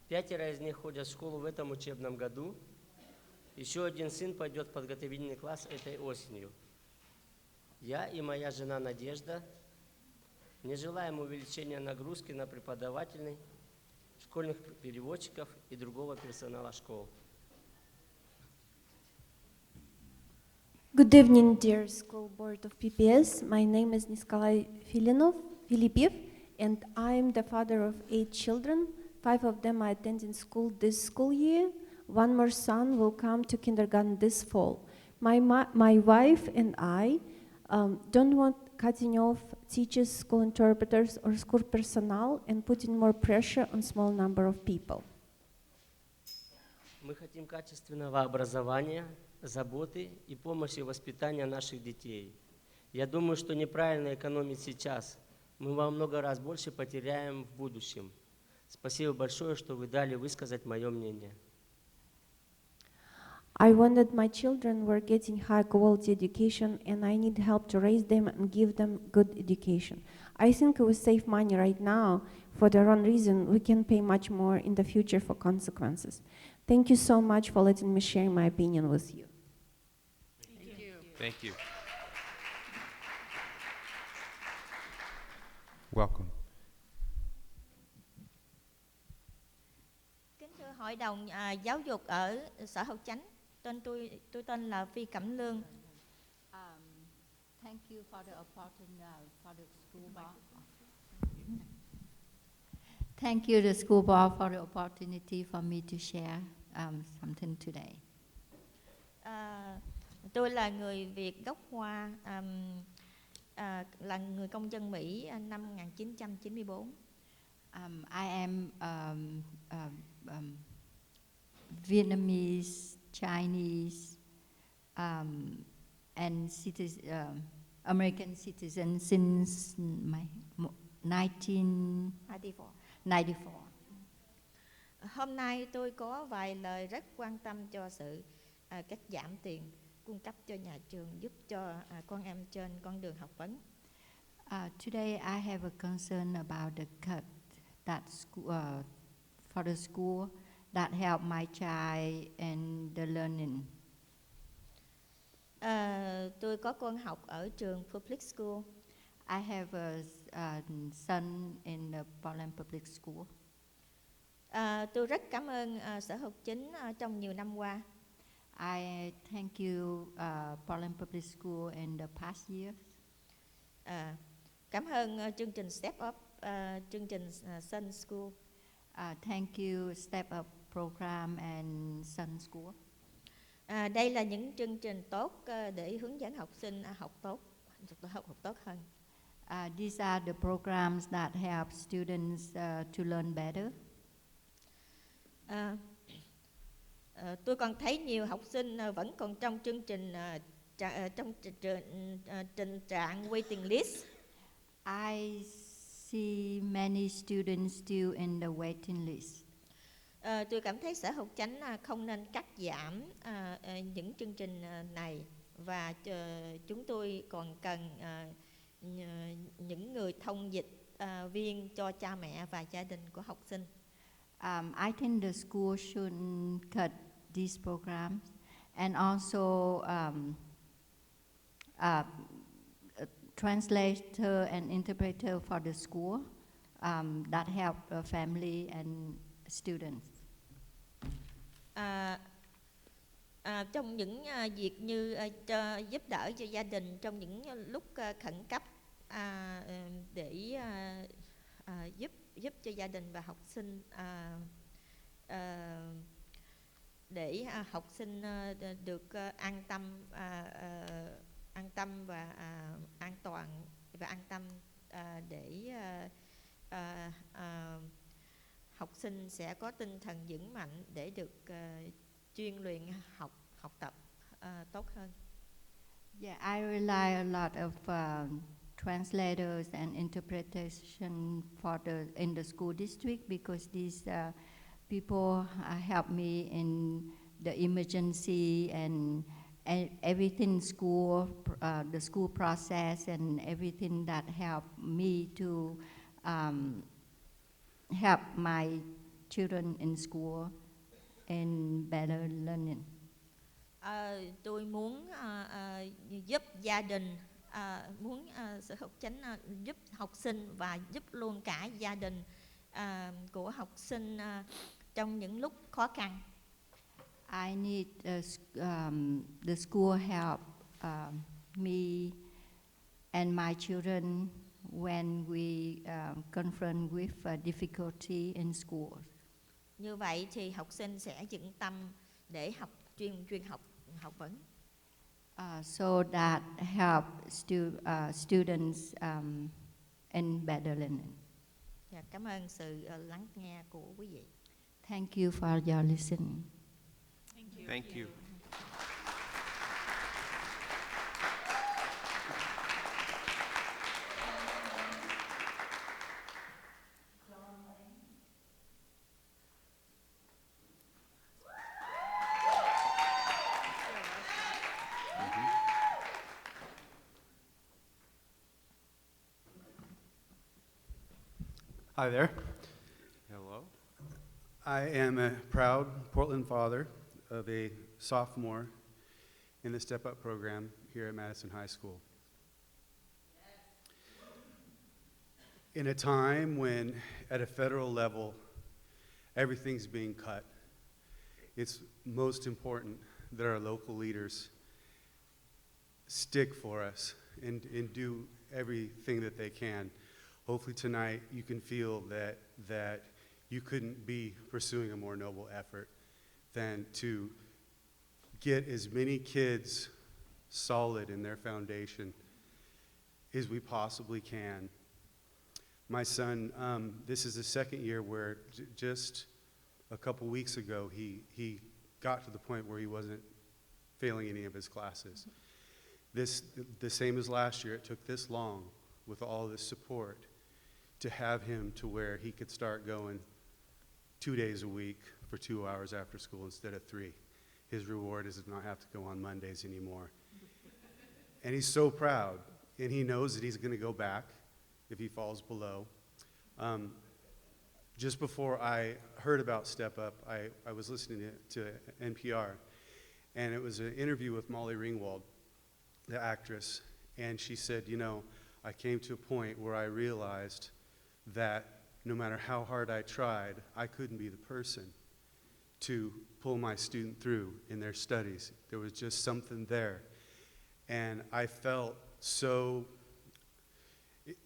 5 из них ходят в школу в этом учебном году. Еще один сын пойдет в подготовительный класс этой осенью. Я и моя жена Надежда не желаем увеличения нагрузки на преподавателей, школьных переводчиков и другого персонала школ. Good evening, dear school board of PPS. My name is Niskolai Filipiev, and I'm the father of 8 children. 5 of them are attending school this school year. 1 more son will come to kindergarten this fall. My wife and I don't want cutting off teachers, school interpreters, or school personnel and putting more pressure on small number of people. Мы хотим качественного образования, заботы и помощи в воспитании наших детей. Я думаю, что неправильно экономить сейчас. Мы во много раз больше потеряем в будущем. Спасибо большое, что вы дали высказать мое мнение. I wanted my children were getting high quality education, and I need help to raise them and give them good education. I think we save money right now for the wrong reason. We can pay much more in the future for consequences. Thank you so much for letting me share my opinion with you. Thank you. Thank you. Welcome. Kính thưa Hội đồng Giáo dục ở Sở Hậu Chánh, tôi tên là Phi Cẩm Lương. Thank you for the opportunity for the school board. Thank you, the school board, for the opportunity for me to share something today. Tôi là người Việt gốc Hoa, là người công dân Mỹ năm 1994. I am Vietnamese, Chinese, and American citizen since 1994. Hôm nay tôi có vài lời rất quan tâm cho sự cắt giảm tiền cung cấp cho nhà trường giúp cho con em trên con đường học vấn. Today I have a concern about the cut that for the school that help my child and the learning. Tôi có con học ở trường public school. I have a son in the Portland Public School. Tôi rất cảm ơn Sở Học Chính trong nhiều năm qua. I thank you, Portland Public School in the past years. Cảm ơn chương trình Step Up, chương trình Sun School. Thank you, Step Up program and Sun School. Đây là những chương trình tốt để hướng dẫn học sinh học tốt hơn. These are the programs that help students to learn better. Tôi còn thấy nhiều học sinh vẫn còn trong chương trình tình trạng waiting list. I see many students still in the waiting list. Tôi cảm thấy Sở Học Chánh không nên cắt giảm những chương trình này, và chúng tôi còn cần những người thông dịch viên cho cha mẹ và gia đình của học sinh. I think the school shouldn't cut these programs, and also translator and interpreter for the school that help the family and students. Trong những việc như giúp đỡ cho gia đình trong những lúc khẩn cấp, để giúp cho gia đình và học sinh, để học sinh được an tâm và an toàn và an tâm, để học sinh sẽ có tinh thần vững mạnh để được chuyên luyện học tập tốt hơn. Yeah, I rely a lot of translators and interpretation in the school district, because these people help me in the emergency and everything school, the school process and everything that help me to help my children in school in better learning. Tôi muốn giúp gia đình, muốn Sở Học Chánh giúp học sinh và giúp luôn cả gia đình của học sinh trong những lúc khó khăn. I need the school help me and my children when we confront with difficulty in school. Như vậy thì học sinh sẽ vững tâm để học chuyên học vấn. So that help students in better learning. Cảm ơn sự lắng nghe của quý vị. Thank you for your listening. Thank you. Hi there. Hello. I am a proud Portland father of a sophomore in the Step Up program here at Madison High School. In a time when, at a federal level, everything's being cut, it's most important that our local leaders stick for us and do everything that they can. Hopefully tonight you can feel that you couldn't be pursuing a more noble effort than to get as many kids solid in their foundation as we possibly can. My son, this is the second year where just a couple weeks ago he got to the point where he wasn't failing any of his classes. The same as last year, it took this long with all this support to have him to where he could start going 2 days a week for 2 hours after school instead of 3. His reward is to not have to go on Mondays anymore. And he's so proud, and he knows that he's going to go back if he falls below. Just before I heard about Step Up, I was listening to NPR, and it was an interview with Molly Ringwald, the actress, and she said, you know, I came to a point where I realized that no matter how hard I tried, I couldn't be the person to pull my student through in their studies. There was just something there. And I felt so,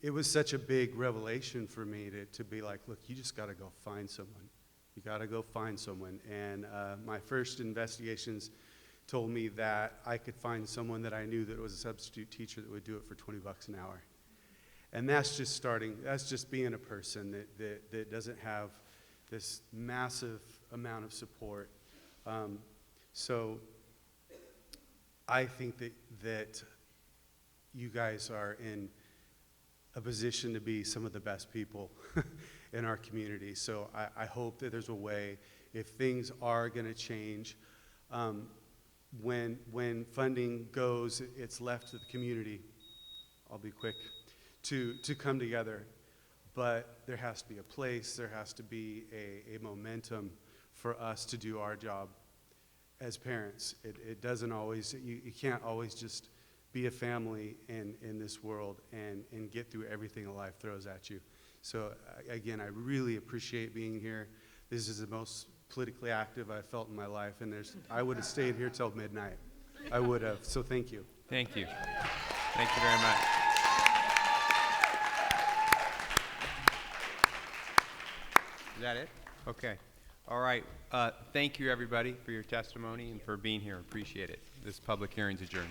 it was such a big revelation for me to be like, look, you just got to go find someone. You got to go find someone. And my first investigations told me that I could find someone that I knew that was a substitute teacher that would do it for $20 an hour. And that's just starting, that's just being a person that doesn't have this massive amount of support. So I think that you guys are in a position to be some of the best people in our community. So I hope that there's a way, if things are going to change, when funding goes, it's left to the community, I'll be quick, to come together. But there has to be a place, there has to be a momentum for us to do our job as parents. It doesn't always, you can't always just be a family in this world and get through everything life throws at you. So again, I really appreciate being here. This is the most politically active I've felt in my life, and I would have stayed here till midnight. I would have, so thank you. Thank you. Thank you very much. Is that it? Okay. All right. Thank you, everybody, for your testimony and for being here. Appreciate it. This public hearing's adjourned.